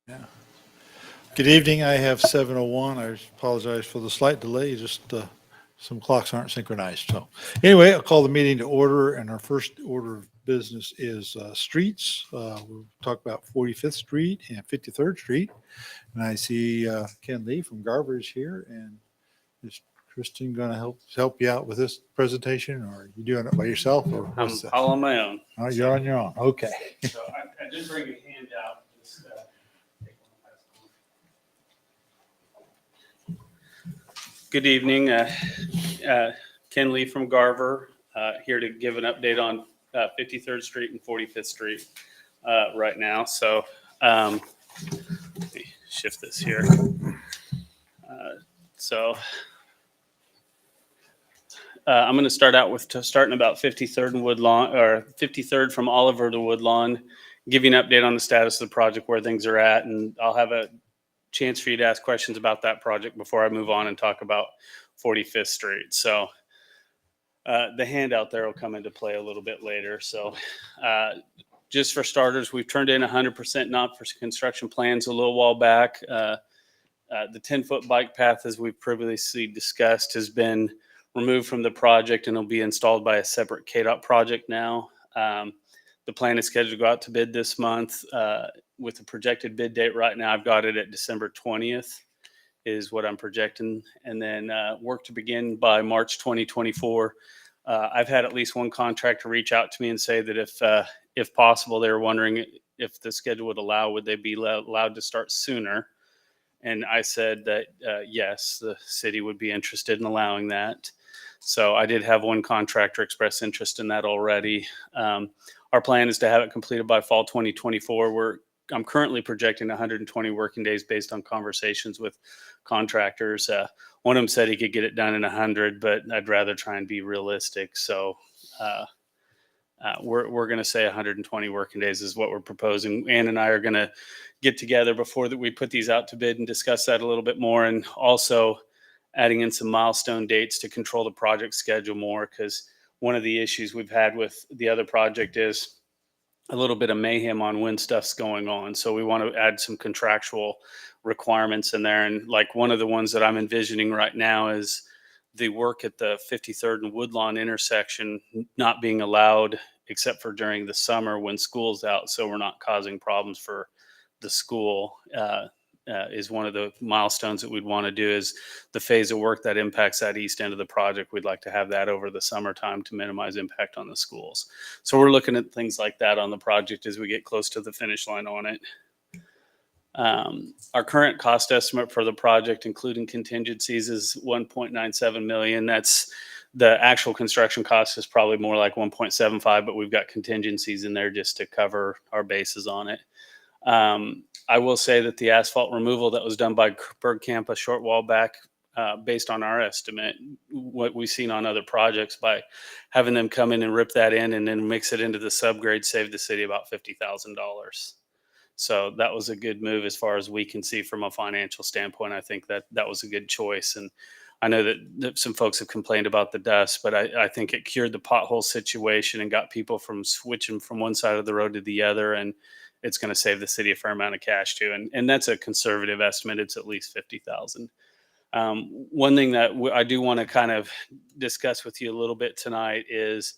Yeah. Good evening. I have 7:01. I apologize for the slight delay, just some clocks aren't synchronized. So anyway, I'll call the meeting to order, and our first order of business is streets. We'll talk about 45th Street and 53rd Street. And I see Ken Lee from Garver is here. And is Kristen going to help you out with this presentation, or are you doing it by yourself, or I'm what's that? all on my own. Oh, you're on your own. Okay. So I did bring a handout. Just, take one. Good evening. Ken Lee from Garver, here to give an update on 53rd Street and 45th Street right now. So let me shift this here. So I'm going to start out with starting about 53rd and Woodlawn, or 53rd from Oliver to Woodlawn, give you an update on the status of the project, where things are at, and I'll have a chance for you to ask questions about that project before I move on and talk about 45th Street. So the handout there will come into play a little bit later. So just for starters, we've turned in 100% not for construction plans a little while back. The 10-foot bike path, as we've previously discussed, has been removed from the project and will be installed by a separate KDOT project now. The plan is scheduled to go out to bid this month with the projected bid date right now. I've got it at December 20th is what I'm projecting. And then work to begin by March 2024. I've had at least one contractor reach out to me and say that if possible, they were wondering if the schedule would allow, would they be allowed to start sooner? And I said that, yes, the city would be interested in allowing that. So I did have one contractor express interest in that already. Our plan is to have it completed by fall 2024. I'm currently projecting 120 working days based on conversations with contractors. One of them said he could get it done in 100, but I'd rather try and be realistic. So we're going to say 120 working days is what we're proposing. Ann and I are going to get together before that we put these out to bid and discuss that a little bit more, and also adding in some milestone dates to control the project schedule more, because one of the issues we've had with the other project is a little bit of mayhem on when stuff's going on. So we want to add some contractual requirements in there. And like one of the ones that I'm envisioning right now is the work at the 53rd and Woodlawn intersection not being allowed except for during the summer when school's out. So we're not causing problems for the school. Is one of the milestones that we'd want to do, is the phase of work that impacts that east end of the project. We'd like to have that over the summertime to minimize impact on the schools. So we're looking at things like that on the project as we get close to the finish line on it. Our current cost estimate for the project, including contingencies, is $1.97 million. That's the actual construction cost is probably more like 1.75, but we've got contingencies in there just to cover our bases on it. I will say that the asphalt removal that was done by Bergkamp a short while back, based on our estimate, what we've seen on other projects, by having them come in and rip that in and then mix it into the subgrade, saved the city about $50,000. So that was a good move as far as we can see from a financial standpoint. I think that was a good choice. And I know that some folks have complained about the dust, but I think it cured the pothole situation and got people from switching from one side of the road to the other. And it's going to save the city a fair amount of cash too. And that's a conservative estimate. It's at least $50,000. One thing that I do want to kind of discuss with you a little bit tonight is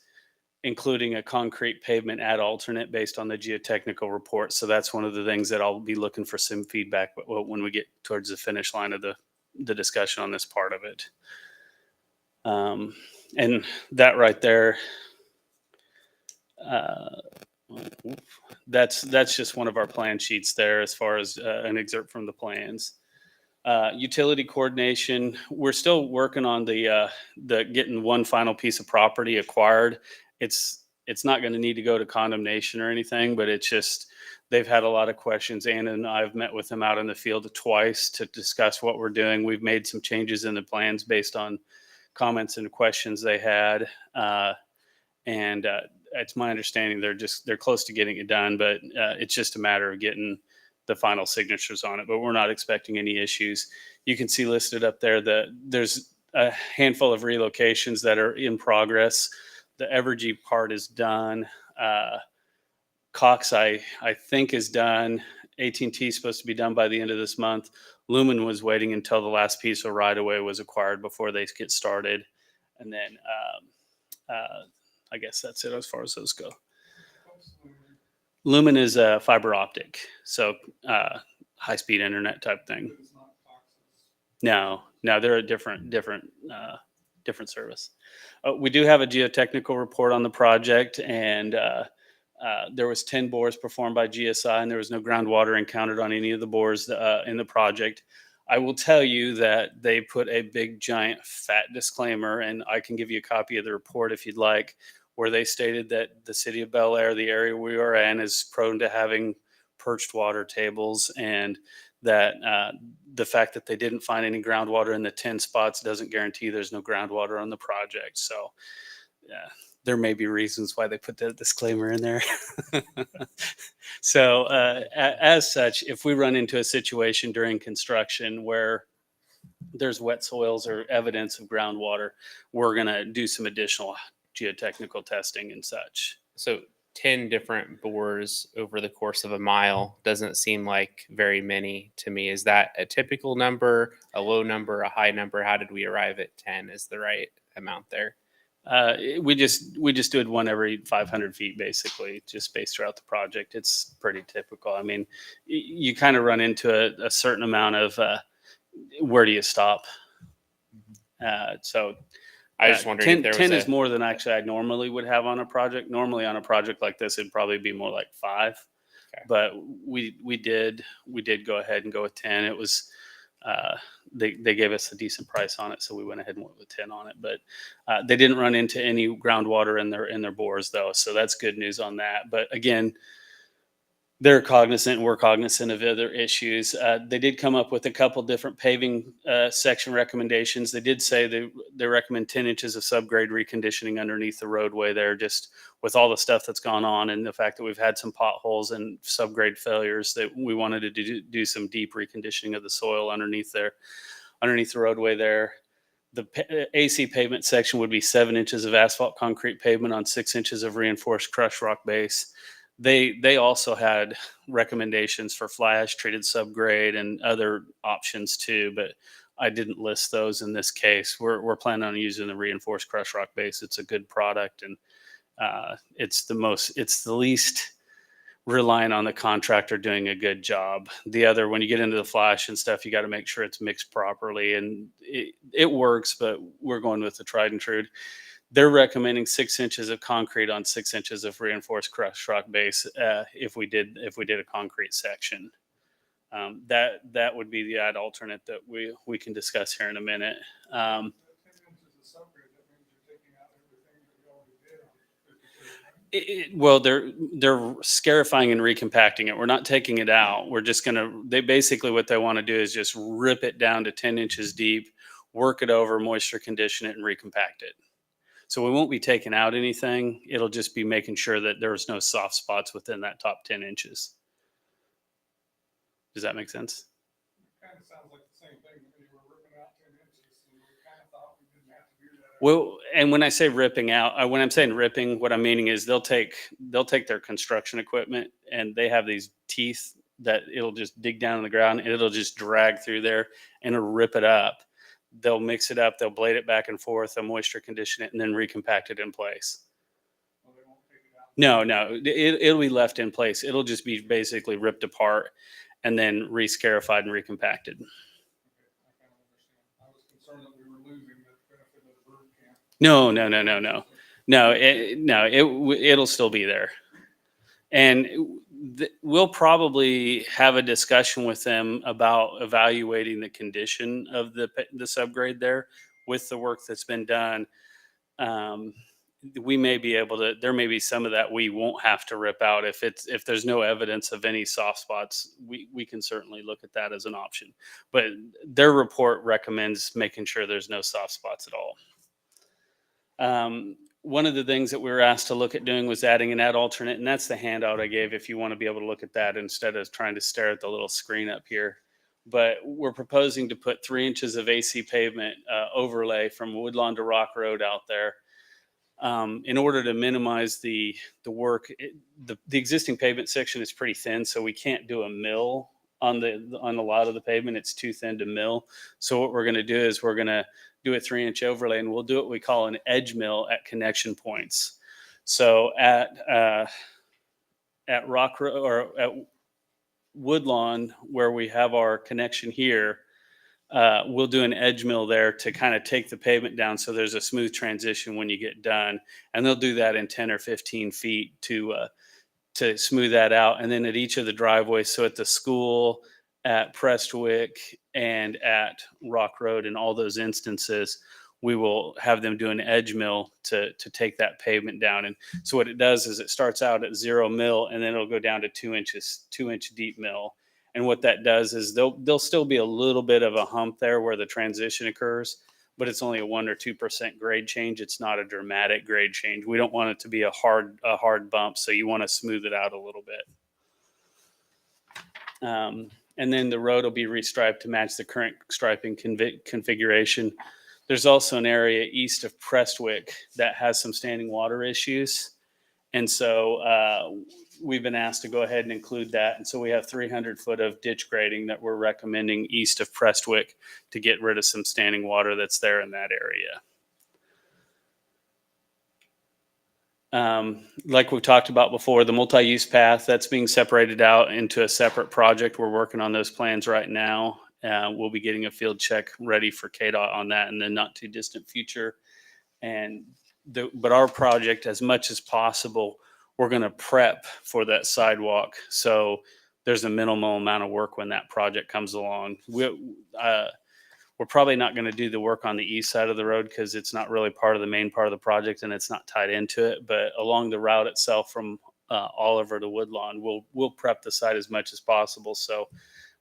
including a concrete pavement ad alternate based on the geotechnical report. So that's one of the things that I'll be looking for some feedback when we get towards the finish line of the discussion on this part of it. And that right there, that's just one of our plan sheets there as far as an excerpt from the plans. Utility coordination, we're still working on the getting one final piece of property acquired. It's not going to need to go to condemnation or anything, but it's just they've had a lot of questions. Anna and I have met with them out in the field twice to discuss what we're doing. We've made some changes in the plans based on comments and questions they had, and it's my understanding they're close to getting it done, but it's just a matter of getting the final signatures on it. But we're not expecting any issues. You can see listed up there that there's a handful of relocations that are in progress. The Evergy part is done. Cox, I think, is done. AT&T is supposed to be done by the end of this month. Lumen was waiting until the last piece of right of way was acquired before they get started. And then I guess that's it as far as those go. Lumen is a fiber optic, so high speed internet type thing. No, they're a different service. We do have a geotechnical report on the project, and there was 10 bores performed by GSI, and there was no groundwater encountered on any of the bores in the project. I will tell you that they put a big, giant, fat disclaimer, and I can give you a copy of the report if you'd like, where they stated that the city of Bel Aire, the area we are in, is prone to having perched water tables, and that the fact that they didn't find any groundwater in the 10 spots doesn't guarantee there's no groundwater on the project. So there may be reasons why they put that disclaimer in there. So as such, if we run into a situation during construction where there's wet soils or evidence of groundwater, we're going to do some additional geotechnical testing and such. So 10 different bores over the course of a mile doesn't seem like very many to me. Is that a typical number, a low number, a high number? How did we arrive at 10 is the right amount there? We just did one every 500 feet, basically, just spaced throughout the project. It's pretty typical. I mean, you kind of run into a certain amount of where do you stop? So I just wondered 10, if there was 10 is more than actually I normally would have on a project. Normally on a project like this, it'd probably be more like 5. Okay. But we did go ahead and go with 10. It was they gave us a decent price on it, so we went ahead and went with 10 on it. But they didn't run into any groundwater in their bores though, so that's good news on that. But again, they're cognizant, and we're cognizant of other issues. They did come up with a couple different paving section recommendations. They did say they recommend 10 inches of subgrade reconditioning underneath the roadway there, just with all the stuff that's gone on and the fact that we've had some potholes and subgrade failures, that we wanted to do some deep reconditioning of the soil underneath the roadway there. The AC pavement section would be 7 inches of asphalt concrete pavement on 6 inches of reinforced crushed rock base. They also had recommendations for fly ash treated subgrade and other options too, but I didn't list those in this case. We're planning on using the reinforced crushed rock base. It's a good product, and it's the least reliant on the contractor doing a good job. The other, when you get into the fly ash and stuff, you got to make sure it's mixed properly, and it works, but we're going with the tried and true. They're recommending 6 inches of concrete on 6 inches of reinforced crushed rock base if we did a concrete section. That would be the add alternate that we can discuss here in a minute. Well, they're scarifying and recompacting it. We're not taking it out. We're just they basically what they want to do is just rip it down to 10 inches deep, work it over, moisture condition it, and recompact it. So we won't be taking out anything. It'll just be making sure that there's no soft spots within that top 10 inches. Does that make sense? It kind of sounds like the same thing. When you were ripping out 10 inches, and we kind of thought we didn't have to do that. Well, and when I say ripping out, when I'm saying ripping, what I'm meaning is they'll take their construction equipment, and they have these teeth that it'll just dig down in the ground, and it'll just drag through there and it'll rip it up. They'll mix it up, they'll blade it back and forth, they'll moisture condition it, and then recompact it in place. Well, they won't take it out. No, it'll be left in place. It'll just be basically ripped apart and then re-scarified and recompacted. Okay, I kind of understand. I was concerned that we were losing the benefit of the bird camp. No. It'll still be there. And we'll probably have a discussion with them about evaluating the condition of the subgrade there with the work that's been done. We may be able to, there may be some of that we won't have to rip out. If there's no evidence of any soft spots, we can certainly look at that as an option. But their report recommends making sure there's no soft spots at all. One of the things that we were asked to look at doing was adding an add alternate, and that's the handout I gave if you want to be able to look at that instead of trying to stare at the little screen up here. But we're proposing to put 3 inches of AC pavement overlay from Woodlawn to Rock Road out there. In order to minimize the work, the existing pavement section is pretty thin, so we can't do a mill on a lot of the pavement. It's too thin to mill. So what we're going to do is we're going to do a 3-inch overlay, and we'll do what we call an edge mill at connection points. So at Rock or at Woodlawn, where we have our connection here, we'll do an edge mill there to kind of take the pavement down so there's a smooth transition when you get done. And they'll do that in 10 or 15 feet to smooth that out. And then at each of the driveways, so at the school, at Prestwick, and at Rock Road, in all those instances, we will have them do an edge mill to take that pavement down. And so what it does is it starts out at 0 mill, and then it'll go down to 2-inch deep mill. And what that does is there'll still be a little bit of a hump there where the transition occurs, but it's only a 1 or 2% grade change. It's not a dramatic grade change. We don't want it to be a hard bump, so you want to smooth it out a little bit. And then the road will be restriped to match the current striping configuration. There's also an area east of Prestwick that has some standing water issues. And so we've been asked to go ahead and include that. And so we have 300 foot of ditch grading that we're recommending east of Prestwick to get rid of some standing water that's there in that area. Like we've talked about before, the multi-use path, that's being separated out into a separate project. We're working on those plans right now. We'll be getting a field check ready for KDOT on that in the not too distant future. But our project, as much as possible, we're going to prep for that sidewalk. So there's a minimal amount of work when that project comes along. We're probably not going to do the work on the east side of the road because it's not really part of the main part of the project and it's not tied into it. But along the route itself from Oliver to Woodlawn, we'll prep the site as much as possible. So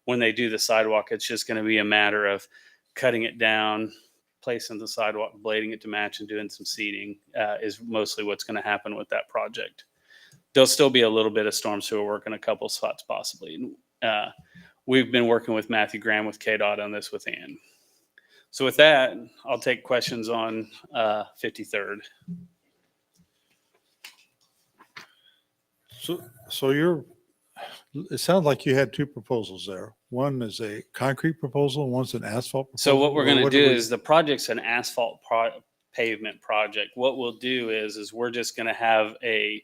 when they do the sidewalk, it's just going to be a matter of cutting it down, placing the sidewalk, blading it to match, and doing some seeding is mostly what's going to happen with that project. There'll still be a little bit of storm sewer work in a couple spots possibly. We've been working with Matthew Graham with KDOT on this with Ann. So with that, I'll take questions on 53rd. So it sounds like you had two proposals there. One is a concrete proposal, and one's an asphalt proposal. So what we're going to do is the project's an asphalt pavement project. What we'll do is we're just going to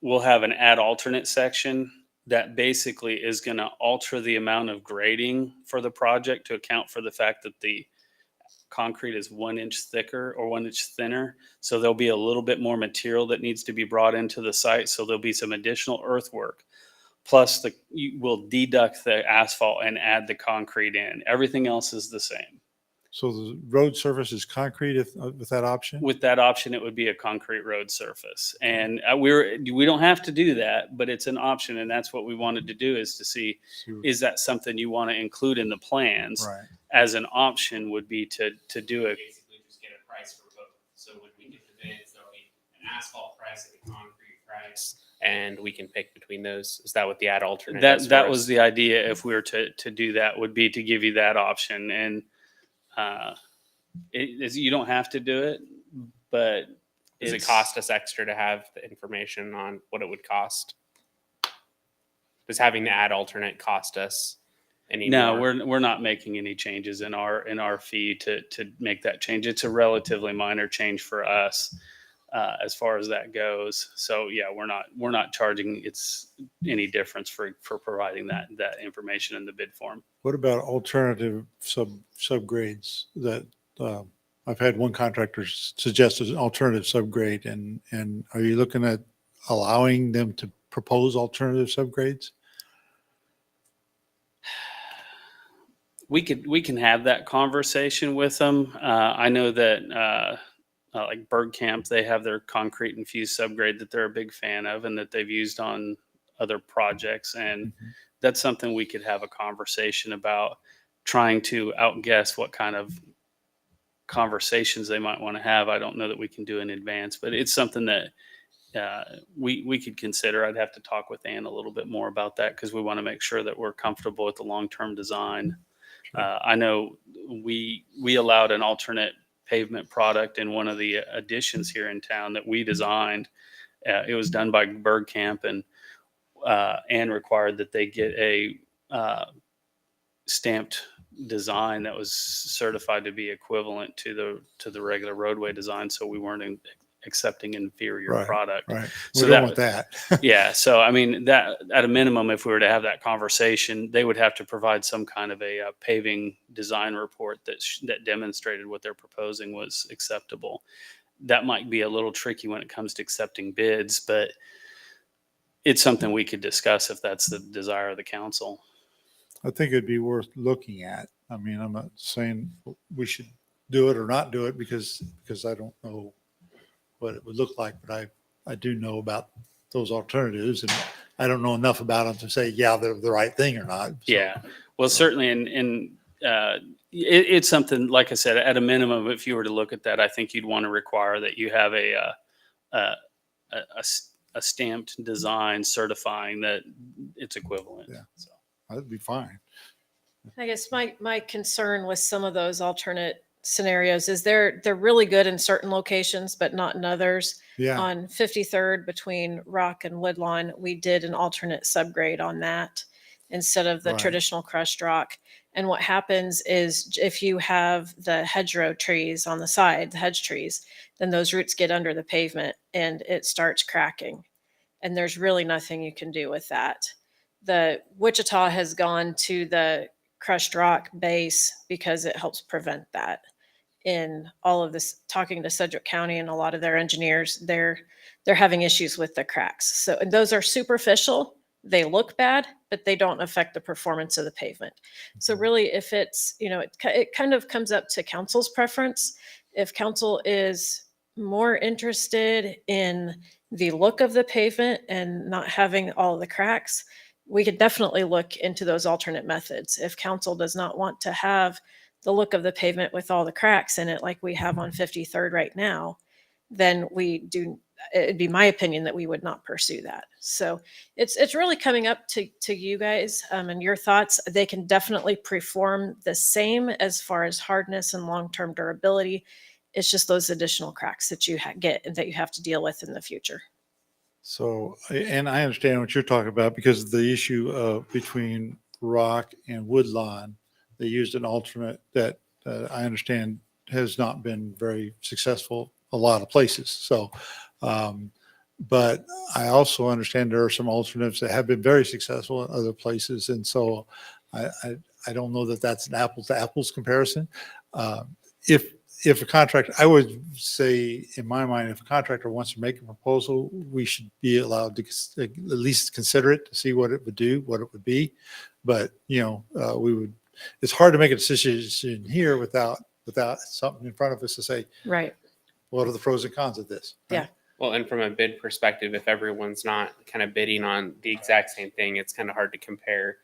we'll have an add alternate section that basically is going to alter the amount of grading for the project to account for the fact that the concrete is 1 inch thicker or 1 inch thinner. So there'll be a little bit more material that needs to be brought into the site. So there'll be some additional earthwork. Plus we'll deduct the asphalt and add the concrete in. Everything else is the same. So the road surface is concrete with that option? With that option, it would be a concrete road surface. And we don't have to do that, but it's an option. And that's what we wanted to do, is to see, is that something you want to include in the plans? Right. As an option would be to do it. Basically just get a price for both. So when we get the bids, there'll be an asphalt price and a concrete price, and we can pick between those. Is that what the add alternate is? That was the idea. If we were to do that, would be to give you that option. And you don't have to do it, but does it cost us extra to have the information on what it would cost? Does having the add alternate cost us any No, more? we're not making any changes in our fee to make that change. It's a relatively minor change for us as far as that goes. So yeah, we're not charging any difference for providing that information in the bid form. What about alternative subgrades that I've had one contractor suggest as an alternative subgrade, and are you looking at allowing them to propose alternative subgrades? We can have that conversation with them. I know that like Berg Camp, they have their concrete infused subgrade that they're a big fan of and that they've used on other projects. And that's something we could have a conversation about, trying to outguess what kind of conversations they might want to have. I don't know that we can do in advance, but it's something that we could consider. I'd have to talk with Ann a little bit more about that because we want to make sure that we're comfortable with the long-term design. I know we allowed an alternate pavement product in one of the additions here in town that we designed. It was done by Bergkamp and required that they get a stamped design that was certified to be equivalent to the regular roadway design. So we weren't accepting inferior Right, product. right. So We don't want that. Yeah. So, I mean, that at a minimum, if we were to have that conversation, they would have to provide some kind of a paving design report that demonstrated what they're proposing was acceptable. That might be a little tricky when it comes to accepting bids, but it's something we could discuss if that's the desire of the council. I think it'd be worth looking at. I mean, I'm not saying we should do it or not do it because I don't know what it would look like, but I do know about those alternatives, and I don't know enough about them to say, yeah, they're the right thing or not. So, Yeah. Well, certainly, it's something, like I said, at a minimum, if you were to look at that, I think you'd want to require that you have a stamped design certifying that it's equivalent. Yeah. So. that'd be fine. I guess my concern with some of those alternate scenarios is they're really good in certain locations, but not in others. Yeah, On 53rd between Rock and Woodlawn, we did an alternate subgrade on that instead of the Right. traditional crushed rock. And what happens is if you have the hedgerow trees on the side, the hedge trees, then those roots get under the pavement and it starts cracking. And there's really nothing you can do with that. The Wichita has gone to the crushed rock base because it helps prevent that. In all of this, talking to Sedgwick County and a lot of their engineers, they're having issues with the cracks. So, and those are superficial. They look bad, but they don't affect the performance of the pavement. So really, if it's, it kind of comes up to council's preference. If council is more interested in the look of the pavement and not having all the cracks, we could definitely look into those alternate methods. If council does not want to have the look of the pavement with all the cracks in it, like we have on 53rd right now, then it'd be my opinion that we would not pursue that. So it's really coming up to you guys and your thoughts. They can definitely perform the same as far as hardness and long-term durability. It's just those additional cracks that you get and that you have to deal with in the future. so, and I understand what you're talking about because of the issue of between Rock and Woodlawn, they used an alternate that I understand has not been very successful a lot of places. So, but I also understand there are some alternatives that have been very successful in other places. And so I don't know that that's an apples to apples comparison. If a contractor, I would say in my mind, if a contractor wants to make a proposal, we should be allowed to at least consider it to see what it would do, what it would be. But, it's hard to make a decision here without something in front of us to say, Right. what are the pros and cons of this? Right? Yeah. Well, and from a bid perspective, if everyone's not kind of bidding on the exact same thing, it's kind of hard to compare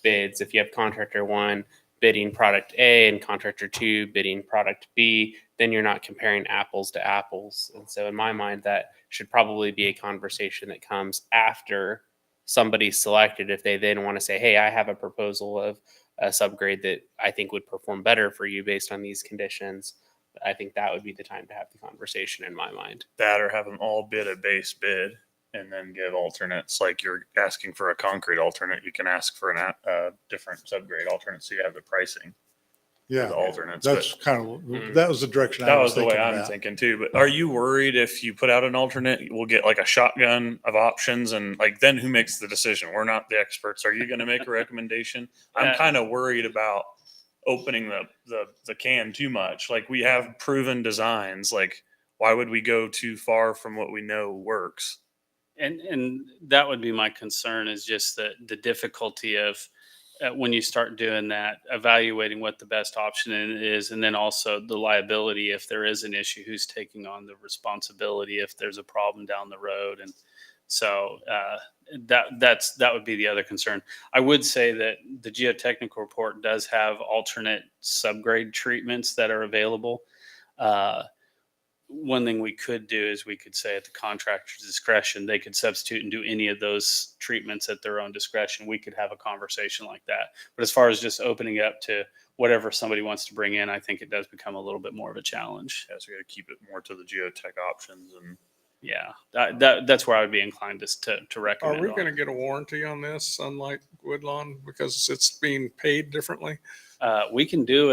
bids. If you have contractor one bidding product A and contractor two bidding product B, then you're not comparing apples to apples. And so in my mind, that should probably be a conversation that comes after somebody's selected. If they then want to say, hey, I have a proposal of a subgrade that I think would perform better for you based on these conditions, I think that would be the time to have the conversation in my mind. That or have them all bid a base bid and then give alternates. Like you're asking for a concrete alternate, you can ask for a different subgrade alternate so you have the pricing for Yeah. the alternates. That's But kind of, that was the direction I that was was the way thinking I'm about. thinking too. But are you worried if you put out an alternate, we'll get like a shotgun of options and like then who makes the decision? We're not the experts. Are you going to make a recommendation? I'm kind of worried about opening the can too much. Like we have proven designs. Like why would we go too far from what we know works? And that would be my concern, is just the difficulty of when you start doing that, evaluating what the best option is, and then also the liability if there is an issue, who's taking on the responsibility if there's a problem down the road. And so that would be the other concern. I would say that the geotechnical report does have alternate subgrade treatments that are available. One thing we could do is we could say at the contractor's discretion, they could substitute and do any of those treatments at their own discretion. We could have a conversation like that. But as far as just opening up to whatever somebody wants to bring in, I think it does become a little bit more of a challenge. Yeah, so we got to keep it more to the geotech options and. Yeah, that's where I would be inclined to recommend. Are we on. going to get a warranty on this, unlike Woodlawn, because it's being paid differently? We can do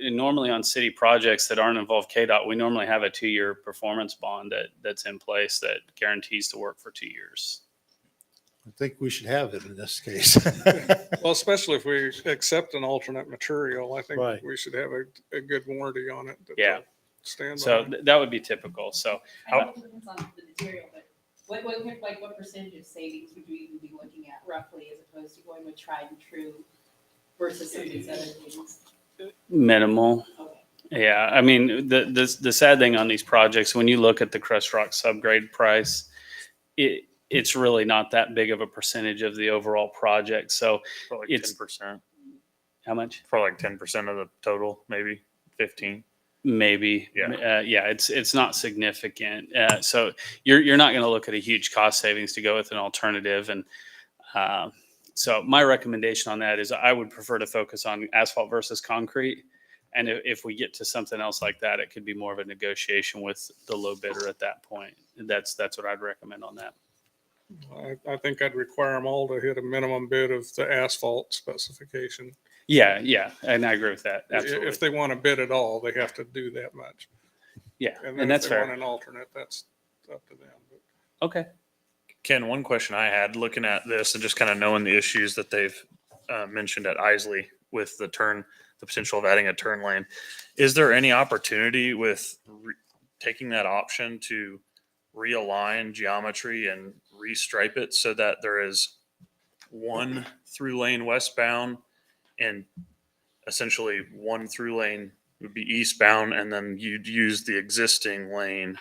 normally on city projects that aren't involved KDOT, we normally have a 2-year performance bond that's in place that guarantees to work for 2 years. I think we should have it in this case. Well, especially if we accept an alternate material, I think Right. we should have a good warranty on it. that Yeah. they'll Stand So by. that would be typical. So I know it depends on the material, but what percentage of savings would you even be looking at roughly as opposed to going with tried and true versus some of these other things? minimal. Okay. Yeah, I mean, the sad thing on these projects, when you look at the crust rock subgrade price, it's really not that big of a percentage of the overall project. So For like It's- 10%. how much? For like 10% of the total, maybe 15. Maybe. Yeah. Yeah, it's not significant. So you're not going to look at a huge cost savings to go with an alternative. And so my recommendation on that is I would prefer to focus on asphalt versus concrete. And if we get to something else like that, it could be more of a negotiation with the low bidder at that point. That's what I'd recommend on that. I think I'd require them all to hit a minimum bid of the asphalt specification. Yeah, and I agree with that. Absolutely. If they want to bid at all, they have to do that much. Yeah, And and then if that's they want fair. an alternate, that's up to them. But Okay. Ken, one question I had looking at this and just kind of knowing the issues that they've mentioned at Isley with the potential of adding a turn lane. Is there any opportunity with taking that option to realign geometry and restripe it so that there is one through lane westbound and essentially one through lane would be eastbound, and then you'd use the existing lane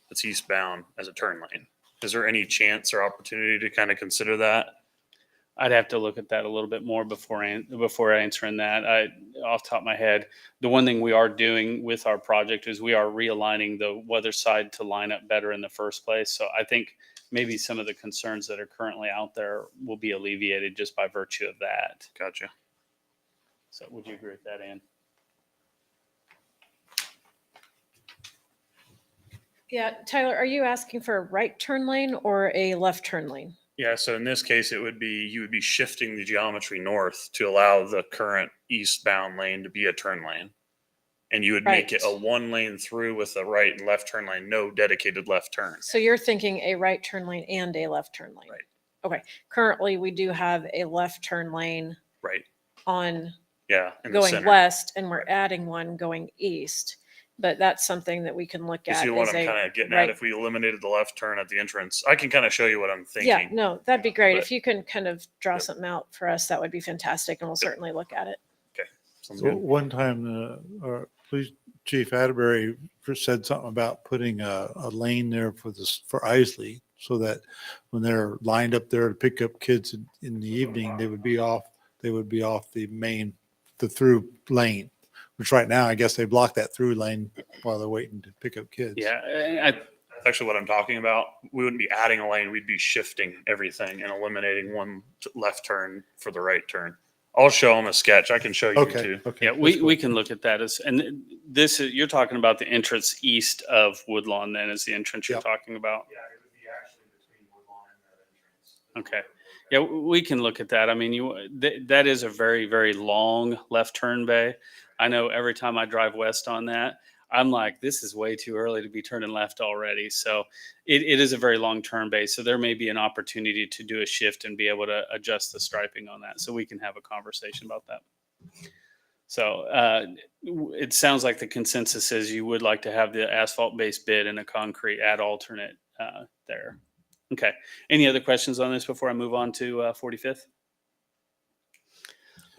that's eastbound as a turn lane? Is there any chance or opportunity to kind of consider that? I'd have to look at that a little bit more before answering that. Off the top of my head, the one thing we are doing with our project is we are realigning the weather side to line up better in the first place. So I think maybe some of the concerns that are currently out there will be alleviated just by virtue of that. Gotcha. So would you agree with that, Ann? Yeah, Tyler, are you asking for a right turn lane or a left turn lane? Yeah, so in this case, you would be shifting the geometry north to allow the current eastbound lane to be a turn lane. And you would make it a Right. one lane through with a right and left turn lane, no dedicated left turn. So you're thinking a right turn lane and a left turn lane? Right. Okay, currently we do have a left turn lane Right. on Yeah. In the going center. west and we're adding one going east. But that's something that we can look You at. see what is I'm a kind of getting right- at? If we eliminated the left turn at the entrance, I can kind of show you what I'm thinking. Yeah, no, that'd be great. But- If you can kind of draw Yep. something out for us, that would be fantastic and we'll certainly look at it. Sounds So good. one time, Police Chief Atterbury said something about putting a lane there for Isley, so that when they're lined up there to pick up kids in the evening, they would be off the through lane, which right now, I guess they block that through lane while they're waiting to pick up kids. Yeah, That's actually what I'm talking about. We wouldn't be adding a lane. We'd be shifting everything and eliminating one left turn for the right turn. I'll show them a sketch. I can show you Okay, too. okay. yeah, that's we cool. can look at that and this is, you're talking about the entrance east of Woodlawn then is the entrance you're Yep. talking about? Yeah, it would be actually between Woodlawn and that entrance. Okay. Yeah, we can look at that. I mean, that is a very, very long left turn bay. I know every time I drive west on that, I'm like, this is way too early to be turning left already. So it is a very long turn bay. So there may be an opportunity to do a shift and be able to adjust the striping on that. So we can have a conversation about that. So it sounds like the consensus is you would like to have the asphalt based bid and a concrete add alternate there. Okay. Any other questions on this before I move on to 45th?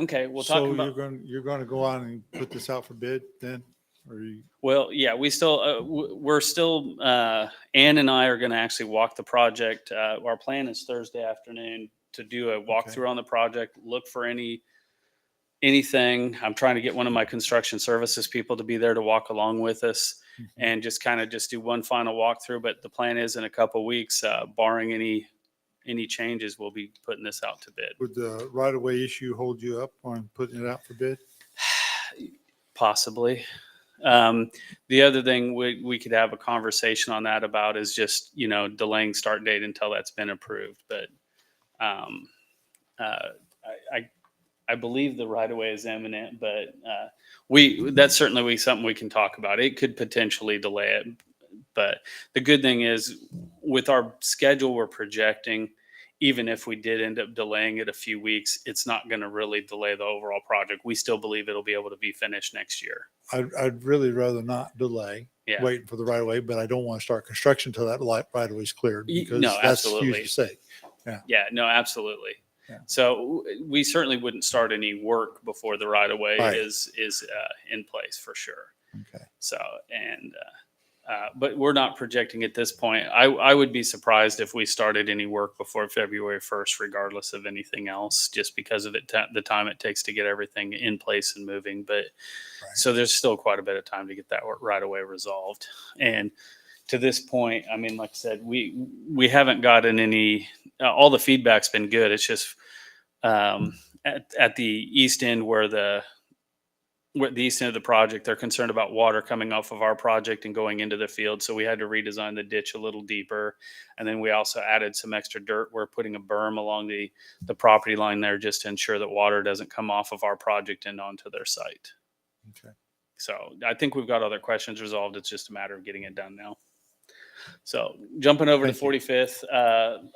Okay, we'll talk So about. you're going to go on and put this out for bid then? Or you? Well, yeah, we still we're still Ann and I are going to actually walk the project. Our plan is Thursday afternoon to do a walkthrough on the project. Look for anything. I'm trying to get one of my construction services people to be there to walk along with us. And just do one final walkthrough. But the plan is in a couple of weeks, barring any changes, we'll be putting this out to bid. Would the right-of-way issue hold you up on putting it out for bid? Possibly. The other thing we could have a conversation on that about is just, delaying start date until that's been approved. But um, uh, I believe the right of way is imminent, but that's certainly something we can talk about. It could potentially delay it. But the good thing is, with our schedule we're projecting, even if we did end up delaying it a few weeks, it's not going to really delay the overall project. We still believe it'll be able to be finished next year. I'd really rather not delay, Yeah. waiting for the right of way, but I don't want to start construction till that right of way is cleared, because No, that's absolutely. huge to say. Yeah, no, absolutely. Yeah. So we certainly wouldn't start any work before the right of way Right. is in place for sure. Okay. So, but we're not projecting at this point. I would be surprised if we started any work before February 1st, regardless of anything else, just because of the time it takes to get everything in place and moving. But so there's still quite a bit of time to get that right away resolved. And to this point, I mean, like I said, we haven't gotten any. All the feedback's been good. It's just at the east end where the east end of the project, they're concerned about water coming off of our project and going into the field. So we had to redesign the ditch a little deeper. And then we also added some extra dirt. We're putting a berm along the property line there just to ensure that water doesn't come off of our project and onto their site. Okay. So I think we've got other questions resolved. It's just a matter of getting it done now. So jumping over to 45th,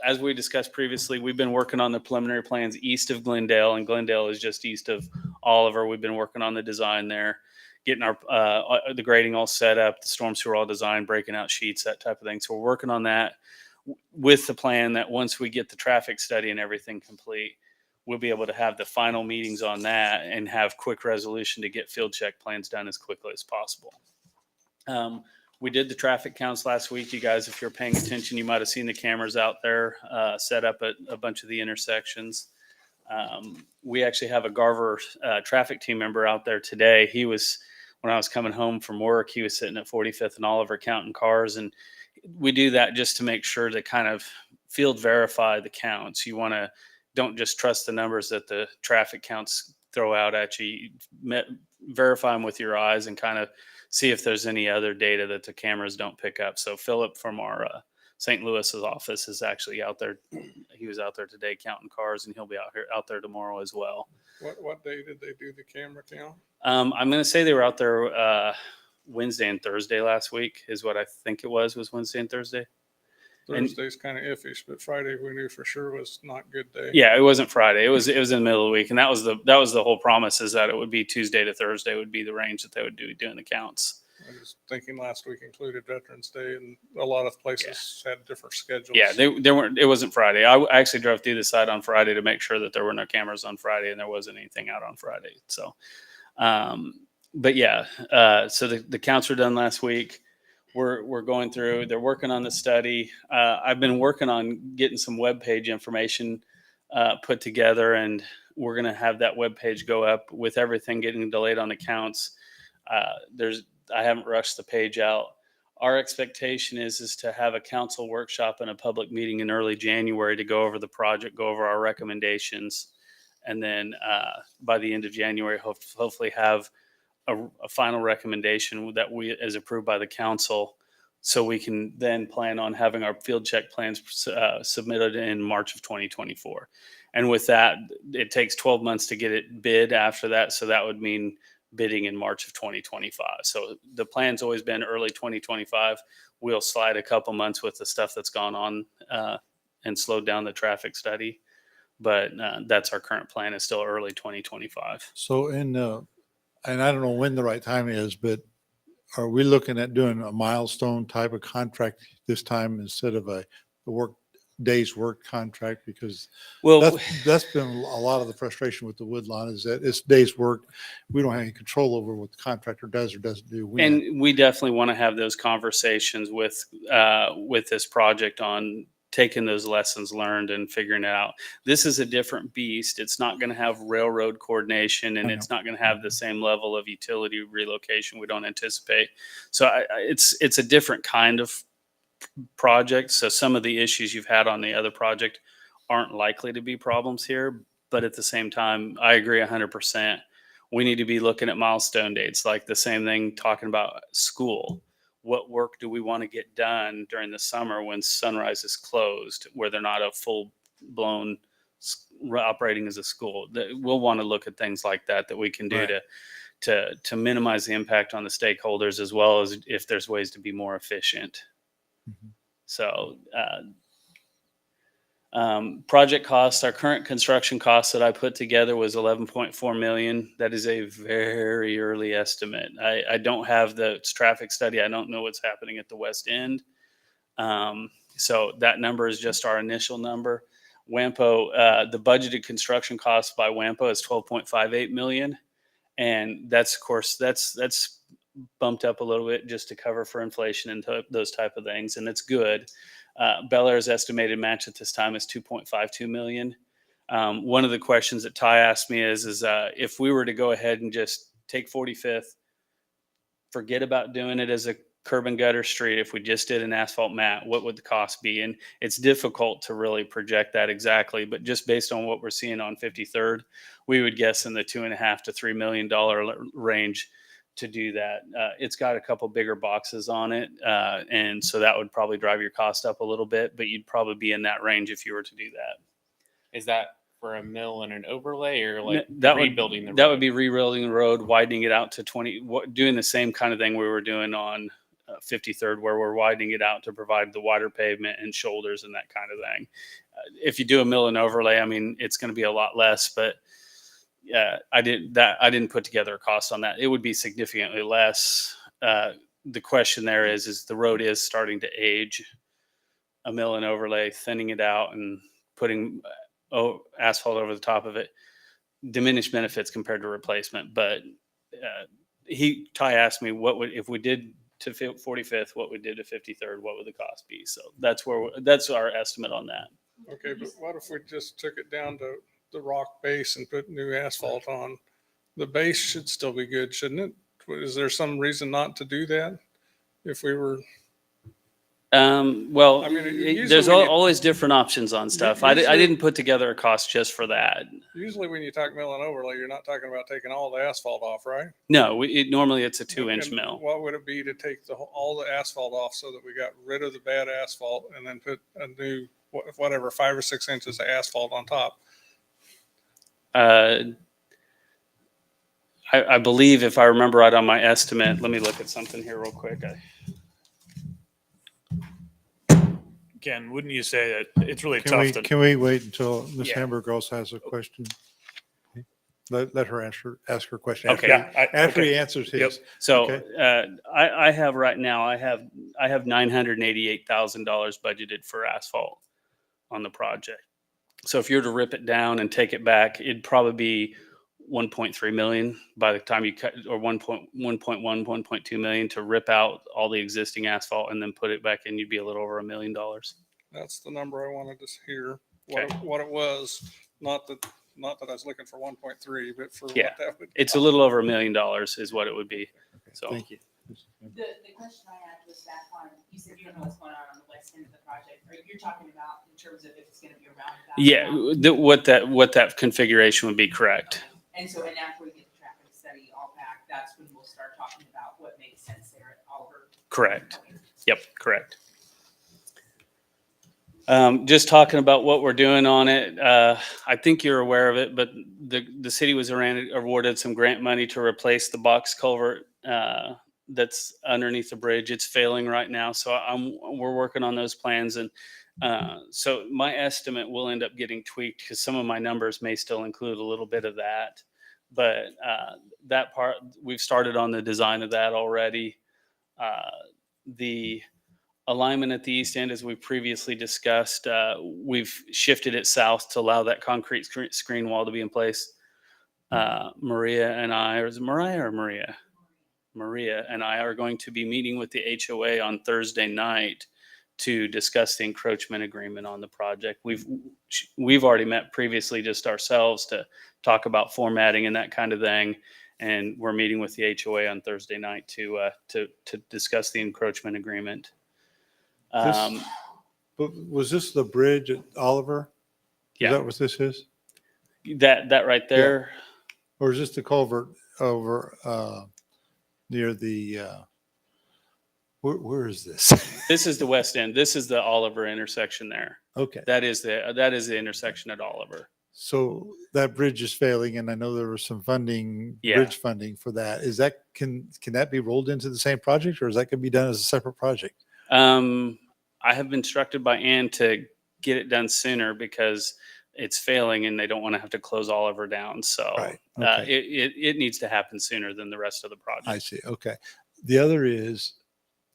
as we discussed previously, we've been working on the preliminary plans east of Glendale, and Glendale is just east of Oliver. We've been working on the design there, getting our the grading all set up, the storm sewer all designed, breaking out sheets, that type of thing. So we're working on that with the plan that once we get the traffic study and everything complete, we'll be able to have the final meetings on that and have quick resolution to get field check plans done as quickly as possible. We did the traffic counts last week. You guys, if you're paying attention, you might have seen the cameras out there set up at a bunch of the intersections. We actually have a Garver traffic team member out there today. When I was coming home from work, he was sitting at 45th and Oliver counting cars. And we do that just to make sure to kind of field verify the counts. Don't just trust the numbers that the traffic counts throw out at you. Verify them with your eyes and kind of see if there's any other data that the cameras don't pick up. So Philip from our St. Louis's office is actually out there. He was out there today counting cars, and he'll be out there tomorrow as well. What day did they do the camera count? I'm going to say they were out there Wednesday and Thursday last week is what I think it was Wednesday and Thursday. Thursday's kind of iffy, but Friday we knew for sure was not good day. Yeah, it wasn't Friday. It was in the middle of the week, and that was the whole promise, is that it would be Tuesday to Thursday would be the range that they would do doing the counts. I was thinking last week included Veterans Day, and a lot of places had different schedules. Yeah, they weren't. It wasn't Friday. I actually drove through the site on Friday to make sure that there were no cameras on Friday, and there wasn't anything out on Friday. So, but yeah, so the counts were done last week. We're going through. They're working on the study. I've been working on getting some web page information put together, and we're going to have that web page go up with everything getting delayed on the counts. I haven't rushed the page out. Our expectation is to have a council workshop and a public meeting in early January to go over the project, go over our recommendations, and then by the end of January, hopefully have a final recommendation that is approved by the council, so we can then plan on having our field check plans submitted in March of 2024. And with that, it takes 12 months to get it bid after that. So that would mean bidding in March of 2025. So the plan's always been early 2025. We'll slide a couple months with the stuff that's gone on and slowed down the traffic study. But that's our current plan, is still early 2025. So and I don't know when the right time is, but are we looking at doing a milestone type of contract this time instead of a day's work contract? Because that's been a lot of the frustration with the woodlawn, is that it's day's work. We don't have any control over what the contractor does or doesn't do. We definitely want to have those conversations with this project on taking those lessons learned and figuring it out. This is a different beast. It's not going to have railroad coordination, and it's not going to have the same level of utility relocation we don't anticipate. So it's a different kind of project. So some of the issues you've had on the other project aren't likely to be problems here. But at the same time, I agree 100%. we need to be looking at milestone dates, like the same thing talking about school. What work do we want to get done during the summer when Sunrise is closed, where they're not a full blown operating as a school? We'll want to look at things like that we can do Right. to minimize the impact on the stakeholders, as well as if there's ways to be more efficient. Mhm. So, project costs, our current construction costs that I put together was 11.4 million. That is a very early estimate. I don't have the traffic study. I don't know what's happening at the west end. So that number is just our initial number. WAMPO, the budgeted construction cost by WAMPO is 12.58 million. And that's, of course, that's bumped up a little bit just to cover for inflation and those type of things. And it's good. Bel Aire's estimated match at this time is 2.52 million. One of the questions that Ty asked me is if we were to go ahead and just take 45th, forget about doing it as a curb and gutter street, if we just did an asphalt mat, what would the cost be? And it's difficult to really project that exactly, but just based on what we're seeing on 53rd, we would guess in the $2.5 to $3 million range to do that. It's got a couple bigger boxes on it, and so that would probably drive your cost up a little bit, but you'd probably be in that range if you were to do that. Is that for a mill and an overlay, or like That rebuilding the road? That would be rebuilding the road, widening it out to 20, doing the same kind of thing we were doing on 53rd, where we're widening it out to provide the wider pavement and shoulders and that kind of thing. If you do a mill and overlay, I mean, it's going to be a lot less, but I didn't put together a cost on that. It would be significantly less. The question there is the road is starting to age. A mill and overlay, thinning it out and putting asphalt over the top of it, diminished benefits compared to replacement. But Ty asked me if we did to 45th, what we did to 53rd, what would the cost be? So that's our estimate on that. Okay, but what if we just took it down to the rock base and put new asphalt on? The base should still be good, shouldn't it? Is there some reason not to do that? If we were, Well, I mean, usually there's when you- always different options on stuff. I Usually- didn't put together a cost just for that. usually when you talk mill and overlay, you're not talking about taking all the asphalt off, right? No, normally it's a 2-inch And mill. What would it be to take all the asphalt off so that we got rid of the bad asphalt and then put a new, whatever, 5 or 6 inches of asphalt on top? I believe, if I remember right on my estimate, let me look at something here real quick. Ken, wouldn't you say that it's really tough to? Can we wait until Ms. Yeah. Hamburg also has a question? Let her ask her question. Okay. After he answers his. So Okay. I have right now, I have $988,000 budgeted for asphalt on the project. So if you were to rip it down and take it back, it'd probably be 1.3 million by the time you cut, or 1.1, 1.2 million to rip out all the existing asphalt and then put it back in. You'd be a little over $1 million. That's the number I wanted to hear, Okay. what it was. Not that I was looking for 1.3, but for Yeah. what that would. It's a little over $1 million is what it would be. So Thank you. The question I had was back on, you said you don't know what's going on the west end of the project, or you're talking about in terms of if it's gonna be a roundabout? yeah, what that configuration would be, correct. And so, and after we get the traffic study all back, that's when we'll start talking about what makes sense there at Oliver. Correct. Yep, correct. Just talking about what we're doing on it. I think you're aware of it, but the city was awarded some grant money to replace the box culvert that's underneath the bridge. It's failing right now, so we're working on those plans, and so my estimate will end up getting tweaked because some of my numbers may still include a little bit of that. But that part, we've started on the design of that already. The alignment at the east end, as we previously discussed, we've shifted it south to allow that concrete screen wall to be in place. Maria and I, or is it Mariah or Maria? Maria and I are going to be meeting with the HOA on Thursday night to discuss the encroachment agreement on the project. We've already met previously just ourselves to talk about formatting and that kind of thing. And we're meeting with the HOA on Thursday night to discuss the encroachment agreement. But was this the bridge at Oliver? Yeah. Is that what this is? That right there. Or is this the culvert over, near the, where is this? This is the west end. This is the Oliver intersection there. Okay. That is the intersection at Oliver. So that bridge is failing, and I know there was some funding, Yeah. bridge funding for that. Is that, can that be rolled into the same project, or is that going to be done as a separate project? I have been instructed by Ann to get it done sooner because it's failing and they don't want to have to close Oliver down. So Right. Okay. it needs to happen sooner than the rest of the project. I see. Okay. The other is,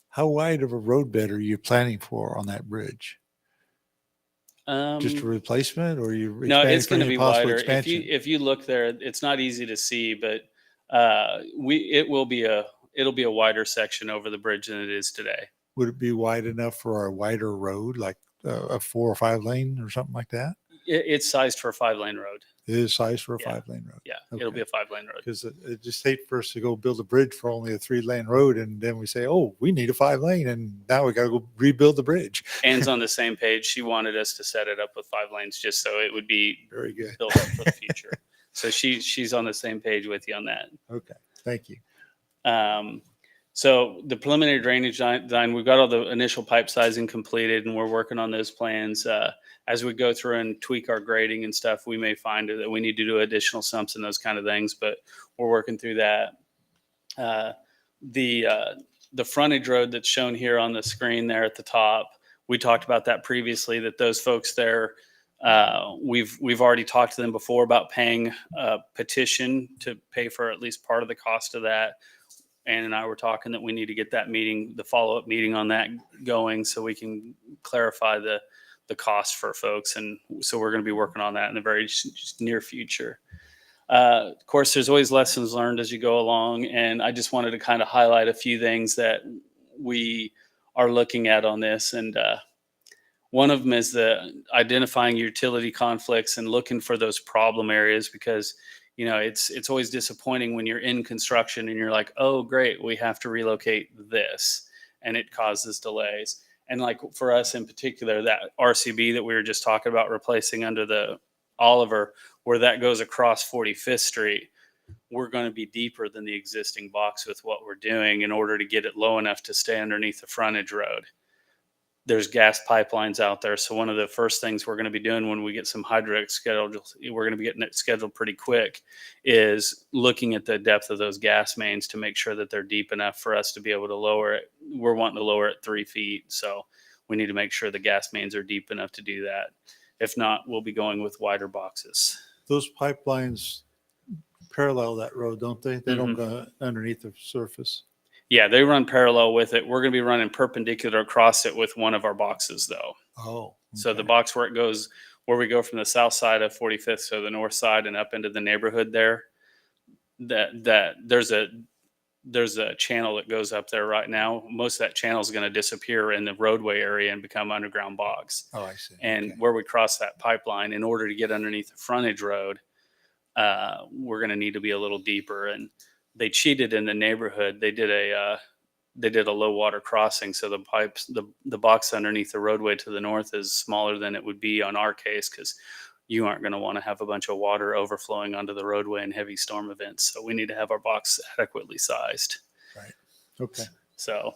how wide of a roadbed are you planning for on that bridge? Just a replacement, or are you No, expanding it's for going to any be possible wider. expansion? If you look there, it's not easy to see, but it'll be a wider section over the bridge than it is today. Would it be wide enough for a wider road, like a 4 or 5 lane or something like that? It's sized for a 5-lane road. It is sized for a Yeah. 5-lane road. Yeah, it'll Okay. be a 5-lane road. Because it just hate for us to go build a bridge for only a 3-lane road, and then we say, oh, we need a 5-lane, and now we got to go rebuild the bridge. Ann's on the same page. She wanted us to set it up with 5 lanes just so it would be Very good. built up for the future. So she's on the same page with you on that. Okay. Thank you. So the preliminary drainage design, we've got all the initial pipe sizing completed, and we're working on those plans. As we go through and tweak our grading and stuff, we may find that we need to do additional sumps and those kind of things, but we're working through that. The frontage road that's shown here on the screen there at the top, we talked about that previously, that those folks there, we've already talked to them before about paying a petition to pay for at least part of the cost of that. Ann and I were talking that we need to get that meeting, the follow-up meeting on that going so we can clarify the cost for folks. And so we're going to be working on that in the very near future. Of course, there's always lessons learned as you go along. And I just wanted to kind of highlight a few things that we are looking at on this. And one of them is the identifying utility conflicts and looking for those problem areas, because you know, it's always disappointing when you're in construction and you're like, oh, great, we have to relocate this, and it causes delays. And like for us in particular, that RCB that we were just talking about replacing under the Oliver, where that goes across 45th Street, we're going to be deeper than the existing box with what we're doing in order to get it low enough to stay underneath the frontage road. There's gas pipelines out there. So one of the first things we're going to be doing when we get some hydraulic scheduled, we're going to be getting it scheduled pretty quick, is looking at the depth of those gas mains to make sure that they're deep enough for us to be able to lower it. We're wanting to lower it 3 feet. So we need to make sure the gas mains are deep enough to do that. If not, we'll be going with wider boxes. Those pipelines parallel that road, don't they? They don't go underneath the surface. Yeah, they run parallel with it. We're going to be running perpendicular across it with one of our boxes, though. Oh. So the okay. box where it goes, where we go from the south side of 45th, so the north side and up into the neighborhood there, that there's a channel that goes up there right now. Most of that channel is going to disappear in the roadway area and become underground box. Oh, I see. And Okay. where we cross that pipeline, in order to get underneath the frontage road, we're going to need to be a little deeper. And they cheated in the neighborhood. They did a low water crossing. So the pipes, the box underneath the roadway to the north is smaller than it would be on our case, because you aren't going to want to have a bunch of water overflowing onto the roadway in heavy storm events. So we need to have our box adequately sized. Right. Okay. So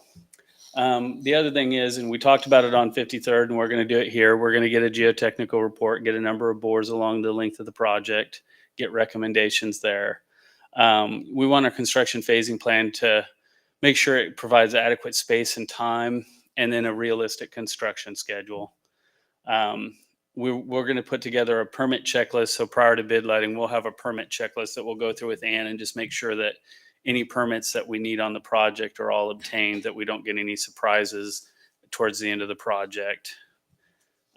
the other thing is, and we talked about it on 53rd, and we're going to do it here. We're going to get a geotechnical report, get a number of bores along the length of the project, get recommendations there. We want our construction phasing plan to make sure it provides adequate space and time, and then a realistic construction schedule. We're going to put together a permit checklist. So prior to bid letting, we'll have a permit checklist that we'll go through with Ann and just make sure that any permits that we need on the project are all obtained, that we don't get any surprises towards the end of the project.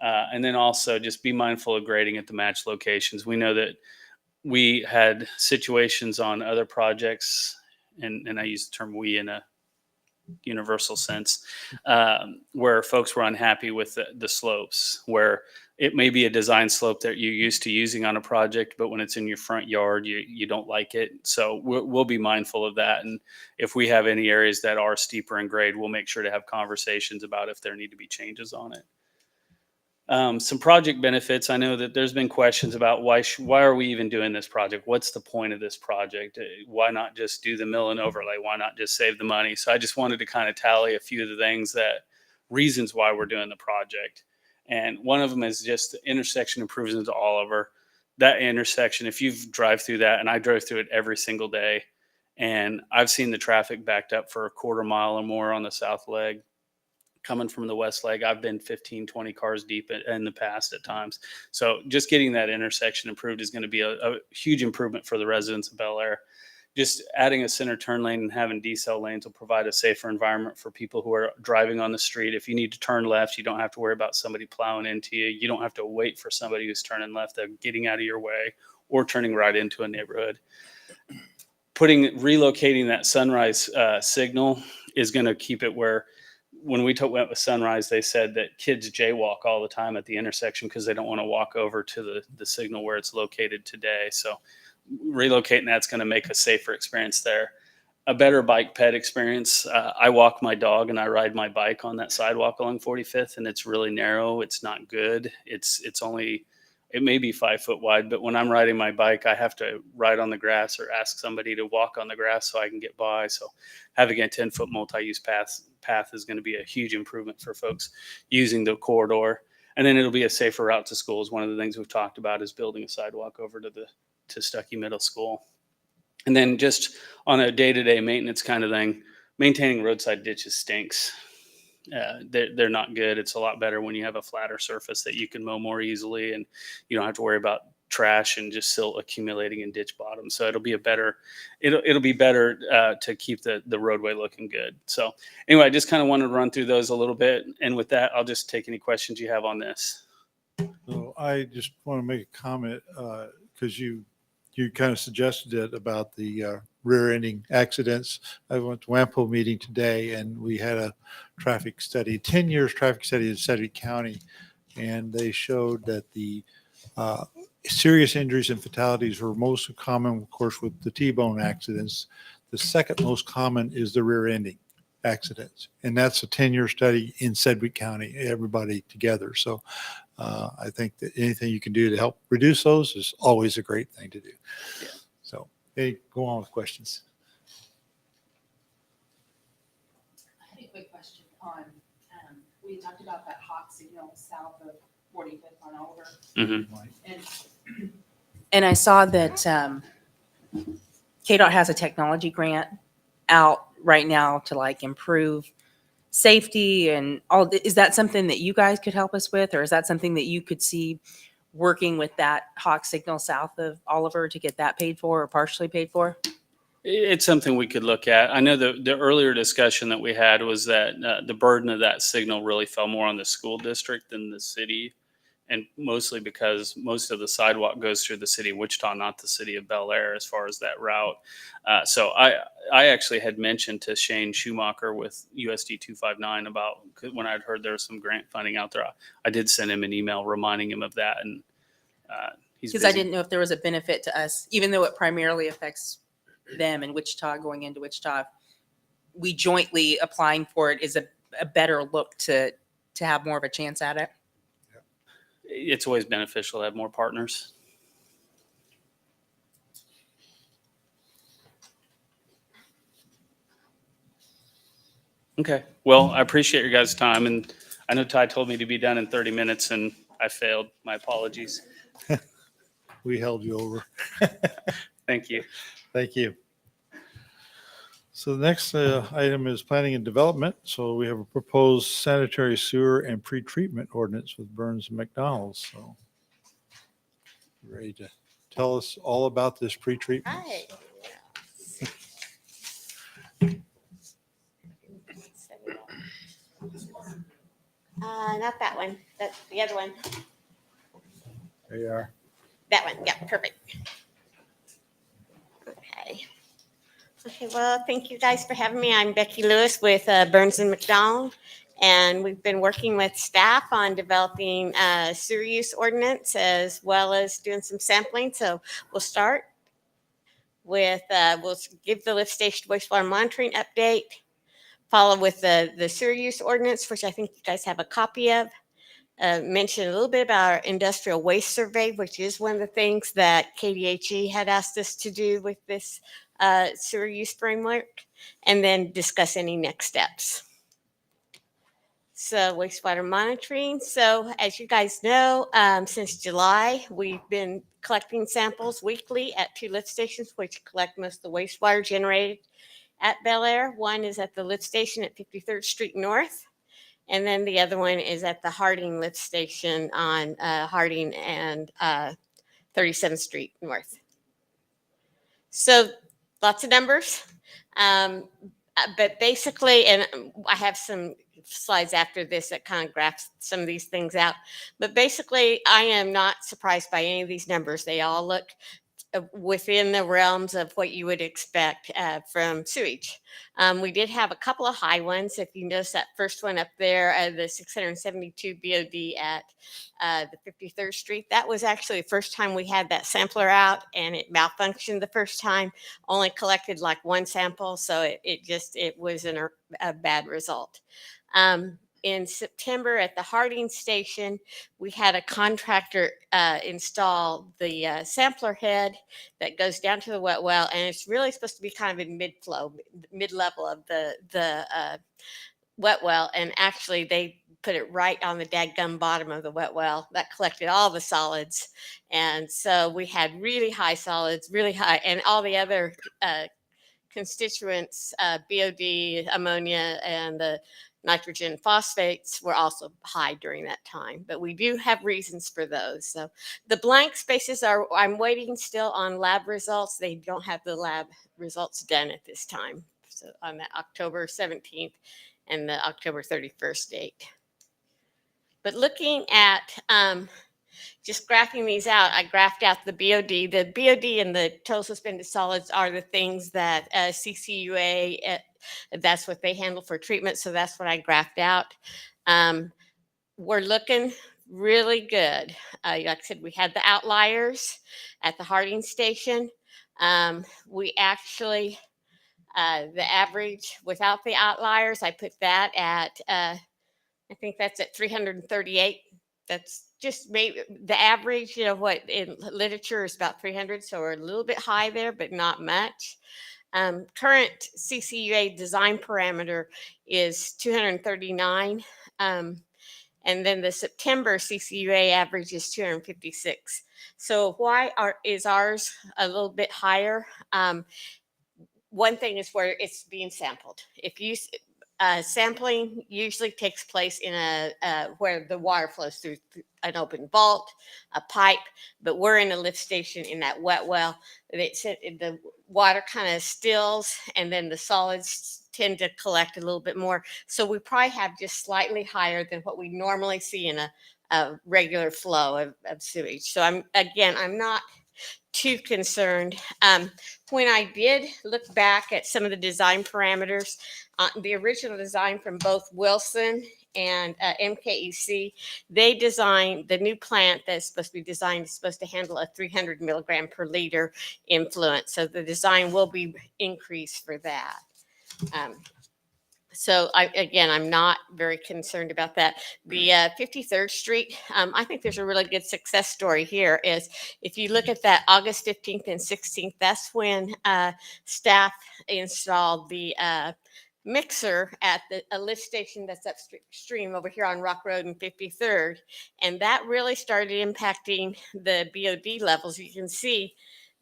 And then also just be mindful of grading at the match locations. We know that we had situations on other projects, and I use the term we in a universal sense, where folks were unhappy with the slopes, where it may be a design slope that you're used to using on a project, but when it's in your front yard, you don't like it. So we'll be mindful of that. And if we have any areas that are steeper in grade, we'll make sure to have conversations about if there need to be changes on it. Some project benefits. I know that there's been questions about why are we even doing this project? What's the point of this project? Why not just do the mill and overlay? Why not just save the money? So I just wanted to kind of tally a few of the things reasons why we're doing the project. And one of them is just the intersection improvements to Oliver. That intersection, if you drive through that, and I drove through it every single day, and I've seen the traffic backed up for a quarter mile or more on the south leg. Coming from the west leg, I've been 15, 20 cars deep in the past at times. So just getting that intersection improved is going to be a huge improvement for the residents of Bel Aire. Just adding a center turn lane and having decel lanes will provide a safer environment for people who are driving on the street. If you need to turn left, you don't have to worry about somebody plowing into you. You don't have to wait for somebody who's turning left, they're getting out of your way or turning right into a neighborhood. Relocating that sunrise signal is going to keep it where when we went with Sunrise, they said that kids jaywalk all the time at the intersection because they don't want to walk over to the signal where it's located today. So relocating that's going to make a safer experience there. A better bike ped experience. I walk my dog and I ride my bike on that sidewalk along 45th, and it's really narrow. It's not good. It may be 5 foot wide, but when I'm riding my bike, I have to ride on the grass or ask somebody to walk on the grass so I can get by. So having a 10-foot multi-use path is going to be a huge improvement for folks using the corridor. And then it'll be a safer route to schools. One of the things we've talked about is building a sidewalk over to Stuckey Middle School. And then just on a day-to-day maintenance kind of thing, maintaining roadside ditches stinks. They're not good. It's a lot better when you have a flatter surface that you can mow more easily, and you don't have to worry about trash and just silt accumulating in ditch bottom. So it'll be better to keep the roadway looking good. So anyway, I just kind of wanted to run through those a little bit, and with that, I'll just take any questions you have on this. So I just want to make a comment because you kind of suggested it about the rear-ending accidents. I went to WAMPO meeting today, and we had a traffic study, 10 years traffic study in Sedgwick County, and they showed that the serious injuries and fatalities were most common, of course, with the T-bone accidents. The second most common is the rear-ending accidents, and that's a 10-year study in Sedgwick County, everybody together. So I think that anything you can do to help reduce those is always a great thing to do. Yeah. So, hey, go on with questions. I had a quick question on, we talked about that hawk signal south of 45th on Oliver. Mm-hmm. And I saw that KDOT has a technology grant out right now to like improve safety and all. Is that something that you guys could help us with, or is that something that you could see working with that hawk signal south of Oliver to get that paid for or partially paid for? It's something we could look at. I know the earlier discussion that we had was that the burden of that signal really fell more on the school district than the city. And mostly because most of the sidewalk goes through the city of Wichita, not the city of Bel Aire as far as that route. So I actually had mentioned to Shane Schumacher with USD 259 about when I'd heard there was some grant funding out there. I did send him an email reminding him of that. And he's Because I busy. didn't know if there was a benefit to us, even though it primarily affects them in Wichita going into Wichita. We jointly applying for it is a better look to have more of a chance at it. It's always beneficial to have more partners. Okay. Well, I appreciate your guys' time, and I know Ty told me to be done in 30 minutes, and I failed. My apologies. We held you over. Thank you. Thank you. So the next item is planning and development. So we have a proposed sanitary sewer and pretreatment ordinance with Burns and McDonald's. So you ready to tell us all about this pretreatment? Hi. Not that one. That's the other one. There you are. That one. Yeah, perfect. Okay. Okay, well, thank you guys for having me. I'm Becky Lewis with Burns and McDonald, and we've been working with staff on developing a sewer use ordinance as well as doing some sampling. So we'll start with, we'll give the lift station wastewater monitoring update, follow with the sewer use ordinance, which I think you guys have a copy of. mention a little bit about our industrial waste survey, which is one of the things that KDHE had asked us to do with this sewer use framework, and then discuss any next steps. So wastewater monitoring. So as you guys know, since July, we've been collecting samples weekly at 2 lift stations, which collect most of the wastewater generated at Bel Aire. One is at the lift station at 53rd Street North. And then the other one is at the Harding lift station on Harding and 37th Street North. So lots of numbers. But basically, and I have some slides after this that kind of graphs some of these things out. But basically, I am not surprised by any of these numbers. They all look within the realms of what you would expect from sewage. We did have a couple of high ones. If you notice that first one up there, the 672 BOD at the 53rd Street, that was actually the first time we had that sampler out, and it malfunctioned the first time, only collected like 1 sample. So it was a bad result. In September at the Harding station, we had a contractor install the sampler head that goes down to the wet well, and it's really supposed to be kind of in mid-flow, mid-level of the wet well, and actually they put it right on the dadgum bottom of the wet well that collected all the solids, and so we had really high solids, really high, and all the other constituents, BOD, ammonia, and the nitrogen phosphates were also high during that time, but we do have reasons for those. So the blank spaces I'm waiting still on lab results. They don't have the lab results done at this time. So on the October 17th and the October 31st date. But looking at just graphing these out, I graphed out the BOD. The BOD and the total suspended solids are the things that CCUA, that's what they handle for treatment. So that's what I graphed out. We're looking really good. Like I said, we had the outliers at the Harding station. We actually, the average without the outliers, I put that at, I think that's at 338. That's just maybe the average, what in literature is about 300. So we're a little bit high there, but not much. Current CCUA design parameter is 239. And then the September CCUA average is 256. So why is ours a little bit higher? One thing is where it's being sampled. If you sampling usually takes place in where the water flows through an open vault, a pipe, but we're in a lift station in that wet well. The water kind of stills, and then the solids tend to collect a little bit more. So we probably have just slightly higher than what we normally see in a regular flow of sewage. So I'm not too concerned. When I did look back at some of the design parameters, the original design from both Wilson and MKEC, they designed the new plant that's supposed to be designed is supposed to handle a 300 milligram per liter influent. So the design will be increased for that. So I'm not very concerned about that. The 53rd Street, I think there's a really good success story here is if you look at that August 15th and 16th, that's when staff installed the mixer at a lift station that's upstream over here on Rock Road and 53rd. And that really started impacting the BOD levels. You can see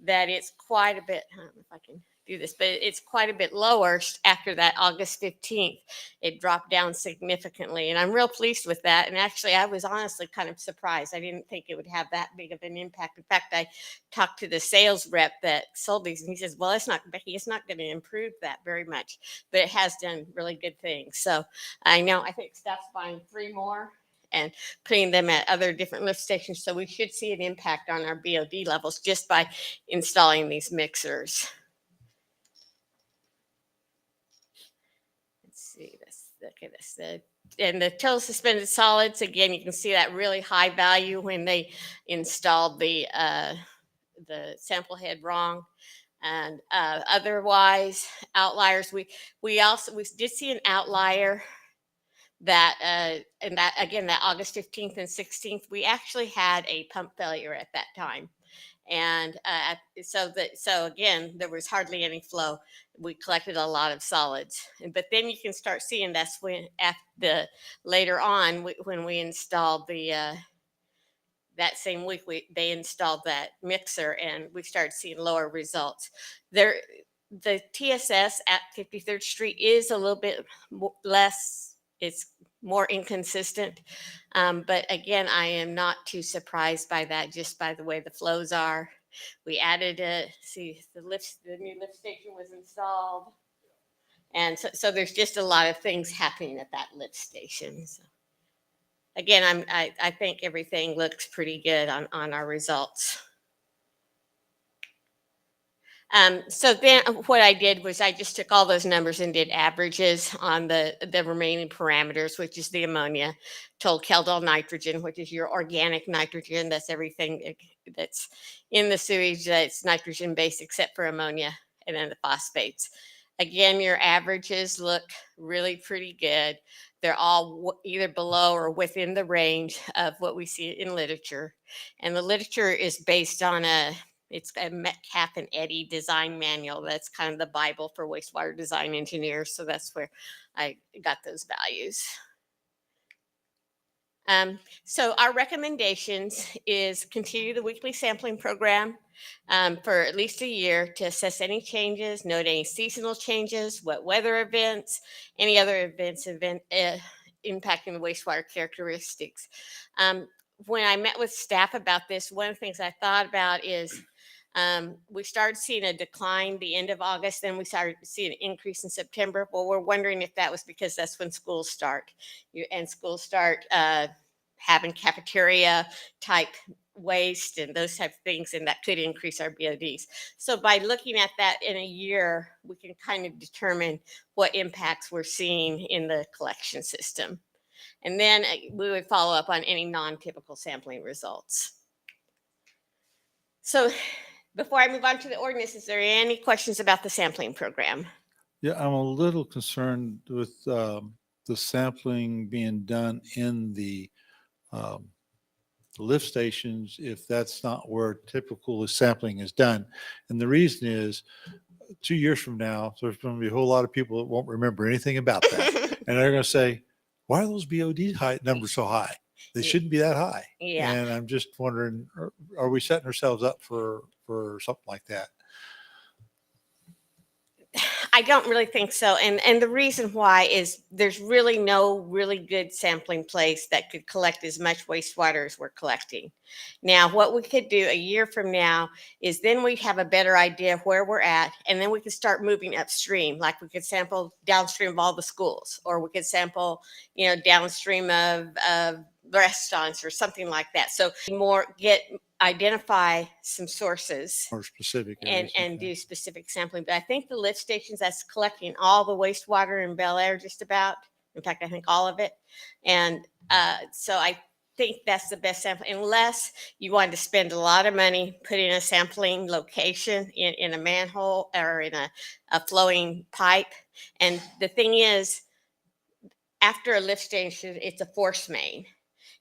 that it's quite a bit, I don't know if I can do this, but it's quite a bit lower after that August 15th. It dropped down significantly, and I'm real pleased with that. And actually, I was honestly kind of surprised. I didn't think it would have that big of an impact. In fact, I talked to the sales rep that sold these, and he says, well, Becky, it's not going to improve that very much, but it has done really good things. So I think staff's buying 3 more and putting them at other different lift stations. So we should see an impact on our BOD levels just by installing these mixers. And the total suspended solids, again, you can see that really high value when they installed the sample head wrong. And otherwise, outliers, we did see an outlier and that again, that August 15th and 16th, we actually had a pump failure at that time. And so again, there was hardly any flow. We collected a lot of solids, but then you can start seeing that's when later on when we installed that same week they installed that mixer and we started seeing lower results. The TSS at 53rd Street is a little bit less. It's more inconsistent. But again, I am not too surprised by that, just by the way the flows are. We added the new lift station was installed. And so there's just a lot of things happening at that lift station. So again, I think everything looks pretty good on our results. So then what I did was I just took all those numbers and did averages on the remaining parameters, which is the ammonia, total Keldol nitrogen, which is your organic nitrogen. That's everything that's in the sewage that's nitrogen based except for ammonia, and then the phosphates. Again, your averages look really pretty good. They're all either below or within the range of what we see in literature. And the literature is based on it's a Metcalf and Eddy design manual. That's kind of the Bible for wastewater design engineers. So that's where I got those values. So our recommendations is continue the weekly sampling program for at least a year to assess any changes, note any seasonal changes, wet weather events, any other events impacting the wastewater characteristics. When I met with staff about this, one of the things I thought about is we started seeing a decline the end of August, then we started to see an increase in September. Well, we're wondering if that was because that's when schools start, and schools start having cafeteria type waste and those type of things, and that could increase our BODs. So by looking at that in a year, we can kind of determine what impacts we're seeing in the collection system. And then we would follow up on any non-typical sampling results. So before I move on to the ordinance, is there any questions about the sampling program? Yeah, I'm a little concerned with the sampling being done in the lift stations if that's not where typical sampling is done. And the reason is 2 years from now, there's going to be a whole lot of people that won't remember anything about that. And they're going to say, why are those BOD numbers so high? They shouldn't be that high. Yeah. And I'm just wondering, are we setting ourselves up for something like that? I don't really think so. And the reason why is there's really no really good sampling place that could collect as much wastewater as we're collecting. Now, what we could do a year from now is then we'd have a better idea of where we're at, and then we could start moving upstream. Like we could sample downstream of all the schools, or we could sample, downstream of restaurants or something like that. So identify some sources More specific. and do specific sampling. But I think the lift stations that's collecting all the wastewater in Bel Aire, just about, in fact, I think all of it. And so I think that's the best sample, unless you wanted to spend a lot of money putting a sampling location in a manhole or in a flowing pipe. And the thing is, after a lift station, it's a force main.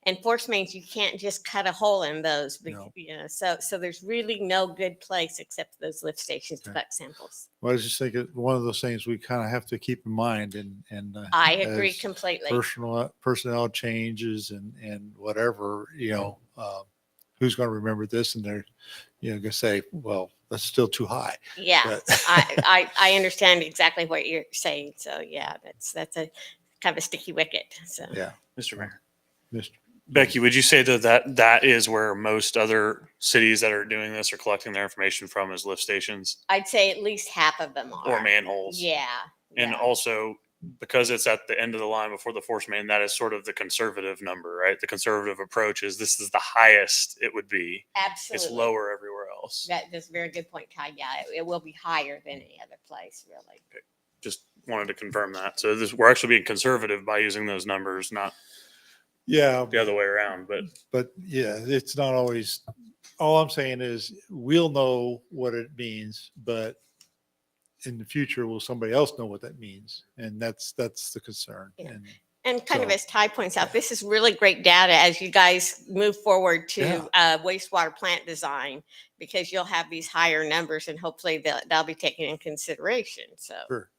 And force mains, you can't just cut a hole in those, No. So there's really no good place except those lift stations to Okay. collect samples. Well, I was just thinking one of those things we kind of have to keep in mind, and I agree as completely. personnel changes and whatever, who's going to remember this, and they're going to say, well, that's still too high. Yeah, But I understand exactly what you're saying. So yeah, that's a kind of a sticky wicket. So yeah, Mr. Mayor. Mr. Becky, would you say that is where most other cities that are doing this are collecting their information from, is lift stations I'd say at least half of them are. or manholes? Yeah. And yeah. also, because it's at the end of the line before the force main, that is sort of the conservative number, right? The conservative approach is this is the highest it would be. Absolutely. It's lower everywhere else. That's a very good point, Ty. Yeah, it will be higher than any other place, really. Just wanted to confirm that. So we're actually being conservative by using those numbers, not Yeah, the other way around. but yeah, it's not always. All I'm saying is we'll know what it means, but in the future, will somebody else know what that means? And that's the concern. Yeah. And And kind of So- as Ty points out, this is really great data as you guys move forward to wastewater plant design, because you'll have these higher numbers and hopefully they'll be taken in consideration. So, Sure.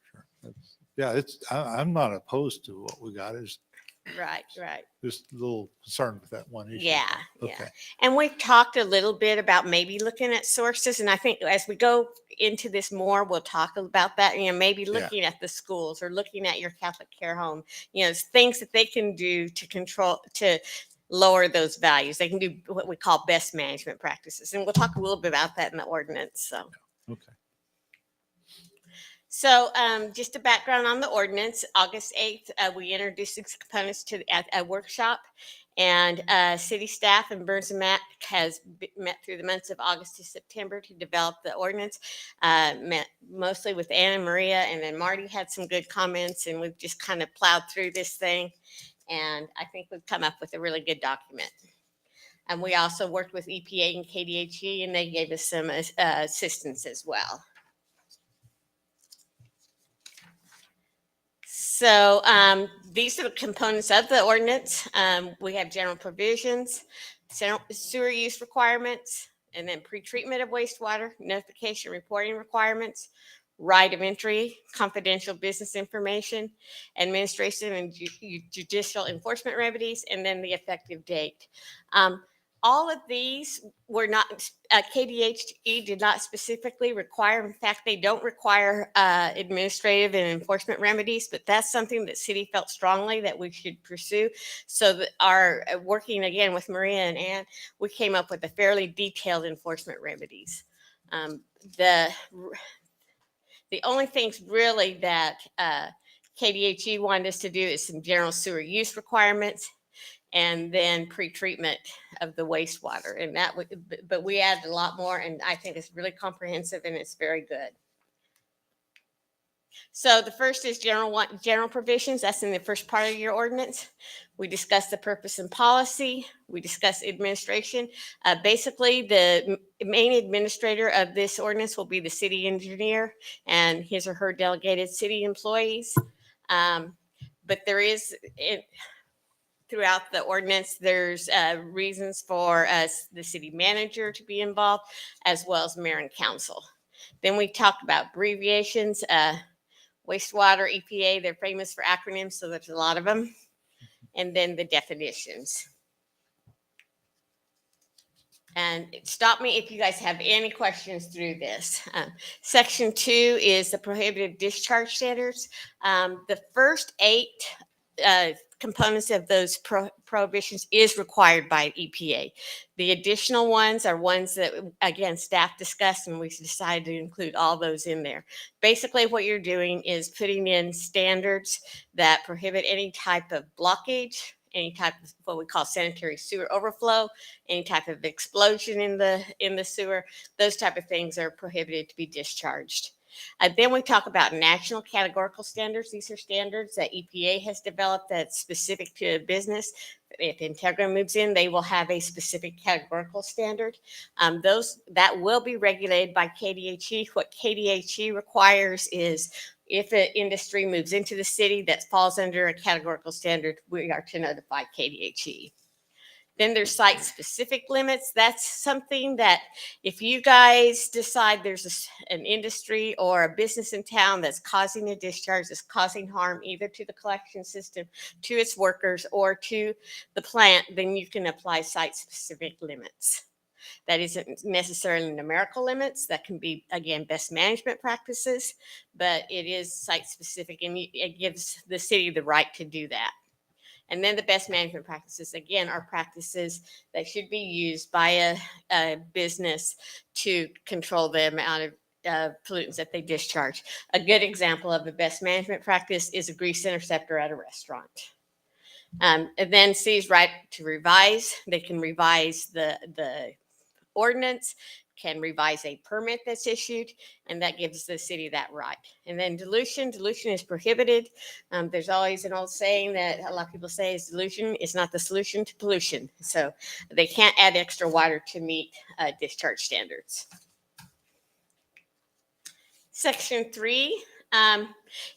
Yeah, I'm not opposed to what we got. It's right. just a little concerned with that one issue. Yeah. Okay. And we've talked a little bit about maybe looking at sources. And I think as we go into this more, we'll talk about that. Maybe looking at the schools or looking at your Catholic care home, things that they can do to lower those values. They can do what we call best management practices. And we'll talk a little bit about that in the ordinance. Okay. So just a background on the ordinance, August 8th, we introduced its components at a workshop, and city staff and Burns and Mac has met through the months of August to September to develop the ordinance, met mostly with Anna and Maria, and then Marty had some good comments, and we've just kind of plowed through this thing, and I think we've come up with a really good document. And we also worked with EPA and KDHE, and they gave us some assistance as well. So these are the components of the ordinance. We have general provisions, sewer use requirements, and then pretreatment of wastewater, notification reporting requirements, right of entry, confidential business information, administration and judicial enforcement remedies, and then the effective date. All of these were not, KDHE did not specifically require. In fact, they don't require administrative and enforcement remedies, but that's something that city felt strongly that we should pursue. So that our working again with Maria and Ann, we came up with a fairly detailed enforcement remedies. The only things really that KDHE wanted us to do is some general sewer use requirements, and then pretreatment of the wastewater. And but we added a lot more, and I think it's really comprehensive and it's very good. So the first is general provisions. That's in the first part of your ordinance. We discuss the purpose and policy. We discuss administration. Basically, the main administrator of this ordinance will be the city engineer and his or her delegated city employees. But there is throughout the ordinance, there's reasons for the city manager to be involved, as well as mayor and council. Then we talked about abbreviations, wastewater, EPA, they're famous for acronyms, so there's a lot of them. And then the definitions. And stop me if you guys have any questions through this. Section 2 is the prohibited discharge standards. The first 8 components of those prohibitions is required by EPA. The additional ones are ones that, again, staff discussed, and we decided to include all those in there. Basically, what you're doing is putting in standards that prohibit any type of blockage, any type of what we call sanitary sewer overflow, any type of explosion in the sewer. Those type of things are prohibited to be discharged. Then we talk about national categorical standards. These are standards that EPA has developed that's specific to a business. If Integra moves in, they will have a specific categorical standard. That will be regulated by KDHE. What KDHE requires is if an industry moves into the city that falls under a categorical standard, we are to notify KDHE. Then there's site-specific limits. That's something that if you guys decide there's an industry or a business in town that's causing a discharge, that's causing harm either to the collection system, to its workers, or to the plant, then you can apply site-specific limits. That isn't necessarily numerical limits. That can be, again, best management practices, but it is site-specific, and it gives the city the right to do that. And then the best management practices, again, are practices that should be used by a business to control the amount of pollutants that they discharge. A good example of a best management practice is a grease interceptor at a restaurant. And then C's right to revise. They can revise the ordinance, can revise a permit that's issued, and that gives the city that right. And then dilution is prohibited. There's always an old saying that a lot of people say is dilution is not the solution to pollution. So they can't add extra water to meet discharge standards. Section 3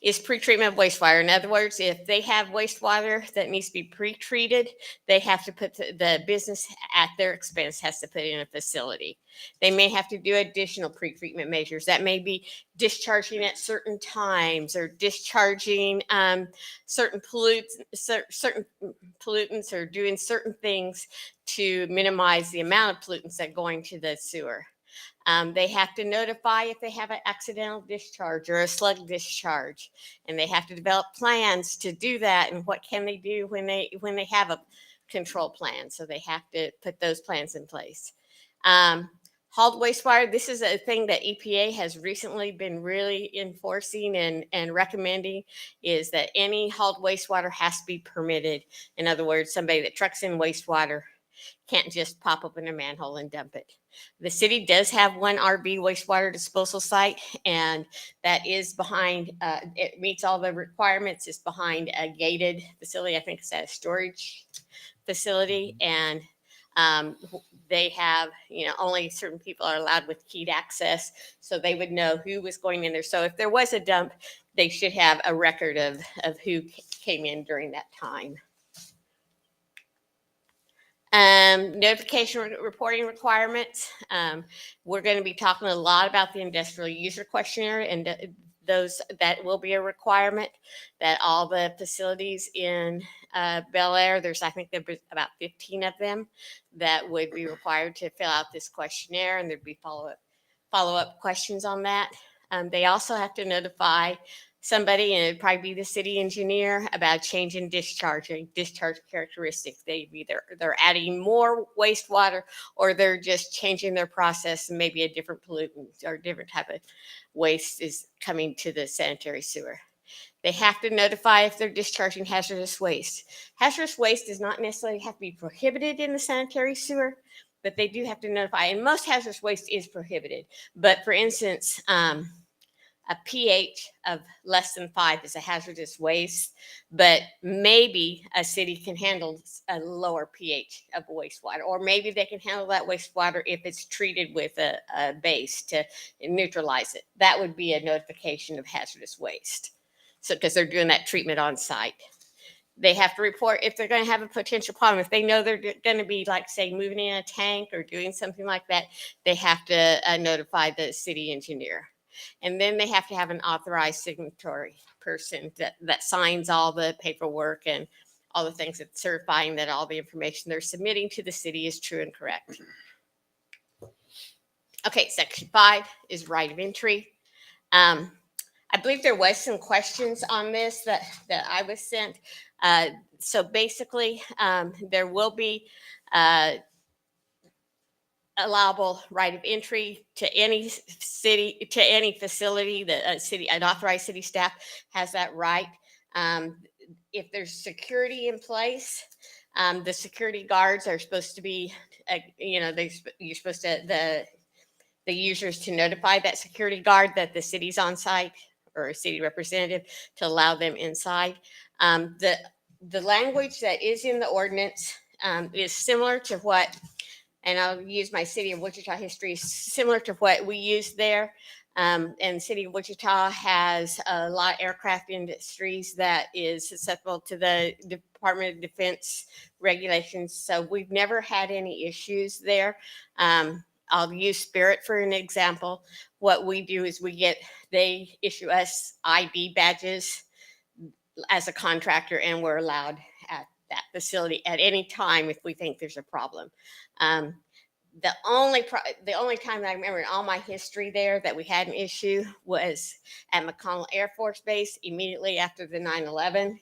is pretreatment of wastewater. In other words, if they have wastewater that needs to be pretreated, they have to put the business at their expense has to put in a facility. They may have to do additional pretreatment measures. That may be discharging at certain times or discharging certain pollutants or doing certain things to minimize the amount of pollutants that go into the sewer. They have to notify if they have an accidental discharge or a slug discharge, and they have to develop plans to do that. And what can they do when they have a control plan? So they have to put those plans in place. Hauled wastewater, this is a thing that EPA has recently been really enforcing and recommending, is that any hauled wastewater has to be permitted. In other words, somebody that trucks in wastewater can't just pop open a manhole and dump it. The city does have one RV wastewater disposal site, and that is behind, it meets all the requirements. It's behind a gated facility. I think it's at a storage facility, and they have, only certain people are allowed with keyed access, so they would know who was going in there. So if there was a dump, they should have a record of who came in during that time. Notification reporting requirements. We're going to be talking a lot about the industrial user questionnaire, and those that will be a requirement that all the facilities in Bel Aire, I think there's about 15 of them that would be required to fill out this questionnaire, and there'd be follow-up questions on that. They also have to notify somebody, and it'd probably be the city engineer, about change in discharge characteristics. They're adding more wastewater, or they're just changing their process, and maybe a different pollutant or different type of waste is coming to the sanitary sewer. They have to notify if they're discharging hazardous waste. Hazardous waste does not necessarily have to be prohibited in the sanitary sewer, but they do have to notify. And most hazardous waste is prohibited. But for instance, a pH of less than 5 is a hazardous waste, but maybe a city can handle a lower pH of wastewater, or maybe they can handle that wastewater if it's treated with a base to neutralize it. That would be a notification of hazardous waste. So, because they're doing that treatment on site. They have to report if they're going to have a potential problem. If they know they're going to be, like, say, moving in a tank or doing something like that, they have to notify the city engineer. And then they have to have an authorized signatory person that signs all the paperwork and all the things that's certifying that all the information they're submitting to the city is true and correct. Okay, section 5 is right of entry. I believe there was some questions on this that I was sent. So basically, there will be allowable right of entry to any city, to any facility. An authorized city staff has that right. If there's security in place, the security guards are supposed to be, you're supposed to, the users to notify that security guard that the city's on site, or a city representative, to allow them inside. The language that is in the ordinance is similar to what, and I'll use my city of Wichita history, similar to what we use there. And the city of Wichita has a lot of aircraft industries that is susceptible to the Department of Defense regulations. So we've never had any issues there. I'll use Spirit for an example. What we do is they issue us ID badges as a contractor, and we're allowed at that facility at any time if we think there's a problem. The only time that I remember in all my history there that we had an issue was at McConnell Air Force Base immediately after the 9/11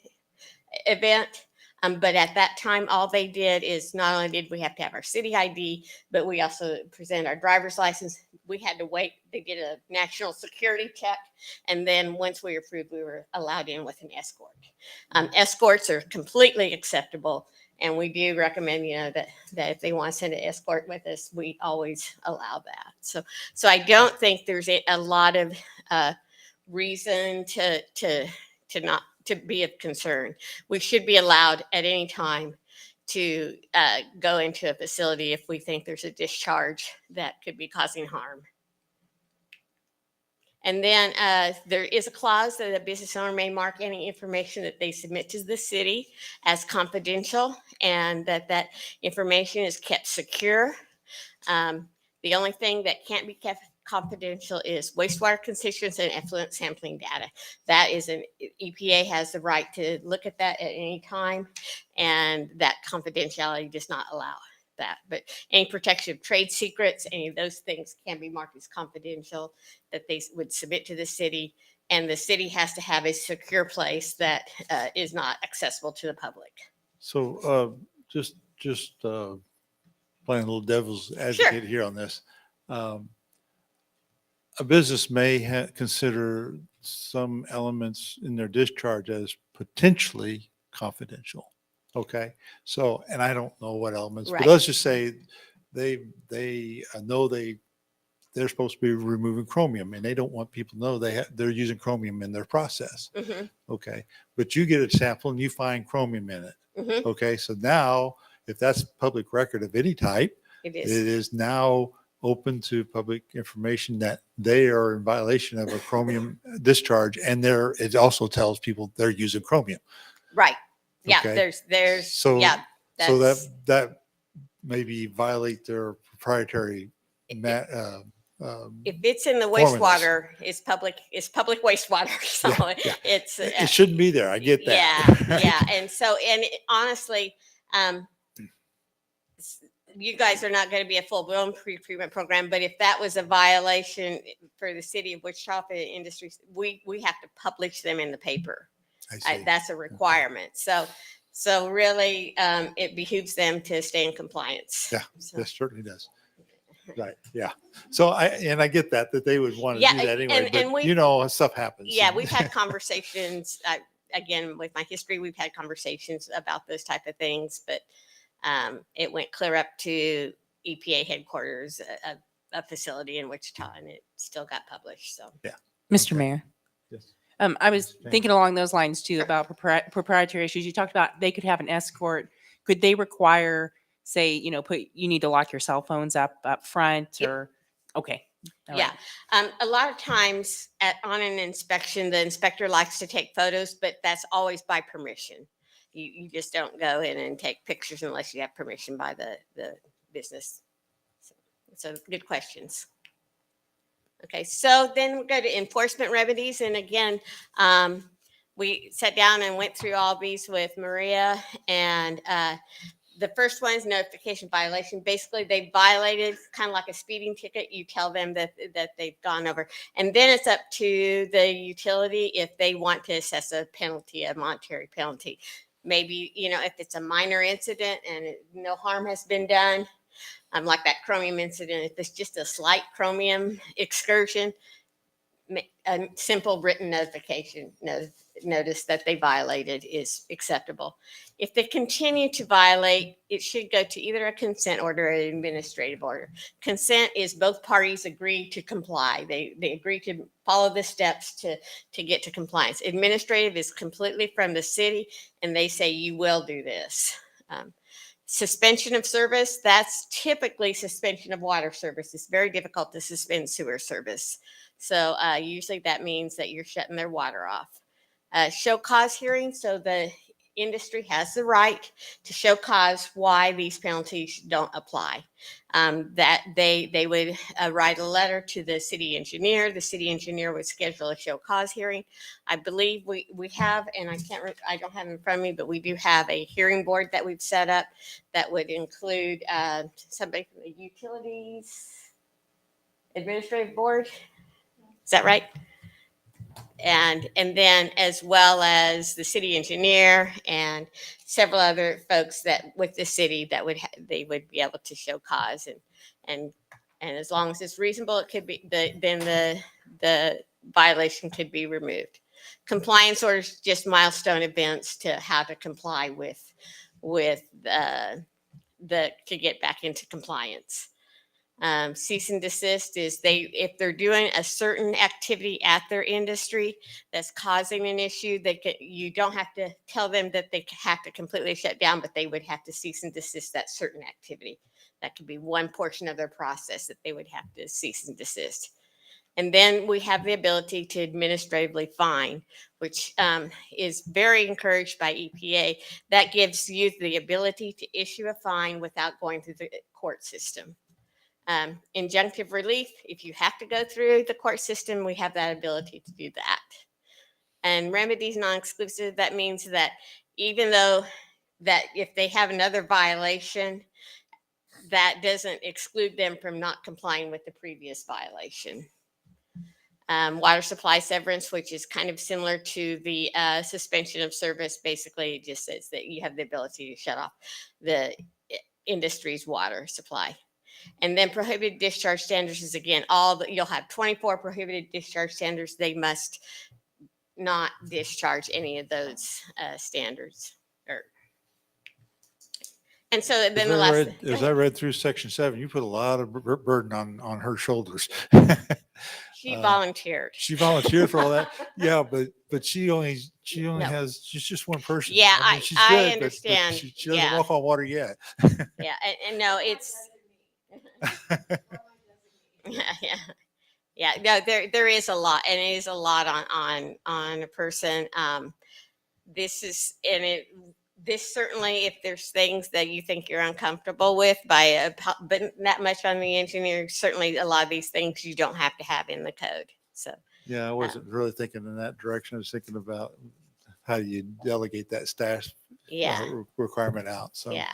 event. But at that time, all they did is, not only did we have to have our city ID, but we also presented our driver's license. We had to wait to get a national security check. And then once we were approved, we were allowed in with an escort. Escorts are completely acceptable. And we do recommend, that if they want to send an escort with us, we always allow that. So I don't think there's a lot of reason to be of concern. We should be allowed at any time to go into a facility if we think there's a discharge that could be causing harm. And then there is a clause that a business owner may mark any information that they submit to the city as confidential, and that information is kept secure. The only thing that can't be kept confidential is wastewater constituents and effluent sampling data. That is EPA has the right to look at that at any time, and that confidentiality does not allow that. But any protection of trade secrets, any of those things can be marked as confidential that they would submit to the city, and the city has to have a secure place that is not accessible to the public. So just playing a little devil's advocate here on this. A business may consider some elements in their discharge as potentially confidential. Okay. So, and I don't know what elements, Right. but let's just say they know they're supposed to be removing chromium, and they don't want people to know they're using chromium in their process. Mm-hmm. Okay. But you get a sample and you find chromium in it. Mm-hmm. Okay. So now, if that's public record of any type, It it is. is now open to public information that they are in violation of a chromium discharge, and it also tells people they're using chromium. Right. Yeah. Okay. There's So yeah. so That's, that maybe violate their proprietary if it's in the formulas. wastewater, it's public wastewater. So Yeah. it's it shouldn't be there. I get that. Yeah. And so, honestly, you guys are not going to be a full-blown pre-treatment program, but if that was a violation for the city of Wichita for the industry, we have to publish them in the paper. I see. That's a requirement. So really, it behooves them to stay in compliance. Yeah. So, This certainly does. Right. Yeah. So I get that they would want to Yeah, do that anyway, and but we- stuff happens. yeah, we've had conversations, again, with my history, we've had conversations about those type of things, but it went clear up to EPA headquarters, a facility in Wichita, and it still got published. So Mr. Okay. Mayor. Yes. I was Thank thinking along those lines too about proprietary issues. You talked about they could have an escort. Could they require, say, you need to lock your cell phones up front, Yep. or okay. All yeah, right. a lot of times on an inspection, the inspector likes to take photos, but that's always by permission. You just don't go in and take pictures unless you have permission by the business. So good questions. Okay, so then we go to enforcement remedies. And again, we sat down and went through all these with Maria. And the first one is notification violation. Basically, they violated, kind of like a speeding ticket. You tell them that they've gone over. And then it's up to the utility if they want to assess a penalty, a monetary penalty. Maybe, if it's a minor incident and no harm has been done, like that chromium incident, if it's just a slight chromium excursion, a simple written notification notice that they violated is acceptable. If they continue to violate, it should go to either a consent order or an administrative order. Consent is both parties agree to comply. They agree to follow the steps to get to compliance. Administrative is completely from the city, and they say you will do this. Suspension of service, that's typically suspension of water service. It's very difficult to suspend sewer service. So usually that means that you're shutting their water off. Show cause hearing, so the industry has the right to show cause why these penalties don't apply. That they would write a letter to the city engineer. The city engineer would schedule a show cause hearing. I believe we have, and I don't have it in front of me, but we do have a hearing board that we've set up that would include somebody from the utilities administrative board. Is that right? And then as well as the city engineer and several other folks that with the city that they would be able to show cause, and as long as it's reasonable, it could be then the violation could be removed. Compliance orders, just milestone events to how to comply with to get back into compliance. Cease and desist is if they're doing a certain activity at their industry that's causing an issue, you don't have to tell them that they have to completely shut down, but they would have to cease and desist that certain activity. That could be one portion of their process that they would have to cease and desist. And then we have the ability to administratively fine, which is very encouraged by EPA. That gives you the ability to issue a fine without going through the court system. Injunctive relief, if you have to go through the court system, we have that ability to do that. And remedies non-exclusive, that means that even though that if they have another violation, that doesn't exclude them from not complying with the previous violation. Water supply severance, which is kind of similar to the suspension of service. Basically, it just says that you have the ability to shut off the industry's water supply. And then prohibited discharge standards is again, you'll have 24 prohibited discharge standards. They must not discharge any of those standards. And so then the last. As I read through section 7, you put a lot of burden on her shoulders. She volunteered. She volunteered for all that. Yeah, but she only No. has, she's just one person. Yeah, mean, she's I good, but understand. she doesn't Yeah. walk on water yet. Yeah, and no, it's. Yeah. No, there is a lot, and it is a lot on a person. This certainly, if there's things that you think you're uncomfortable with but not much on the engineer, certainly a lot of these things you don't have to have in the code. So. Yeah, I wasn't really thinking in that direction. I was thinking about how do you delegate that staff requirement out. So, yeah.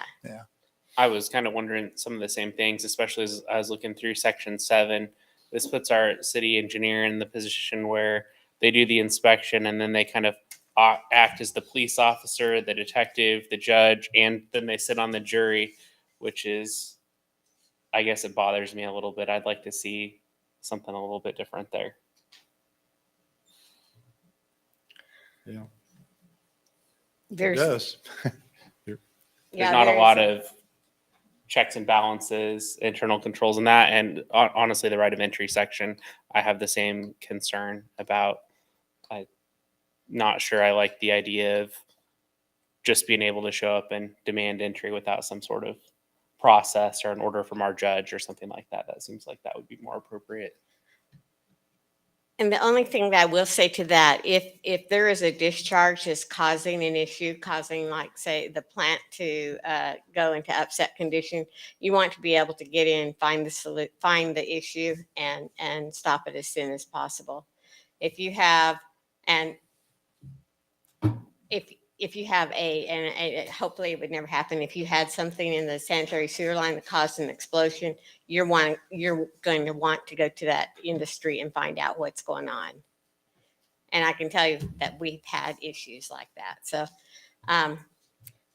I was kind of wondering some of the same things, especially as I was looking through section 7. This puts our city engineer in the position where they do the inspection and then they kind of act as the police officer, the detective, the judge, and then they sit on the jury, which is, I guess it bothers me a little bit. I'd like to see something a little bit different there. yeah, There's. yes. There's not a lot of checks and balances, internal controls, and that. And honestly, the right of entry section, I have the same concern about. I'm not sure I like the idea of just being able to show up and demand entry without some sort of process or an order from our judge or something like that. That seems like that would be more appropriate. And the only thing that I will say to that, if there is a discharge that's causing an issue, causing like say the plant to go into upset condition, you want to be able to get in, find the issue, and stop it as soon as possible. If you have if you have and hopefully it would never happen, if you had something in the sanitary sewer line that caused an explosion, you're going to want to go to that industry and find out what's going on. And I can tell you that we've had issues like that. So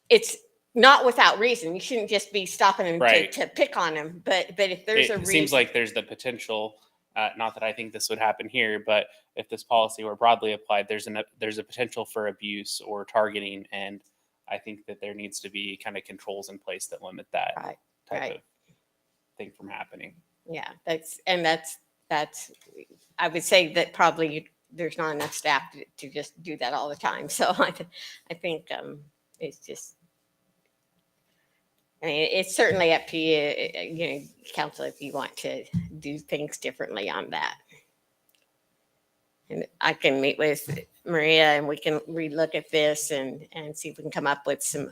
it's not without reason. You shouldn't just be stopping them Right. to pick on them. But if there's a It reason. seems like there's the potential, not that I think this would happen here, but if this policy were broadly applied, there's a potential for abuse or targeting. And I think that there needs to be kind of controls in place that limit that Right, type right. of thing from happening. Yeah, that's I would say that probably there's not enough staff to just do that all the time. So I think it's just, I mean, it's certainly up to you, council, if you want to do things differently on that. And I can meet with Maria and we can relook at this and see if we can come up with some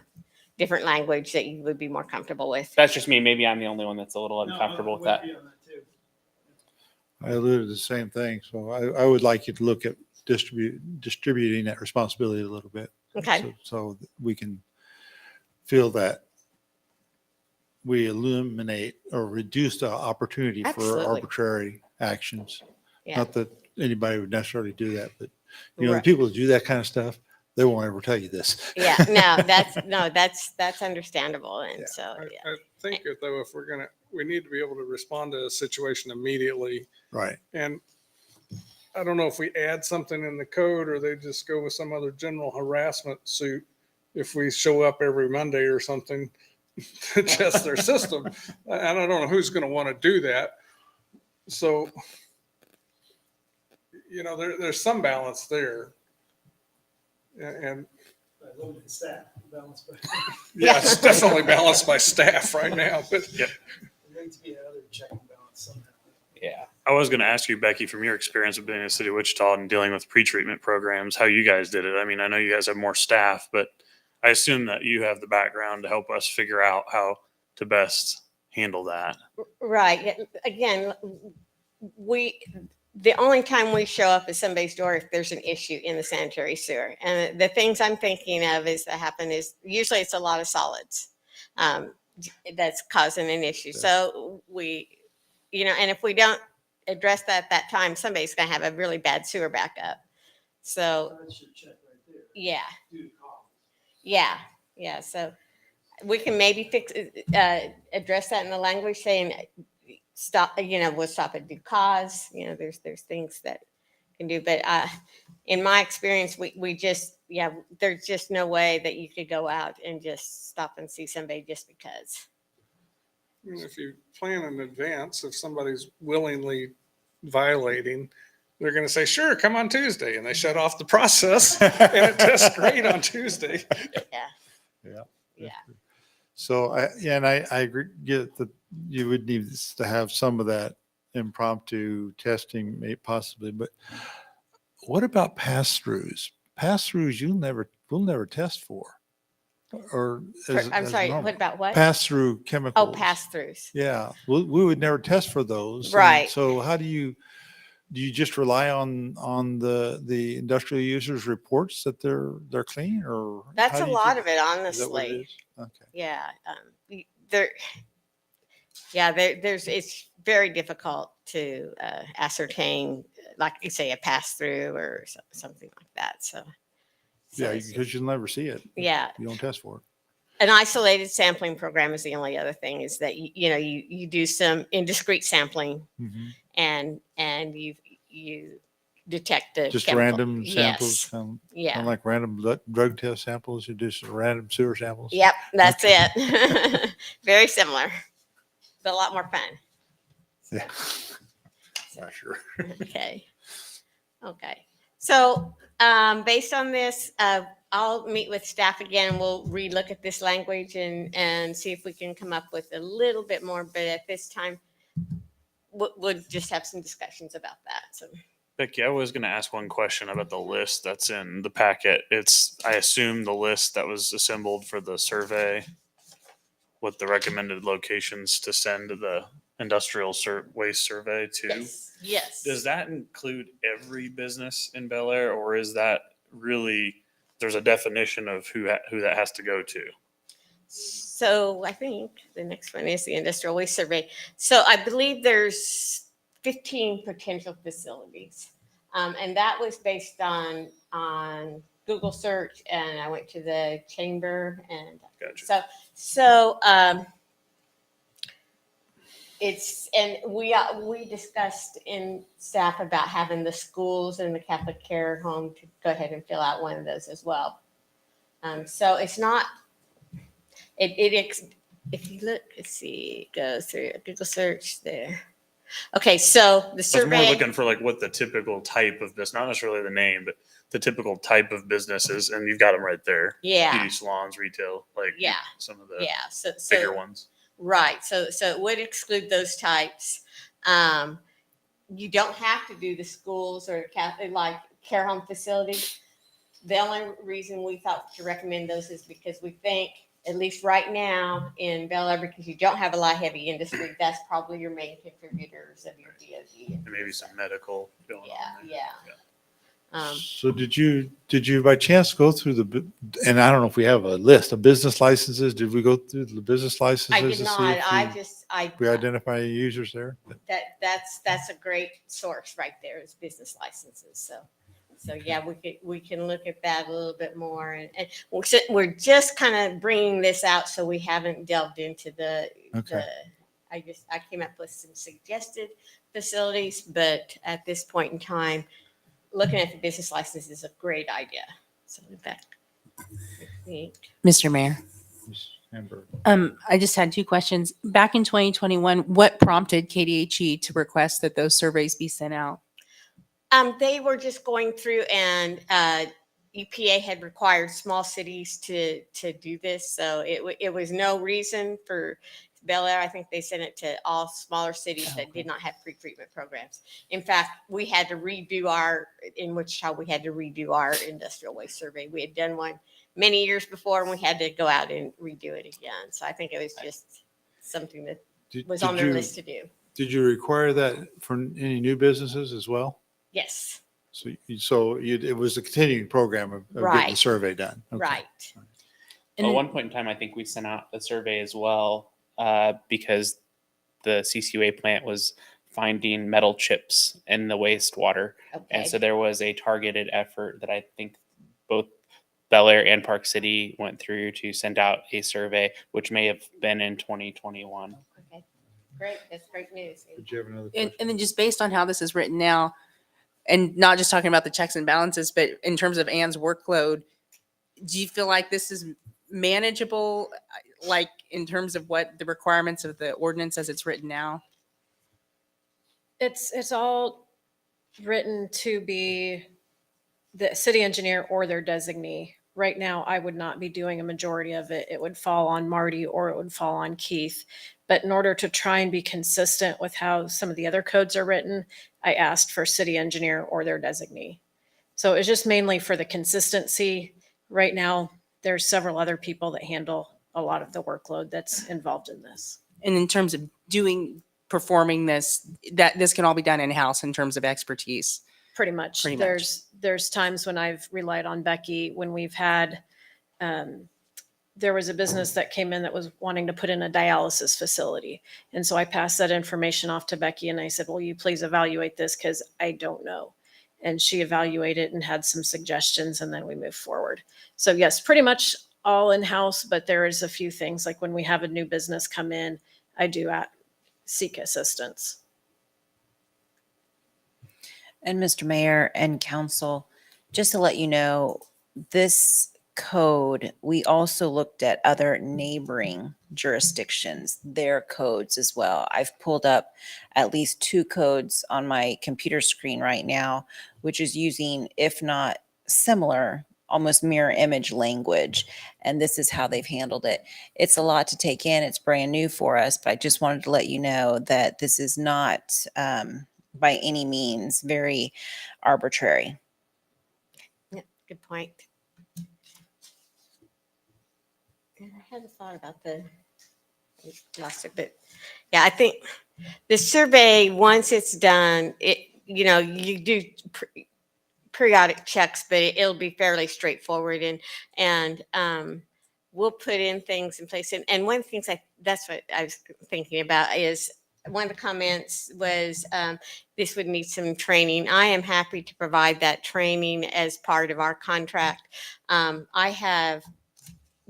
different language that you would be more comfortable with. That's just me. Maybe I'm the only one that's a little uncomfortable with that. I alluded to the same thing. So I would like you to look at distributing that responsibility a little bit. Okay. So that we can feel that we eliminate or reduce the opportunity Absolutely. for arbitrary actions. Yeah. Not that anybody would necessarily do that, but the Right. people who do that kind of stuff, they won't ever tell you this. Yeah, that's understandable. And Yeah. so, yeah. I think though, if we need to be able to respond to a situation immediately. Right. And I don't know if we add something in the code or they just go with some other general harassment suit. If we show up every Monday or something to test their system, and I don't know who's going to want to do that. So, there's some balance there. And Limited staff, balanced by. yeah, it's definitely balanced by staff right now, but There needs to be another check and balance somehow. Yeah. I was going to ask you, Becky, from your experience of being in the city of Wichita and dealing with pretreatment programs, how you guys did it. I mean, I know you guys have more staff, but I assume that you have the background to help us figure out how to best handle that. Right. Yeah, again, the only time we show up at somebody's door if there's an issue in the sanitary sewer. And the things I'm thinking of is that happen is usually it's a lot of solids that's causing an issue. So and if we don't address that at that time, somebody's going to have a really bad sewer backup. So, That should check right there. yeah, Due to cause. yeah. So we can maybe address that in the language saying stop, we'll stop at due cause, there's things that can do, but in my experience, we just, there's just no way that you could go out and just stop and see somebody just because. I mean, if you plan in advance, if somebody's willingly violating, they're going to say, sure, come on Tuesday. And they shut off the process and it tests great on Tuesday. Yeah. So I agree, get that you would need to have some of that impromptu testing, possibly, but what about pass-throughs? Pass-throughs we'll never test for. Or I'm sorry, what about what? Pass-through chemicals. Oh, pass-throughs. Yeah, we would never test for those. And Right. so how do you just rely on the industrial users' reports that they're clean, or That's how a do you lot do- of it, is that what it honestly. is? Okay. Yeah. It's very difficult to ascertain, like you say, a pass-through or something like that. So Yeah, it's- because you'll never see it. yeah. You don't test for it. An isolated sampling program is the only other thing, is that you do some indiscrete sampling Mhm. and you detect the Just chemical. random samples, Yes. kind Yeah. of like random drug test samples. You do some random sewer samples. Yep, that's Okay. it. Very similar, but a lot more fun. Yeah. Not sure. Okay. So, based on this, I'll meet with staff again. We'll relook at this language and see if we can come up with a little bit more. But at this time, we'll just have some discussions about that. So, Becky, I was going to ask one question about the list that's in the packet. I assume the list that was assembled for the survey with the recommended locations to send to the industrial waste survey too. yes. Does that include every business in Bel Aire, or is that really, there's a definition of who that has to go to? So I think the next one is the industrial waste survey. So I believe there's 15 potential facilities. And that was based on Google search, and I went to the chamber, and Gotcha. so we discussed in staff about having the schools and the Catholic care home to go ahead and fill out one of those as well. So it's not, if you look, let's see, go through Google search there. Okay, so the I was survey. more looking for like what the typical type of business, not necessarily the name, but the typical type of businesses, and you've got them right there. Yeah. Beauty salons, retail, like Yeah. some of the Yeah, so bigger ones. right. So it would exclude those types. You don't have to do the schools or like care home facilities. The only reason we thought to recommend those is because we think, at least right now in Bel Aire, because you don't have a lot of heavy industry, that's probably your main contributors of your DOD. And maybe some medical going on there. Yeah. So did you by chance go through and I don't know if we have a list of business licenses. Did we go through the business licenses? I did to not. see if we identify users there? That's a great source right there, is business licenses. So yeah, we can look at that a little bit more, and we're just kind of bringing this out, so we haven't delved into Okay. I came up with some suggested facilities, but at this point in time, looking at the business license is a great idea. So in fact, I think Mr. Mayor. Ms. Hamburg. I just had two questions. Back in 2021, what prompted KDHE to request that those surveys be sent out? they were just going through, and EPA had required small cities to do this, so it was no reason for Bel Aire. I think they sent it to all smaller cities that did not have pretreatment programs. In fact, we had to redo in Wichita, we had to redo our industrial waste survey. We had done one many years before and we had to go out and redo it again. So I think it was just something that was on their list to do. Did you require that for any new businesses as well? Yes, It was a continuing program of getting the Right. survey done. Okay. right. And At then- one point in time, I think we sent out a survey as well because the CCUA plant was finding metal chips in the wastewater. Okay. And so there was a targeted effort that I think both Bel Aire and Park City went through to send out a survey, which may have been in 2021. Okay. Great. That's great news. Did you have another question? And then just based on how this is written now, and not just talking about the checks and balances, but in terms of Ann's workload, do you feel like this is manageable, like in terms of what the requirements of the ordinance as it's written now? It's all written to be the city engineer or their designee. Right now, I would not be doing a majority of it. It would fall on Marty or it would fall on Keith. But in order to try and be consistent with how some of the other codes are written, I asked for city engineer or their designee. So it's just mainly for the consistency. Right now, there's several other people that handle a lot of the workload that's involved in this. And in terms of performing this, that this can all be done in-house in terms of expertise. Pretty much. Pretty much. There's times when I've relied on Becky when we've had, there was a business that came in that was wanting to put in a dialysis facility. And so I passed that information off to Becky and I said, will you please evaluate this? Because I don't know. And she evaluated and had some suggestions and then we moved forward. So yes, pretty much all in-house, but there is a few things like when we have a new business come in, I do seek assistance. And Mr. Mayor and council, just to let you know, this code, we also looked at other neighboring jurisdictions, their codes as well. I've pulled up at least 2 codes on my computer screen right now, which is using, if not similar, almost mirror image language. And this is how they've handled it. It's a lot to take in. It's brand new for us, but I just wanted to let you know that this is not by any means very arbitrary. Yeah, good point. And I had a thought about I lost it, but yeah, I think the survey, once it's done, you do periodic checks, but it'll be fairly straightforward and we'll put in things in place. And one of the things that's what I was thinking about is one of the comments was this would need some training. I am happy to provide that training as part of our contract. I have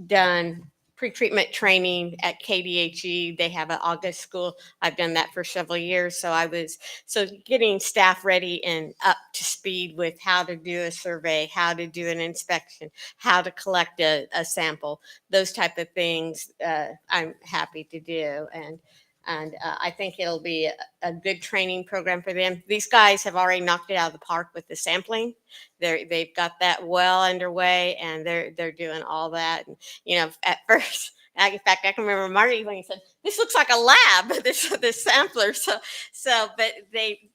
done pretreatment training at KDHE. They have an August school. I've done that for several years. So getting staff ready and up to speed with how to do a survey, how to do an inspection, how to collect a sample, those type of things, I'm happy to do. And I think it'll be a good training program for them. These guys have already knocked it out of the park with the sampling. They've got that well underway, and they're doing all that. And, at first, in fact, I can remember Marty when he said, "This looks like a lab." this sampler. But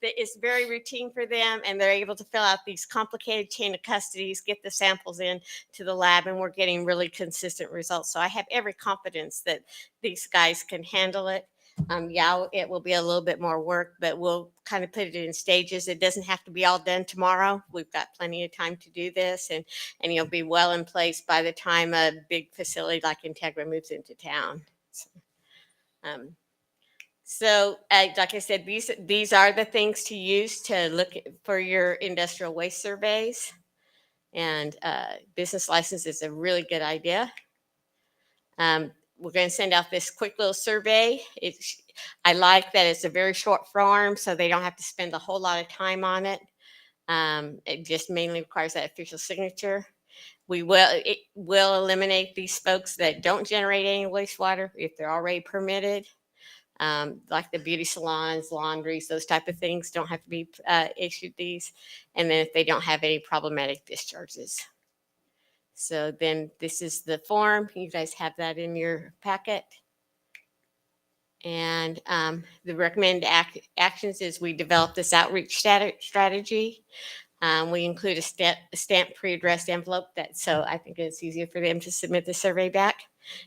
it's very routine for them, and they're able to fill out these complicated chain of custodies, get the samples in to the lab, and we're getting really consistent results. So I have every confidence that these guys can handle it. It will be a little bit more work, but we'll kind of put it in stages. It doesn't have to be all done tomorrow. We've got plenty of time to do this, and you'll be well in place by the time a big facility like Integra moves into town. Like I said, these are the things to use to look for your industrial waste surveys, and business license is a really good idea. We're going to send out this quick little survey. I like that it's a very short form, so they don't have to spend a whole lot of time on it. It just mainly requires that official signature. It will eliminate these folks that don't generate any wastewater if they're already permitted. Like the beauty salons, laundries, those type of things don't have to be issued these. And then if they don't have any problematic discharges. So then this is the form. You guys have that in your packet. And the recommended actions is we develop this outreach strategy. We include a stamped pre-addressed envelope so I think it's easier for them to submit the survey back.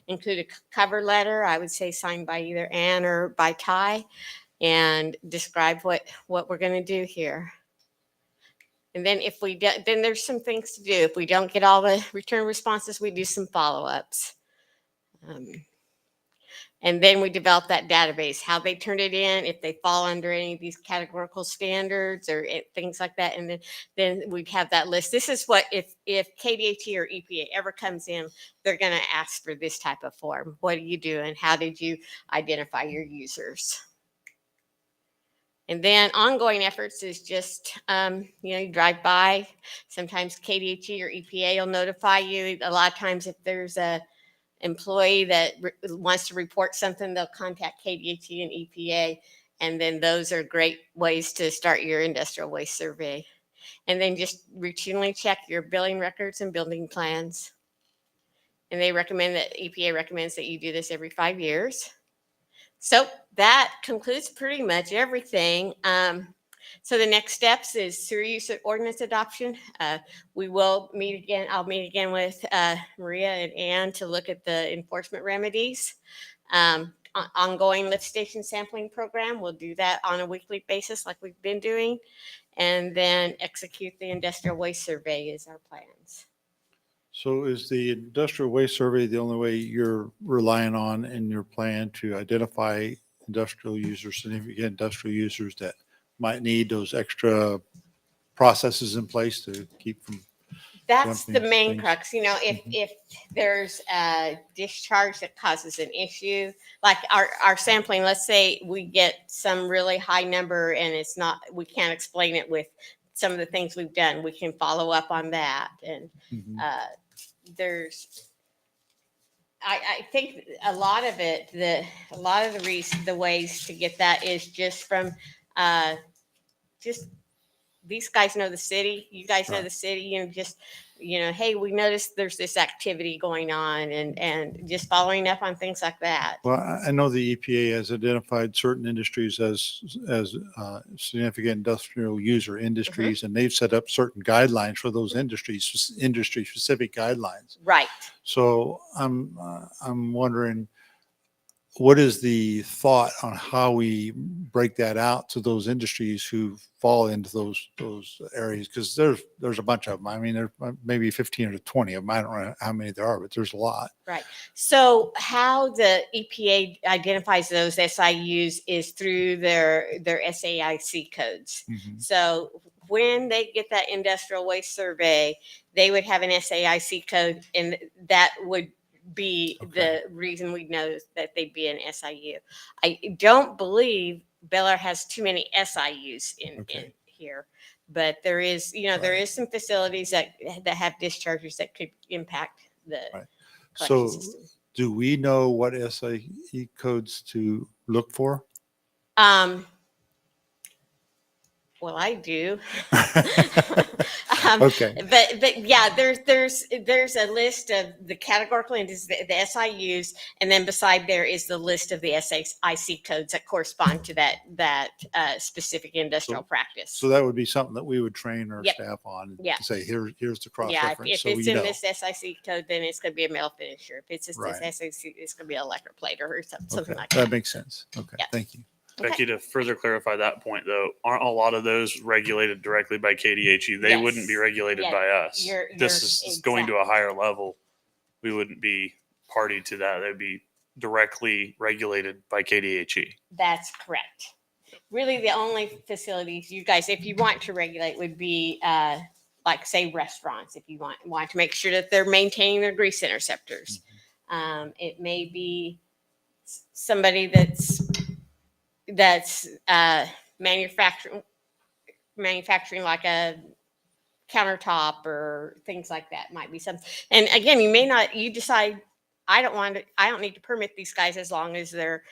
Include a cover letter, I would say signed by either Ann or by Ty, and describe what we're going to do here. And then then there's some things to do. If we don't get all the return responses, we do some follow-ups. And then we develop that database, how they turn it in, if they fall under any of these categorical standards or things like that. And then we'd have that list. This is what, if KDHE or EPA ever comes in, they're going to ask for this type of form. What do you do? And how did you identify your users? And then ongoing efforts is just, you drive by. Sometimes KDHE or EPA will notify you. A lot of times if there's a employee that wants to report something, they'll contact KDHE and EPA. And then those are great ways to start your industrial waste survey. And then just routinely check your billing records and building plans. And EPA recommends that you do this every 5 years. So that concludes pretty much everything. So the next steps is sewer use ordinance adoption. We will meet again. I'll meet again with Maria and Ann to look at the enforcement remedies. Ongoing lift station sampling program. We'll do that on a weekly basis like we've been doing. And then execute the industrial waste survey is our plans. So is the industrial waste survey the only way you're relying on in your plan to identify industrial users, significant industrial users that might need those extra processes in place to keep from? That's the dumping main things? crux. If there's a discharge that causes an issue, like our sampling, let's say we get some really high number and we can't explain it with some of the things we've done, we can follow up on that. And I think a lot of it, the ways to get that is just from just these guys know the city, you guys know the city, hey, we noticed there's this activity going on, and just following up on things like that. Well, I know the EPA has identified certain industries as significant industrial user industries, and they've set up certain guidelines for those industries, industry-specific guidelines. Right. So I'm wondering, what is the thought on how we break that out to those industries who fall into those areas? Because there's a bunch of them. I mean, there maybe 15 or 20 of them. I don't know how many there are, but there's a lot. Right. So how the EPA identifies those SIUs is through their SAIC codes. So when they get that industrial waste survey, they would have an SAIC code, and that would be the reason we know that they'd be an SIU. I don't believe Bel Aire has too many SIUs in here, but there is, there is some facilities that have discharges that could impact the collection system. Do we know what SIE codes to look for? Well, I do. Okay. But yeah, there's a list of the categorical entities, the SIUs, and then beside there is the list of the SAIC codes that correspond to that specific industrial practice. So that would be something that we would train our staff on. Yeah. To say, here's the cross Yeah, reference. if So it's we in know. this SIC code, then it's going to be a metal finisher. If it's this Right. SIC, it's going to be an electroplater or something like That that. makes sense. Okay. Yeah. Thank you. Becky, to further clarify that point, though, aren't a lot of those regulated directly by KDHE? They Yes. wouldn't be regulated Yeah, by us. This you're is going to a higher level. We wouldn't be party to that. They'd be directly regulated by KDHE. That's correct. Really, the only facilities you guys, if you want to regulate, would be like, say, restaurants. If you want to make sure that they're maintaining their grease interceptors. It may be somebody that's manufacturing like a countertop or things like that. Might be something. And again, you decide, I don't need to permit these guys as long as they're,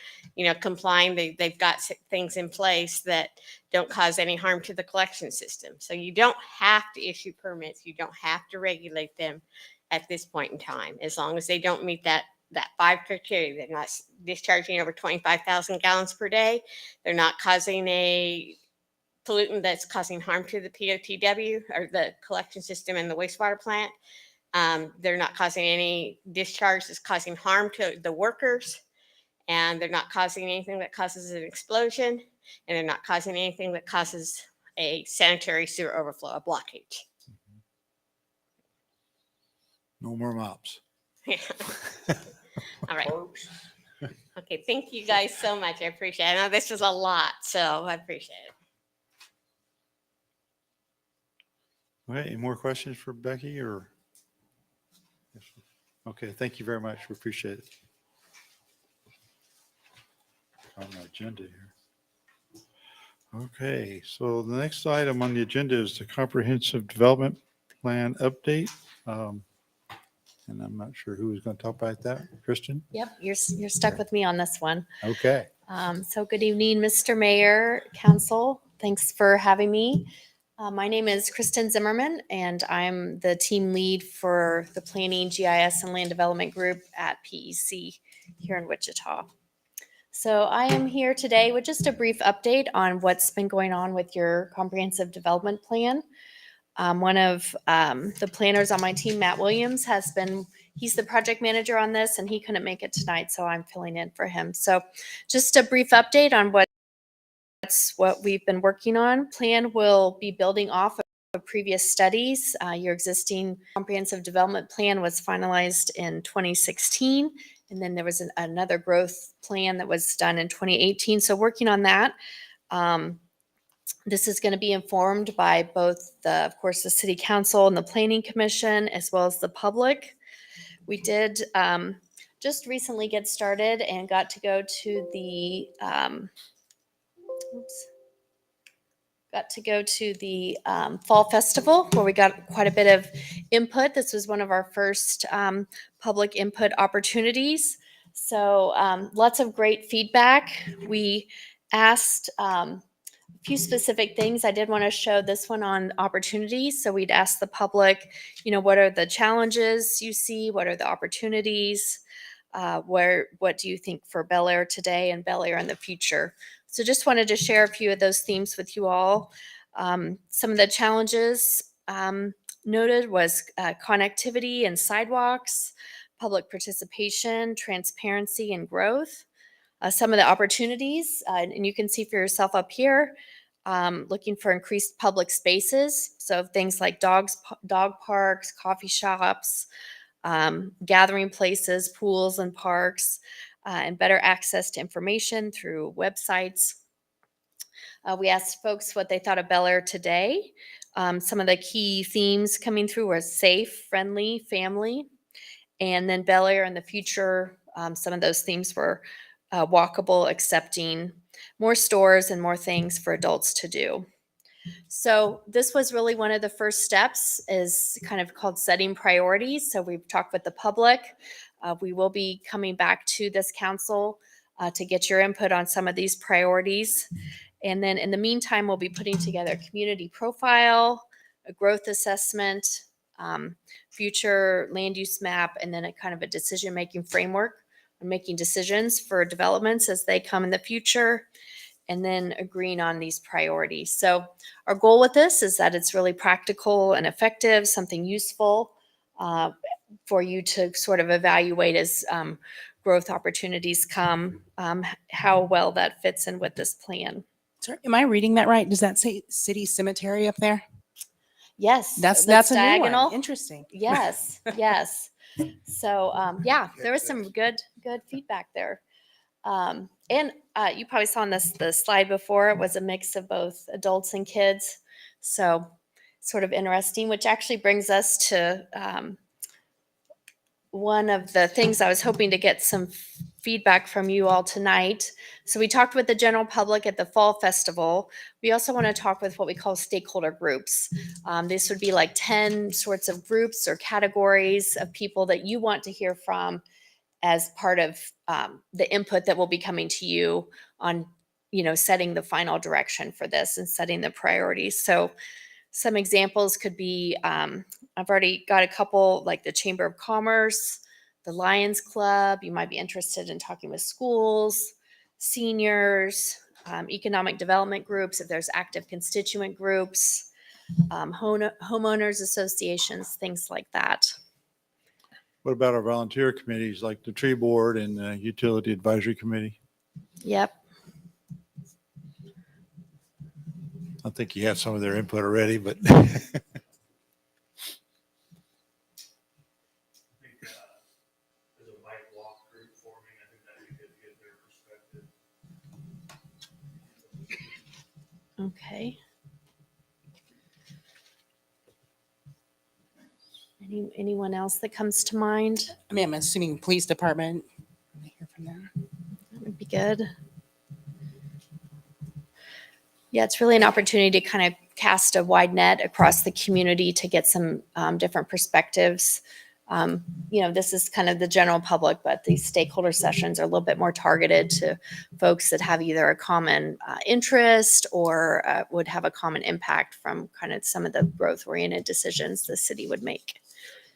complying. They've got things in place that don't cause any harm to the collection system. So you don't have to issue permits. You don't have to regulate them at this point in time, as long as they don't meet that that 5 criteria. They're not discharging over 25,000 gallons per day. They're not causing a pollutant that's causing harm to the POTW or the collection system and the wastewater plant. They're not causing any discharge that's causing harm to the workers. And they're not causing anything that causes an explosion. And they're not causing anything that causes a sanitary sewer overflow, a blockage. No more mops. All right. Okay, thank you guys so much. I appreciate it. I know this was a lot, so I appreciate it. Okay, any more questions for Becky or? Okay, thank you very much. We appreciate it. On the agenda here. Okay, so the next item on the agenda is the comprehensive development plan update. And I'm not sure who is going to talk about that. Kristen? Yep, you're stuck with me on this one. Okay. So good evening, Mr. Mayor, Council. Thanks for having me. My name is Kristen Zimmerman, and I'm the team lead for the Planning, GIS, and Land Development Group at PEC here in Wichita. So I am here today with just a brief update on what's been going on with your comprehensive development plan. One of the planners on my team, Matt Williams, he's the project manager on this, and he couldn't make it tonight, so I'm filling in for him. So just a brief update on what we've been working on. Plan will be building off of previous studies. Your existing comprehensive development plan was finalized in 2016, and then there was another growth plan that was done in 2018. So working on that. This is going to be informed by both of course, the City Council and the Planning Commission, as well as the public. We did just recently get started and got to go to the Fall Festival, where we got quite a bit of input. This was one of our first public input opportunities. So lots of great feedback. We asked a few specific things. I did want to show this one on opportunities. So we'd ask the public, what are the challenges you see? What are the opportunities? What do you think for Bel Aire today and Bel Aire in the future? So just wanted to share a few of those themes with you all. Some of the challenges noted was connectivity and sidewalks, public participation, transparency, and growth. Some of the opportunities, and you can see for yourself up here, looking for increased public spaces. So things like dog parks, coffee shops, gathering places, pools and parks, and better access to information through websites. We asked folks what they thought of Bel Aire today. Some of the key themes coming through were safe, friendly, family, and then Bel Aire in the future. Some of those themes were walkable, accepting, more stores, and more things for adults to do. So this was really one of the first steps, is kind of called setting priorities. So we've talked with the public. We will be coming back to this council to get your input on some of these priorities. And then in the meantime, we'll be putting together a community profile, a growth assessment, future land use map, and then a kind of a decision-making framework on making decisions for developments as they come in the future, and then agreeing on these priorities. So our goal with this is that it's really practical and effective, something useful for you to sort of evaluate as growth opportunities come, how well that fits in with this plan. Sorry, am I reading that right? Does that say City Cemetery up there? Yes. That's a diagonal. new one. Interesting. Yes, yes. So yeah, there was some good feedback there. And you probably saw on the slide before, it was a mix of both adults and kids. So sort of interesting, which actually brings us to one of the things I was hoping to get some feedback from you all tonight. So we talked with the general public at the Fall Festival. We also want to talk with what we call stakeholder groups. This would be like 10 sorts of groups or categories of people that you want to hear from as part of the input that will be coming to you on, setting the final direction for this and setting the priorities. So some examples could be, I've already got a couple, like the Chamber of Commerce, the Lions Club. You might be interested in talking with schools, seniors, economic development groups, if there's active constituent groups, homeowners associations, things like that. What about our volunteer committees like the tree board and the utility advisory committee? Yep. I think you have some of their input already, but There's a bike walk group forming. I think that'd be good to get their perspective. Okay. Anyone else that comes to mind? I mean, I'm assuming police department. Hear from them. That would be good. Yeah, it's really an opportunity to kind of cast a wide net across the community to get some different perspectives. This is kind of the general public, but these stakeholder sessions are a little bit more targeted to folks that have either a common interest or would have a common impact from kind of some of the growth-oriented decisions the city would make.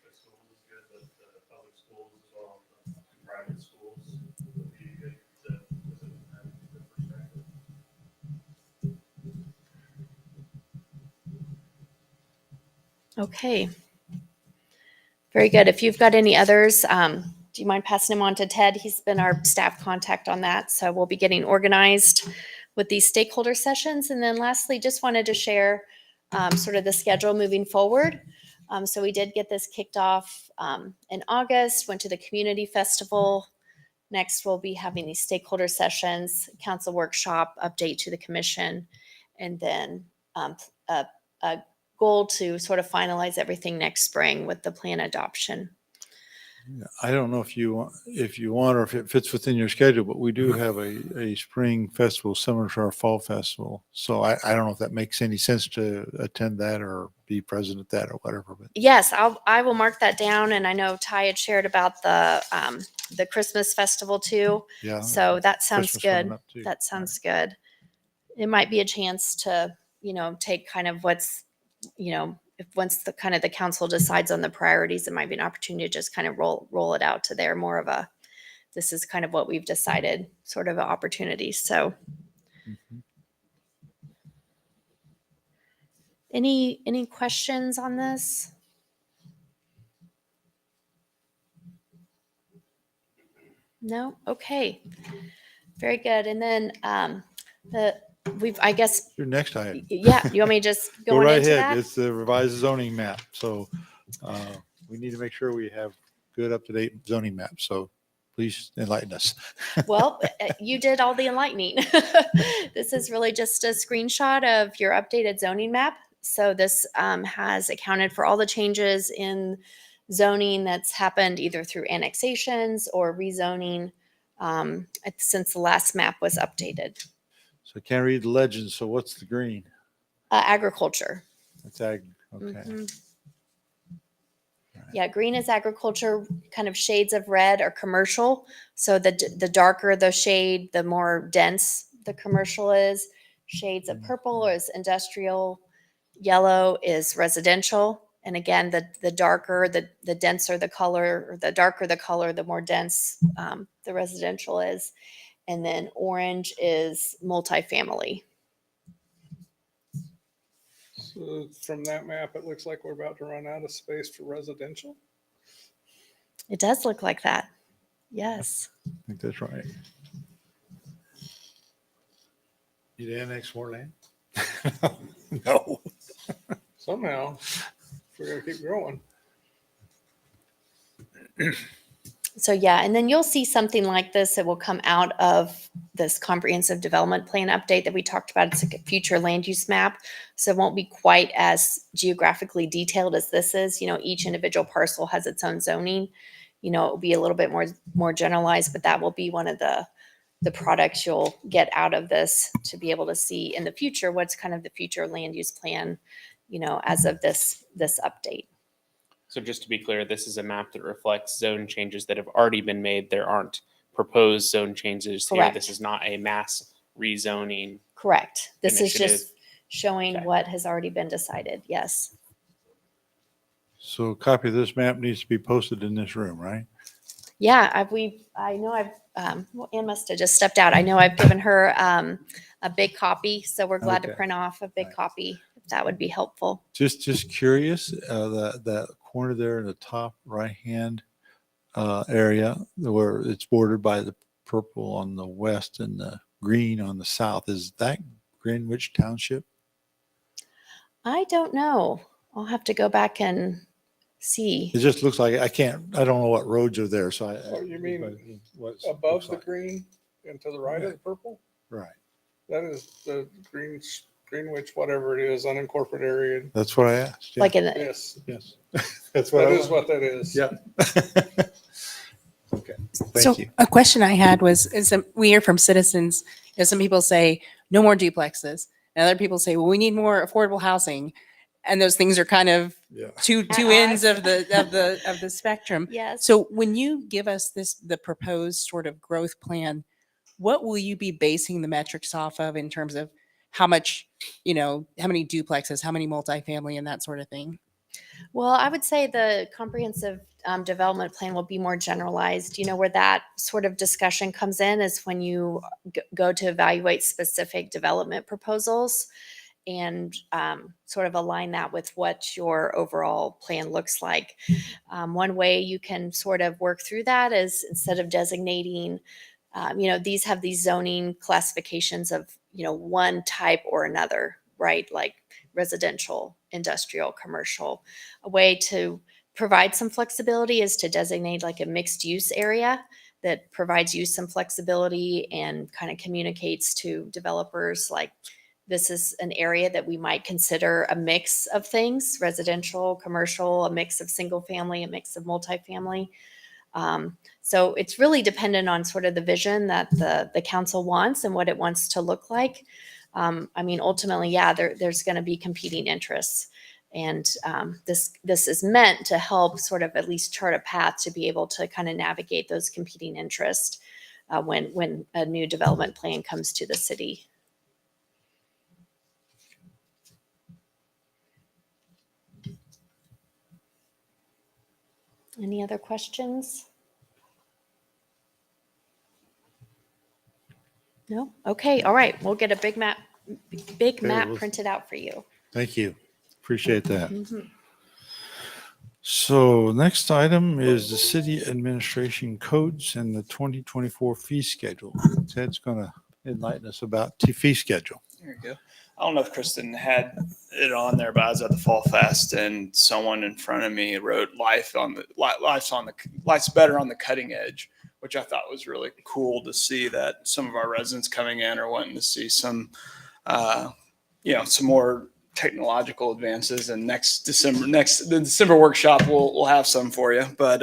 The schools is good, but the public schools as well, the private schools would be good to have the perspective. Okay. Very good. If you've got any others, do you mind passing them on to Ted? He's been our staff contact on that. So we'll be getting organized with these stakeholder sessions. And then lastly, just wanted to share sort of the schedule moving forward. So we did get this kicked off in August, went to the community festival. Next, we'll be having these stakeholder sessions, council workshop, update to the commission, and then a goal to sort of finalize everything next spring with the plan adoption. I don't know if you want or if it fits within your schedule, but we do have a spring festival similar to our fall festival. So I don't know if that makes any sense to attend that or be present at that or whatever. But Yes, I will mark that down. And I know Ty had shared about the Christmas festival too. yeah. So that sounds Christmas coming good. up, too. That sounds good. It might be a chance to, take kind of what's, if once the kind of the council decides on the priorities, it might be an opportunity to just kind of roll it out to there more of a, this is kind of what we've decided sort of an opportunity. So Mhm. any questions on this? No? Okay. Very good. And then I guess, Your next item. yeah, you want me to just Go go right into ahead. that? It's the revised zoning map. So we need to make sure we have good up-to-date zoning maps. So please enlighten us. Well, you did all the enlightening. This is really just a screenshot of your updated zoning map. So this has accounted for all the changes in zoning that's happened either through annexations or rezoning since the last map was updated. So I can't read the legends. So what's the green? Agriculture. That's ag. Okay. Mhm. Yeah, green is agriculture, kind of shades of red are commercial. So the darker the shade, the more dense the commercial is. Shades of purple is industrial, yellow is residential. And again, the darker, the denser the color, or the darker the color, the more dense the residential is. And then orange is multifamily. So from that map, it looks like we're about to run out of space for residential. It does look like that. Yes. I think that's right. You'd annex more land? No. Somehow, we're gonna keep growing. So yeah, and then you'll see something like this that will come out of this comprehensive development plan update that we talked about. It's like a future land use map. So it won't be quite as geographically detailed as this is. Each individual parcel has its own zoning. It will be a little bit more generalized, but that will be one of the products you'll get out of this to be able to see in the future what's kind of the future land use plan, as of this update. So just to be clear, this is a map that reflects zone changes that have already been made. There aren't proposed zone changes here. Correct. This is not a mass rezoning. Correct. This is Initiative. just showing Okay. what has already been decided. Yes. So a copy of this map needs to be posted in this room, right? Yeah, I know well, Ann must have just stepped out. I know I've given her a big copy, so we're glad to Okay. print off a big Nice. copy if that would be helpful. Just curious, that corner there in the top right-hand area where it's bordered by the purple on the west and the green on the south, is that Greenwich Township? I don't know. I'll have to go back and see. It just looks like, I don't know what roads are there, so Oh, you mean what it Above looks the like. green and to the right of the purple? Right. That is the Greenwich, whatever it is, unincorporated area. That's what I asked. Yeah. Like in the, Yes, Yes. That's what that I is what that is. Yeah. Okay. So Thank you. a question I had was, we hear from citizens, some people say no more duplexes, and other people say, well, we need more affordable housing, and those things are kind of Yeah. two At ends odds. of the spectrum. yes. So when you give us the proposed sort of growth plan, what will you be basing the metrics off of in terms of how much, how many duplexes, how many multifamily, and that sort of thing? Well, I would say the comprehensive development plan will be more generalized. Where that sort of discussion comes in is when you go to evaluate specific development proposals and sort of align that with what your overall plan looks like. One way you can sort of work through that is instead of designating, these have these zoning classifications of, one type or another, right? Like residential, industrial, commercial. A way to provide some flexibility is to designate like a mixed use area that provides you some flexibility and kind of communicates to developers like this is an area that we might consider a mix of things, residential, commercial, a mix of single family, a mix of multifamily. So it's really dependent on sort of the vision that the council wants and what it wants to look like. Ultimately, yeah, there's going to be competing interests. And this is meant to help sort of at least chart a path to be able to kind of navigate those competing interests when a new development plan comes to the city. Any other questions? No? Okay, all right. We'll get a big map well- printed out for you. Thank you. Appreciate that. Mhm. So next item is the city administration codes and the 2024 fee schedule. Ted's going to enlighten us about the fee schedule. There you go. I don't know if Kristen had it on there, but I was at the Fall Fest and someone in front of me wrote life's better on the cutting edge, which I thought was really cool to see that some of our residents coming in are wanting to see some more technological advances. And the December workshop, we'll have some for you, but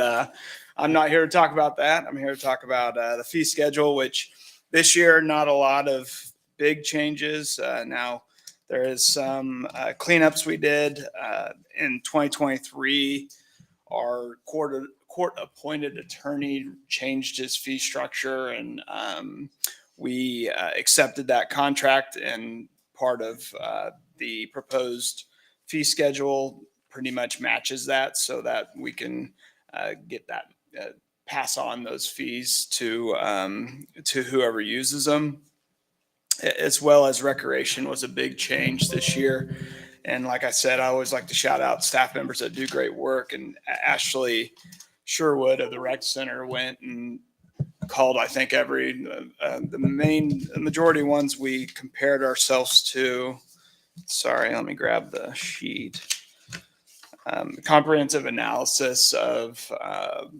I'm not here to talk about that. I'm here to talk about the fee schedule, which this year, not a lot of big changes. Now there is some cleanups we did in 2023. Our court appointed attorney changed his fee structure, and we accepted that contract, and part of the proposed fee schedule pretty much matches that, so that we can get that pass on those fees to whoever uses them. As well as recreation was a big change this year. And like I said, I always like to shout out staff members that do great work. And Ashley Sherwood of the rec center went and called, I think, the majority ones we compared ourselves to. Sorry, let me grab the sheet. Comprehensive analysis of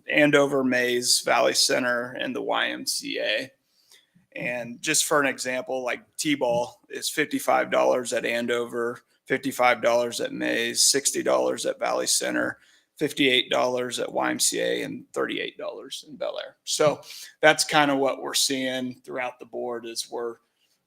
Andover, Mays, Valley Center, and the YMCA. And just for an example, like T-ball is $55 at Andover, $55 at Mays, $60 at Valley Center, $58 at YMCA, and $38 in Bel Aire. So that's kind of what we're seeing throughout the board is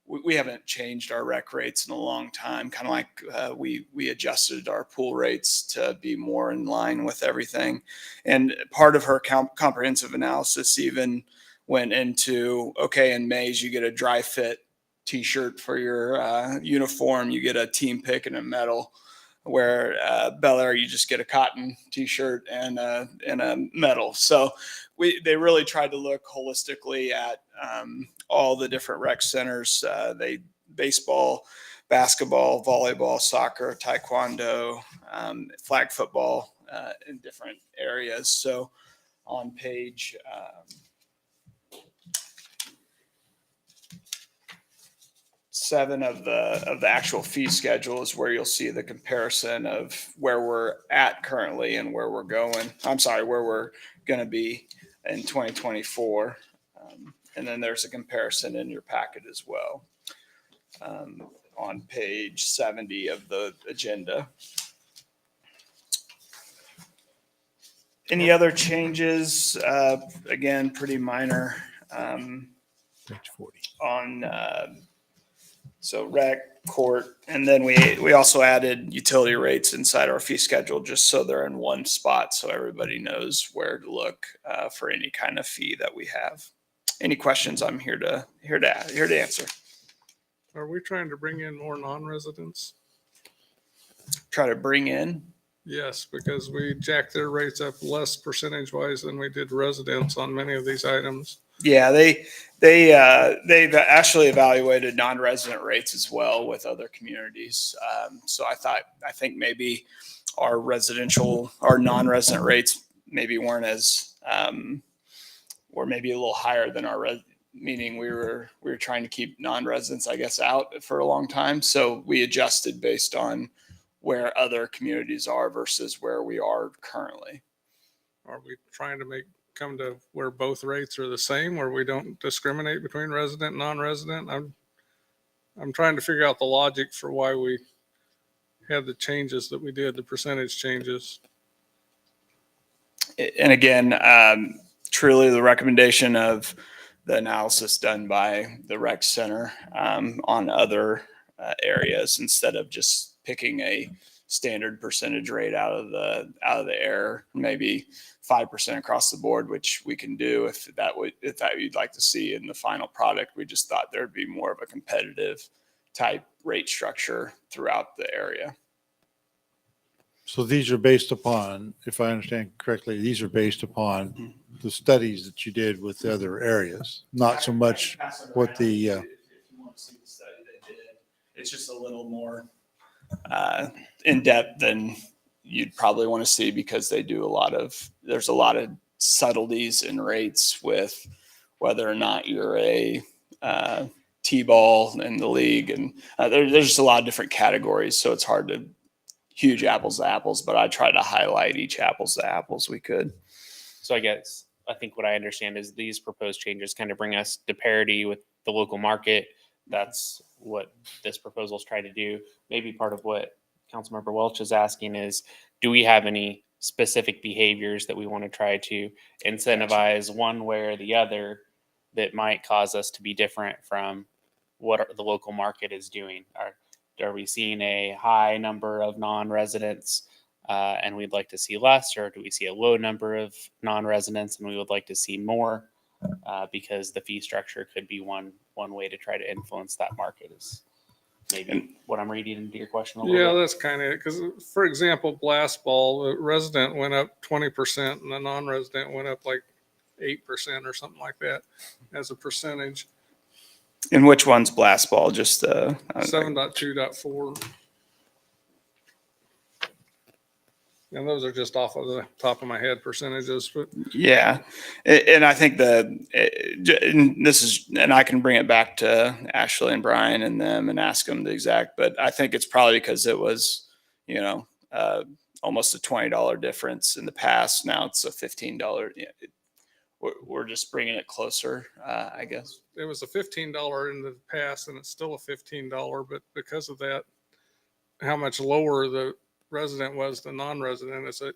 we haven't changed our rec rates in a long time, kind of like we adjusted our pool rates to be more in line with everything. And part of her comprehensive analysis even went into, okay, in Mays, you get a dry fit t-shirt for your uniform, you get a team pick and a medal. where Bel Aire, you just get a cotton t-shirt and a medal. So they really tried to look holistically at all the different rec centers. Baseball, basketball, volleyball, soccer, taekwondo, flag football in different areas. So on page 7 of the actual fee schedule is where you'll see the comparison of where we're at currently and where we're going. I'm sorry, where we're going to be in 2024. And then there's a comparison in your packet as well on page 70 of the agenda. Any other changes? Again, pretty minor Page 40. on so rec, court, and then we also added utility rates inside our fee schedule just so they're in one spot so everybody knows where to look for any kind of fee that we have. Any questions? I'm here to answer. Are we trying to bring in more non-residents? Try to bring in. Yes, because we jacked their rates up less percentage wise than we did residents on many of these items. Yeah, they've actually evaluated non-resident rates as well with other communities. So I think maybe our non-resident rates maybe weren't as or maybe a little higher than meaning we were trying to keep non-residents, I guess, out for a long time. So we adjusted based on where other communities are versus where we are currently. Are we trying to come to where both rates are the same, where we don't discriminate between resident and non-resident? I'm trying to figure out the logic for why we had the changes that we did, the percentage changes. And again, truly the recommendation of the analysis done by the rec center on other areas instead of just picking a standard percentage rate out of the air, maybe 5% across the board, which we can do if that you'd like to see in the final product. We just thought there'd be more of a competitive type rate structure throughout the area. So these are based upon, if I understand correctly, these are based upon the studies that you did with the other areas, not so much what the. If you want to see the study they did, it's just a little more in depth than you'd probably want to see because there's a lot of subtleties in rates with whether or not you're a T-ball in the league, and there's just a lot of different categories, so it's hard to huge apples to apples, but I try to highlight each apples to apples we could. So I think what I understand is these proposed changes kind of bring us to parity with the local market. That's what this proposal is trying to do. Maybe part of what Councilmember Welch is asking is, do we have any specific behaviors that we want to try to incentivize one way or the other that might cause us to be different from what the local market is doing? Are we seeing a high number of non-residents and we'd like to see less, or do we see a low number of non-residents and we would like to see more? Because the fee structure could be one way to try to influence that market is maybe what I'm reading into your question a little Yeah, bit. that's kind of it. Because, for example, blast ball, the resident went up 20% and the non-resident went up like 8% or something like that as a percentage. And which one's blast ball? Just 7.2.4. And those are just off of the top of my head percentages, but yeah. And I think and I can bring it back to Ashley and Brian and them and ask them the exact, but I think it's probably because it was, almost a $20 difference in the past. Now it's a $15. We're just bringing it closer, I guess. it was a $15 in the past and it's still a $15, but because of that, how much lower the resident was than non-resident, it's a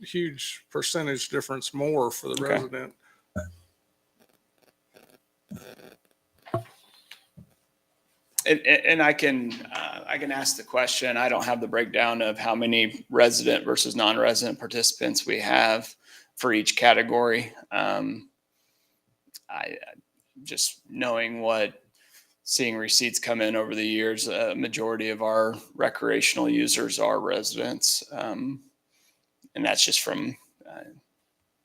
huge percentage difference more for the resident. And I can ask the question. I don't have the breakdown of how many resident versus non-resident participants we have for each category. I just knowing what seeing receipts come in over the years. A majority of our recreational users are residents. And that's just from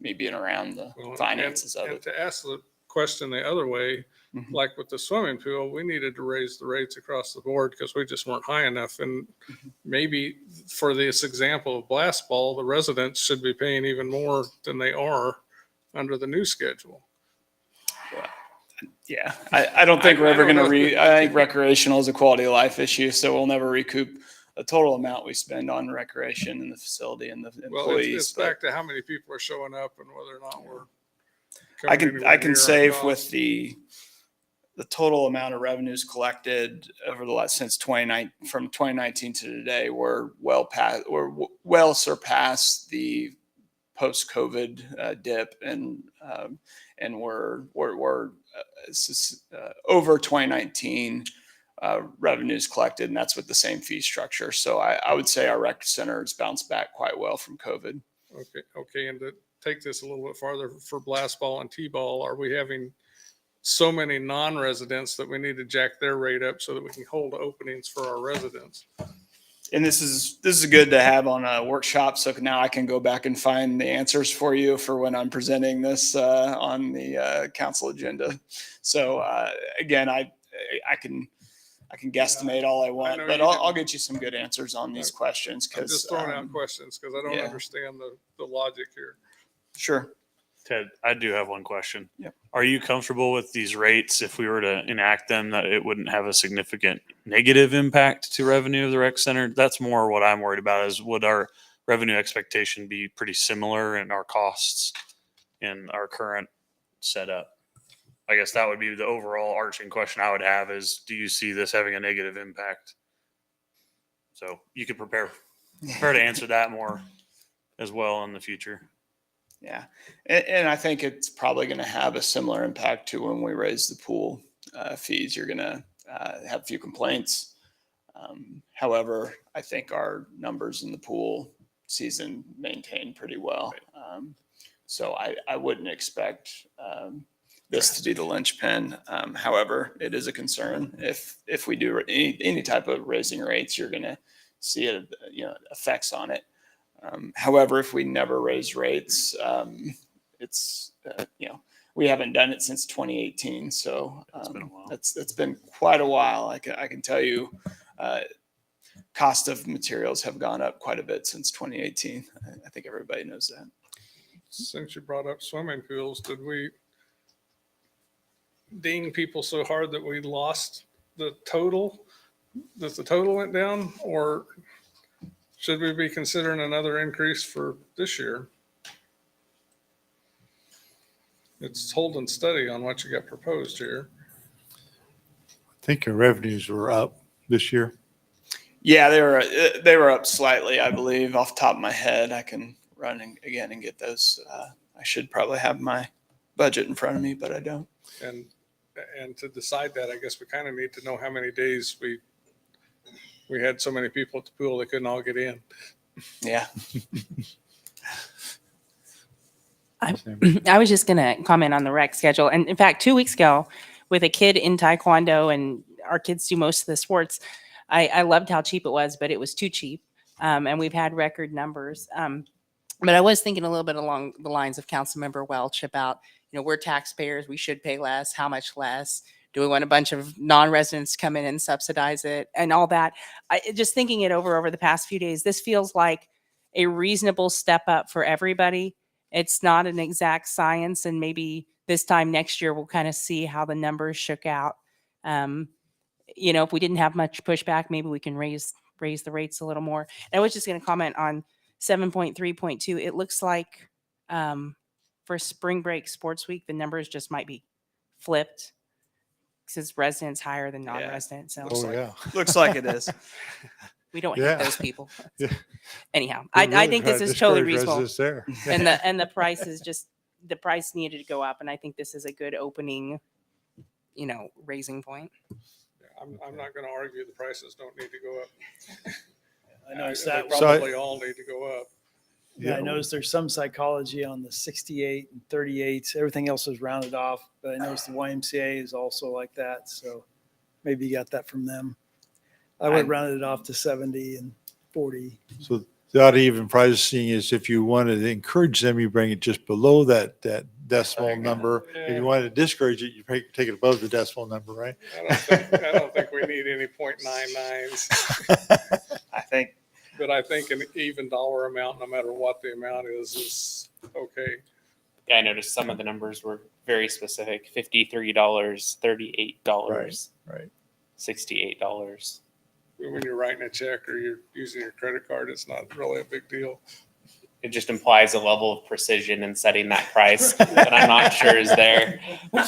me being around the Well, finances of and it. to ask the question the other way, Mhm. like with the swimming pool, we needed to raise the rates across the board because we just weren't high enough. And maybe for this example of blast ball, the residents should be paying even more than they are under the new schedule. Yeah, I don't think we're I ever don't going to know. I think recreational is a quality of life issue, so we'll never recoup the total amount we spend on recreation in the facility and the Well, employees. it's but back to how many people are showing up and whether or not we're. I coming can anywhere near our say cost. with the total amount of revenues collected over the last since 2019 from 2019 to today, we're well surpassed the post-COVID dip, and we're over 2019 revenues collected, and that's with the same fee structure. So I would say our rec center has bounced back quite well from COVID. Okay, and to take this a little bit farther for blast ball and T-ball, are we having so many non-residents that we need to jack their rate up so that we can hold openings for our residents? And this is good to have on a workshop. So now I can go back and find the answers for you for when I'm presenting this on the council agenda. So again, I can guesstimate all I want, know but you I'll can. get you some good answers on these questions. I'm just throwing out Because questions because I don't yeah. understand the logic here. sure. Ted, I do have one question. Yep. Are you comfortable with these rates if we were to enact them, that it wouldn't have a significant negative impact to revenue of the rec center? That's more what I'm worried about, is would our revenue expectation be pretty similar in our costs in our current setup? I guess that would be the overall arching question I would have, is do you see this having a negative impact? So you could prepare to answer that more as well in the future. Yeah. And I think it's probably going to have a similar impact to when we raise the pool fees. You're going to have a few complaints. However, I think our numbers in the pool season maintain pretty well. So I wouldn't expect this to be the linchpin. However, it is a concern. If we do any type of raising rates, you're going to see it, effects on it. However, if we never raise rates, it's, we haven't done it since 2018. So It's been a while. it's been quite a while. I can tell you, cost of materials have gone up quite a bit since 2018. I think everybody knows that. Since you brought up swimming pools, did we ding people so hard that we lost the total? That the total went down, or should we be considering another increase for this year? It's holding steady on what you got proposed here. I think your revenues were up this year. Yeah, they were up slightly, I believe, off the top of my head. I can run again and get those. I should probably have my budget in front of me, but I don't. And to decide that, I guess we kind of need to know how many days we had so many people at the pool they couldn't all get in. Yeah. I was just going to comment on the rec schedule. And in fact, 2 weeks ago, with a kid in Taekwondo, and our kids do most of the sports, I loved how cheap it was, but it was too cheap. And we've had record numbers. But I was thinking a little bit along the lines of Councilmember Welch about, we're taxpayers, we should pay less. How much less? Do we want a bunch of non-residents to come in and subsidize it and all that? Just thinking it over the past few days, this feels like a reasonable step up for everybody. It's not an exact science, and maybe this time next year we'll kind of see how the numbers shook out. If we didn't have much pushback, maybe we can raise the rates a little more. And I was just going to comment on 7.3.2. It looks like for spring break sports week, the numbers just might be flipped, because residents higher than non-residents. So Looks like it is. we don't Yeah. hate those people. Yeah. Anyhow, We're I really think trying this to is totally discourage reasonable. residents there. And the price is just, the price needed to go up. And I think this is a good opening, raising point. I'm not going to argue the prices don't need to go up. I noticed They that. probably all need to go up. Yeah, I noticed there's some psychology on the 68 and 38. Everything else is rounded off, but I noticed the YMCA is also like that. So maybe you got that from them. I would round it off to 70 and 40. So the odd even pricing is if you wanted to encourage them, you bring it just below that decimal number. If you wanted to discourage it, you take it above the decimal number, right? I don't think we need any .99s, I think but I think an even dollar amount, no matter what the amount is okay. Yeah, I noticed some of the numbers were very specific: $53, $38, Right. $68. When you're writing a check or you're using your credit card, it's not really a big deal. It just implies a level of precision in setting that price that I'm not sure is there. We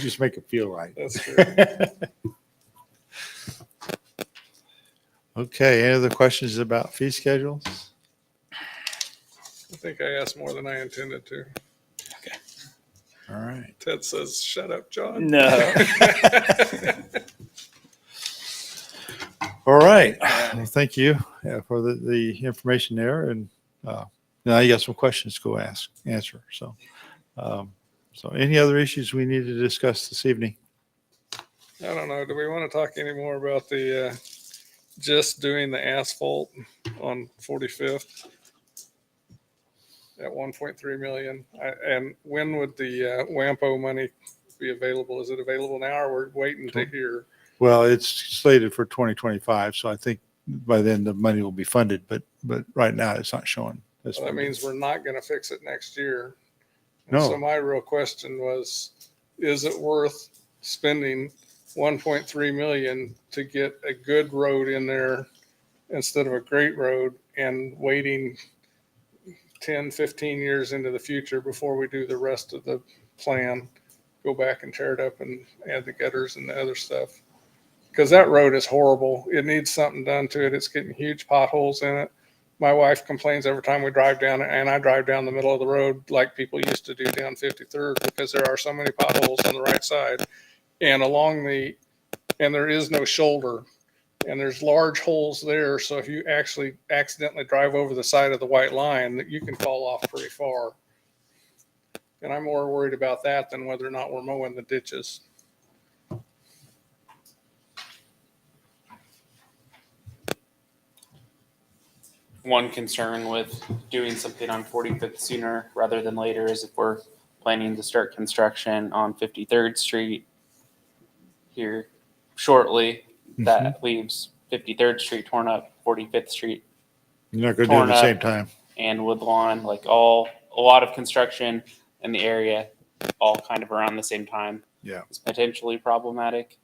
just make it feel right. That's true. Okay, any other questions about fee schedules? I think I asked more than I intended to. All right. Ted says, "Shut up, John." no. All right. Well, thank you for the information there. And now you got some questions to go answer. So, so any other issues we need to discuss this evening? I don't know. Do we want to talk any more about the just doing the asphalt on 45th at 1.3 million? And when would the WAMPO money be available? Is it available now, or we're waiting to hear? Well, it's slated for 2025. So I think by then the money will be funded, but right now it's not showing. Well, that means we're not going to fix it next year. And No. So my real question was, is it worth spending 1.3 million to get a good road in there instead of a great road, and waiting 10, 15 years into the future before we do the rest of the plan, go back and tear it up and add the gutters and the other stuff? Because that road is horrible. It needs something done to it. It's getting huge potholes in it. My wife complains every time we drive down it, and I drive down the middle of the road like people used to do down 53rd, because there are so many potholes on the right side and and there is no shoulder, and there's large holes there. So if you actually accidentally drive over the side of the white line, that you can fall off pretty far. And I'm more worried about that than whether or not we're mowing the ditches. One concern with doing something on 45th sooner rather than later is if we're planning to start construction on 53rd Street here shortly, that leaves 53rd Street torn up, 45th Street You're not going to do it at the same time. and Woodlawn, like a lot of construction in the area, all kind of around the same time. Yeah. Is potentially problematic.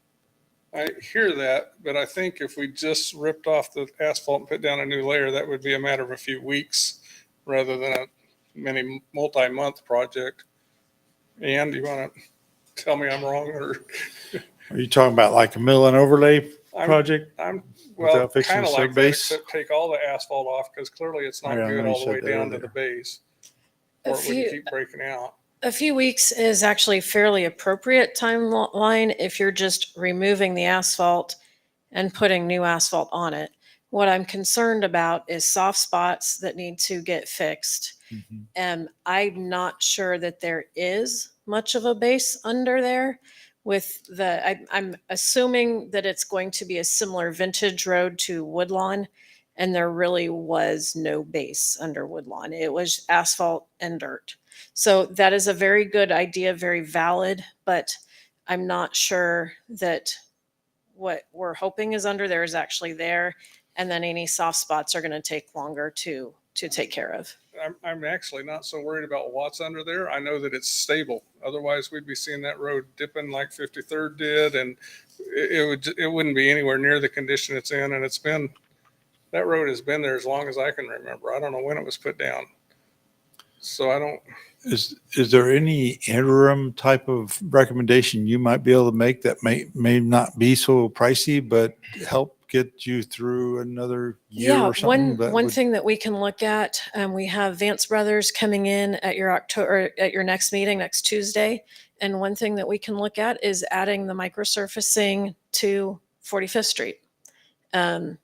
I hear that, but I think if we just ripped off the asphalt and put down a new layer, that would be a matter of a few weeks rather than a many multi-month project. And you want to tell me I'm wrong, or? Are you talking about like a mill and overlay project? I'm well, Without fixing kind of the like that, base? except take all the asphalt off, because clearly it's not Yeah, I good know you all the said way that down to earlier. the base, A or it wouldn't few- keep breaking out. A few weeks is actually fairly appropriate timeline if you're just removing the asphalt and putting new asphalt on it. What I'm concerned about is soft spots that need to get fixed. Mhm. And I'm not sure that there is much of a base under there with I'm assuming that it's going to be a similar vintage road to Woodlawn, and there really was no base under Woodlawn. It was asphalt and dirt. So that is a very good idea, very valid, but I'm not sure that what we're hoping is under there is actually there. And then any soft spots are going to take longer to take care of. I'm actually not so worried about what's under there. I know that it's stable. Otherwise, we'd be seeing that road dipping like 53rd did, and it wouldn't be anywhere near the condition it's in. And that road has been there as long as I can remember. I don't know when it was put down. So I don't. Is there any interim type of recommendation you might be able to make that may not be so pricey, but help get you through another year or something? One thing that we can look at, we have Vance Brothers coming in at your next meeting next Tuesday, and one thing that we can look at is adding the microsurfacing to 45th Street, and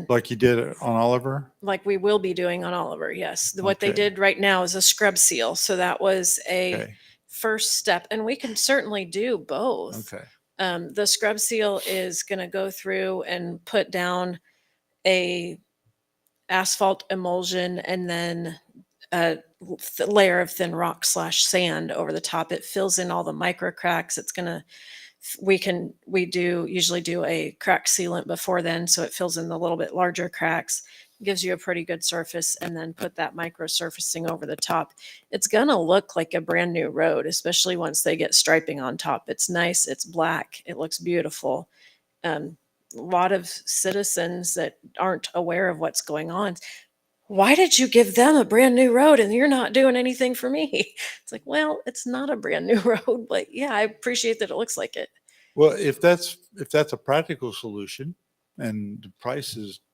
like you did on Oliver? like we will be doing on Oliver. Yes, what they Okay. did right now is a scrub seal, so that was a Okay. first step, and we can certainly do both. Okay. The scrub seal is going to go through and put down a asphalt emulsion and then a layer of thin rock / sand over the top. It fills in all the micro cracks. It's going to, we usually do a crack sealant before then, so it fills in the little bit larger cracks, gives you a pretty good surface, and then put that micro surfacing over the top. It's going to look like a brand new road, especially once they get striping on top. It's nice. It's black. It looks beautiful. A lot of citizens that aren't aware of what's going on, why did you give them a brand new road and you're not doing anything for me? It's like, well, it's not a brand new road, but yeah, I appreciate that it looks like it. Well, if that's a practical solution and the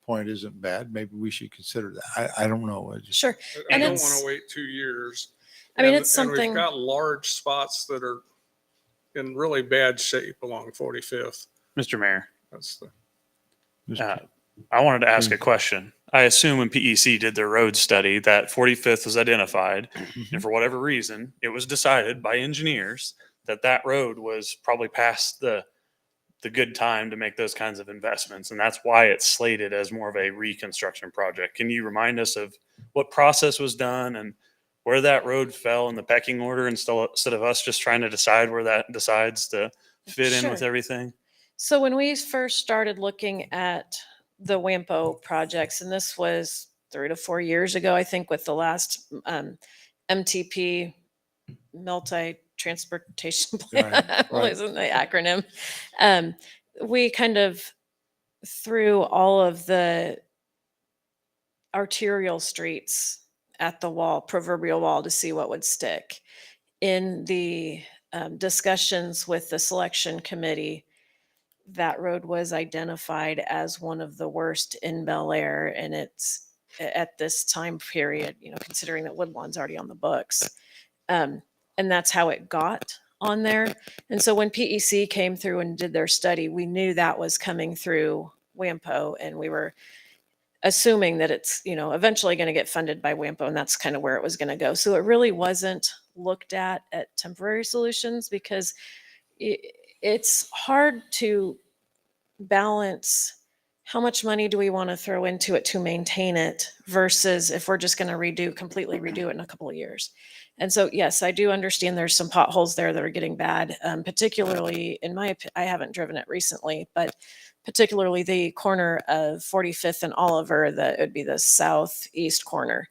point isn't bad, maybe we should consider that. I don't know. Sure. I And don't it's- want to wait 2 years. I mean, And- it's and something. we've got large spots that are in really bad shape along 45th. Mr. Mayor, That's the, I wanted to ask a question. I assume when PEC did their road study that 45th was identified, and for whatever reason, it was decided by engineers that that road was probably past the good time to make those kinds of investments, and that's why it's slated as more of a reconstruction project. Can you remind us of what process was done and where that road fell in the pecking order instead of us just trying to decide where that decides to fit in with Sure. everything? So when we first started looking at the WAMPO projects, and this was 3 to 4 years ago, I think, with the last MTP, multi-transportation plan, Right, right. wasn't the acronym. We kind of threw all of the arterial streets at the wall, proverbial wall, to see what would stick. In the discussions with the selection committee, that road was identified as one of the worst in Bel Aire, and it's at this time period, considering that Woodlawn's already on the books. And that's how it got on there. And so when PEC came through and did their study, we knew that was coming through WAMPO, and we were assuming that it's, eventually going to get funded by WAMPO, and that's kind of where it was going to go. So it really wasn't looked at temporary solutions, because it's hard to balance how much money do we want to throw into it to maintain it versus if we're just going to completely redo it in a couple of years. And so, yes, I do understand there's some potholes there that are getting bad, particularly I haven't driven it recently, but particularly the corner of 45th and Oliver, it would be the southeast corner.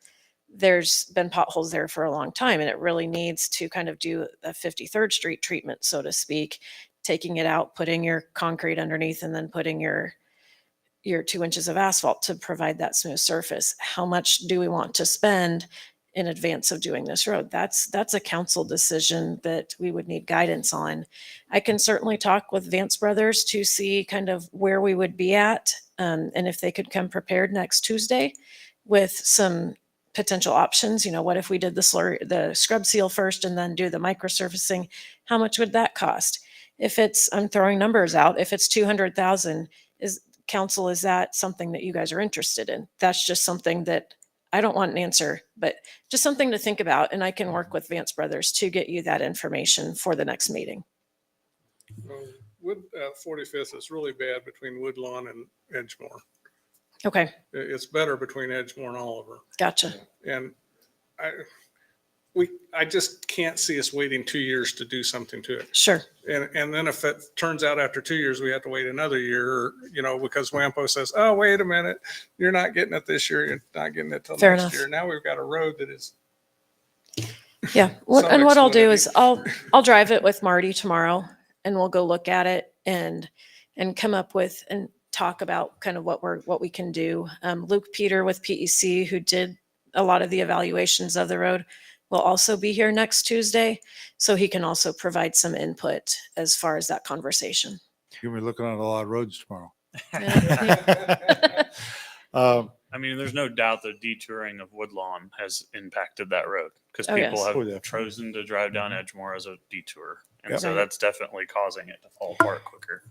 There's been potholes there for a long time, and it really needs to kind of do a 53rd Street treatment, so to speak, taking it out, putting your concrete underneath, and then putting your 2 inches of asphalt to provide that smooth surface. How much do we want to spend in advance of doing this road? That's a council decision that we would need guidance on. I can certainly talk with Vance Brothers to see kind of where we would be at, and if they could come prepared next Tuesday with some potential options. What if we did the scrub seal first and then do the microsurfacing? How much would that cost? If I'm throwing numbers out, if it's 200,000, is that something that you guys are interested in? That's just something that I don't want an answer, but just something to think about. And I can work with Vance Brothers to get you that information for the next meeting. Wood 45th is really bad between Woodlawn and Edgemore. Okay, It's better between Edgemore and Oliver. gotcha. And I just can't see us waiting 2 years to do something to it. Sure. And then if it turns out after 2 years, we have to wait another year, because WAMPO says, oh, wait a minute, you're not getting it this year. You're not getting it till Fair next enough. year. Now we've got a road that is. Yeah. And what I'll do is Self-explanatory. I'll drive it with Marty tomorrow, and we'll go look at it and come up with and talk about kind of what we can do. Luke Peter with PEC, who did a lot of the evaluations of the road, will also be here next Tuesday, so he can also provide some input as far as that conversation. You're gonna be looking at a lot of roads tomorrow. I mean, there's no doubt the detouring of Woodlawn has impacted that road because Oh, people yes. have Oh, yeah. chosen to drive down Edgemore as a detour. And Yep. so Right. that's definitely causing it to fall apart quicker.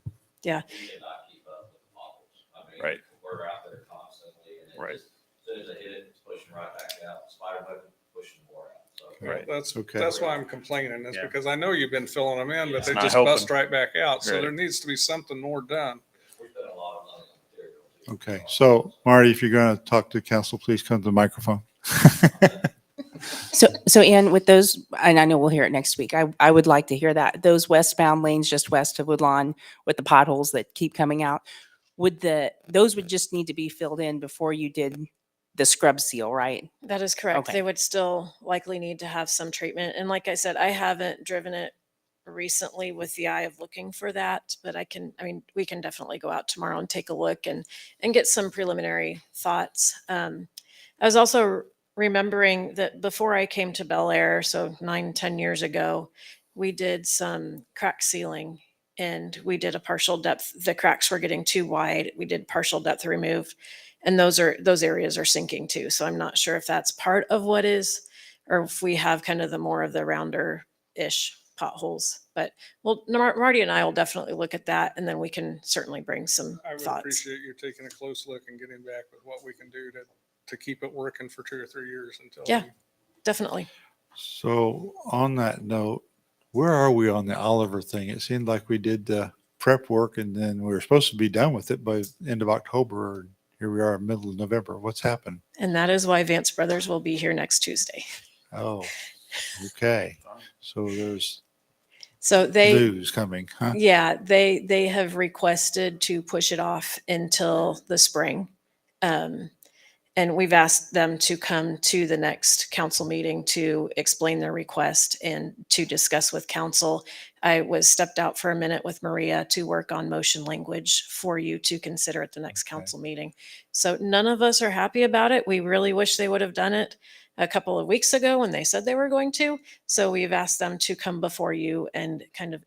Yeah. We cannot keep up with the models. I mean, Right. we're out there constantly, and it Right. just, as soon as I hit it, it's pushing right back out. Spider web pushing more out. So Right. That's Okay. why I'm complaining, is Yeah. because I know you've been filling them in, but It's they not just helping. bust right back out. So Right. there needs to be something more done. We spent a lot of money on material. too. Okay, so Marty, if you're going to talk to council, please come to the microphone. So Ann, with those, and I know we'll hear it next week, I would like to hear that. Those westbound lanes just west of Woodlawn with the potholes that keep coming out, those would just need to be filled in before you did the scrub seal, right? That is correct. Okay. They would still likely need to have some treatment. And like I said, I haven't driven it recently with the eye of looking for that, but we can definitely go out tomorrow and take a look and get some preliminary thoughts. I was also remembering that before I came to Bel Aire, so 9-10 years ago, we did some crack sealing and we did a partial depth. The cracks were getting too wide. We did partial depth remove, and those areas are sinking too. So I'm not sure if that's part of what is, or if we have kind of the more of the rounder ish potholes. But well, Marty and I will definitely look at that, and then we can certainly bring some I would thoughts. appreciate you taking a close look and getting back with what we can do to keep it working for 2 or 3 years until. Yeah. Definitely. So on that note, where are we on the Oliver thing? It seemed like we did the prep work and then we were supposed to be done with it by end of October. Here we are, middle of November. What's happened? And that is why Vance Brothers will be here next Tuesday. Oh, okay. So there's So they, news coming, huh? yeah, they have requested to push it off until the spring. And we've asked them to come to the next council meeting to explain their request and to discuss with council. I was stepped out for a minute with Maria to work on motion language for you to consider at the next Okay. council meeting. So none of us are happy about it. We really wish they would have done it a couple of weeks ago when they said they were going to. So we've asked them to come before you and kind of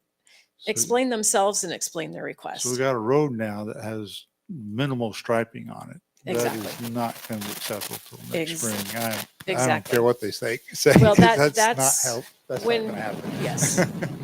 explain themselves and explain their request. So we got a road now that has minimal striping on it. That Exactly. is not going to be acceptable till next Ex- spring. I don't exactly. care what they say. Well, 'Cause that's not help. That's when- not going to happen. yes.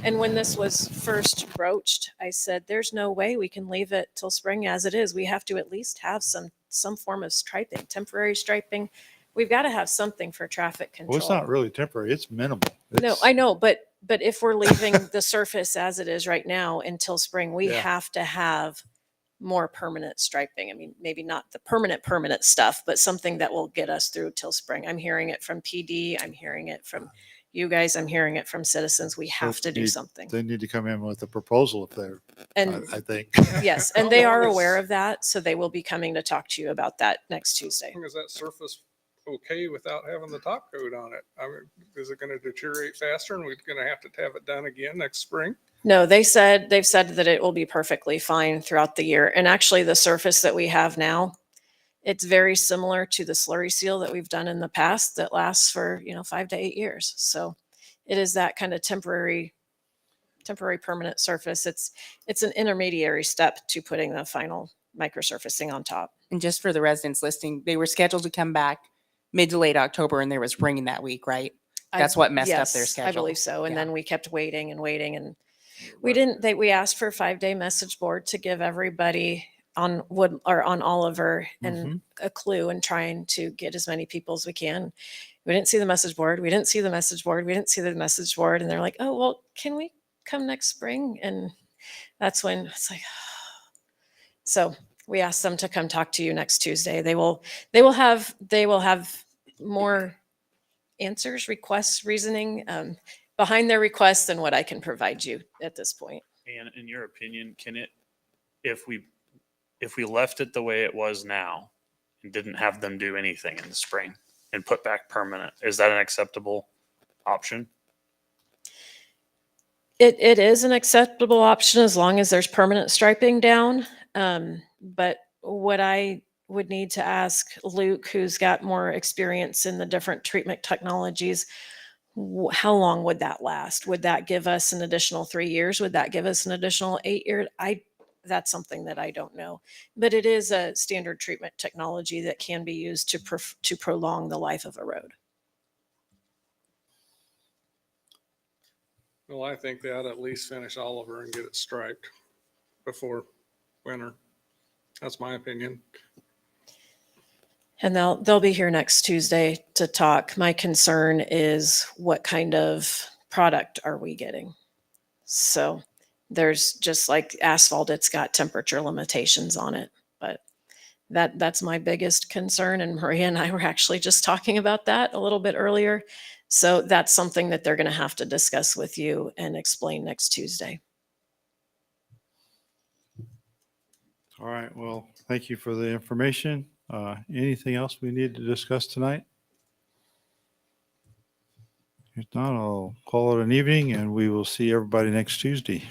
And when this was first broached, I said, there's no way we can leave it till spring as it is. We have to at least have some form of striping, temporary striping. We've got to have something for traffic control. Well, it's not really temporary. It's minimal. No, It's- I know, but if we're leaving the surface as it is right now until spring, we Yeah. have to have more permanent striping. I mean, maybe not the permanent stuff, but something that will get us through till spring. I'm hearing it from PD. I'm hearing it from you guys. I'm hearing it from citizens. We have to do something. They need to come in with a proposal if they're, And I think. yes, and they are aware of that. So they will be coming to talk to you about that next Tuesday. Is that surface okay without having the top coat on it? I mean, is it going to deteriorate faster and we're going to have it done again next spring? No, they've said that it will be perfectly fine throughout the year. And actually the surface that we have now, it's very similar to the slurry seal that we've done in the past that lasts for, 5 to 8 years. So it is that kind of temporary permanent surface. It's an intermediary step to putting the final microsurfacing on top. And just for the residents listening, they were scheduled to come back mid to late October and there was rain that week, right? That's what messed up their Yes, schedule. I believe so. And Yeah. then we kept waiting and waiting, and we asked for a 5-day message board to give everybody on Oliver and a clue and trying to get as many people as we can. We didn't see the message board. We didn't see the message board. We didn't see the message board. And they're like, oh, well, can we come next spring? And that's when it's like, so we asked them to come talk to you next Tuesday. They will have more answers, requests, reasoning behind their requests than what I can provide you at this point. And in your opinion, can it, if we left it the way it was now and didn't have them do anything in the spring and put back permanent, is that an acceptable option? It is an acceptable option as long as there's permanent striping down. But what I would need to ask Luke, who's got more experience in the different treatment technologies, how long would that last? Would that give us an additional 3 years? Would that give us an additional 8 years? That's something that I don't know. But it is a standard treatment technology that can be used to prolong the life of a road. Well, I think they ought to at least finish Oliver and get it striped before winter. That's my opinion. And they'll be here next Tuesday to talk. My concern is what kind of product are we getting? So there's just like asphalt, it's got temperature limitations on it, but that's my biggest concern. And Maria and I were actually just talking about that a little bit earlier. So that's something that they're going to have to discuss with you and explain next Tuesday. All right, well, thank you for the information. Anything else we need to discuss tonight? If not, I'll call it an evening and we will see everybody next Tuesday.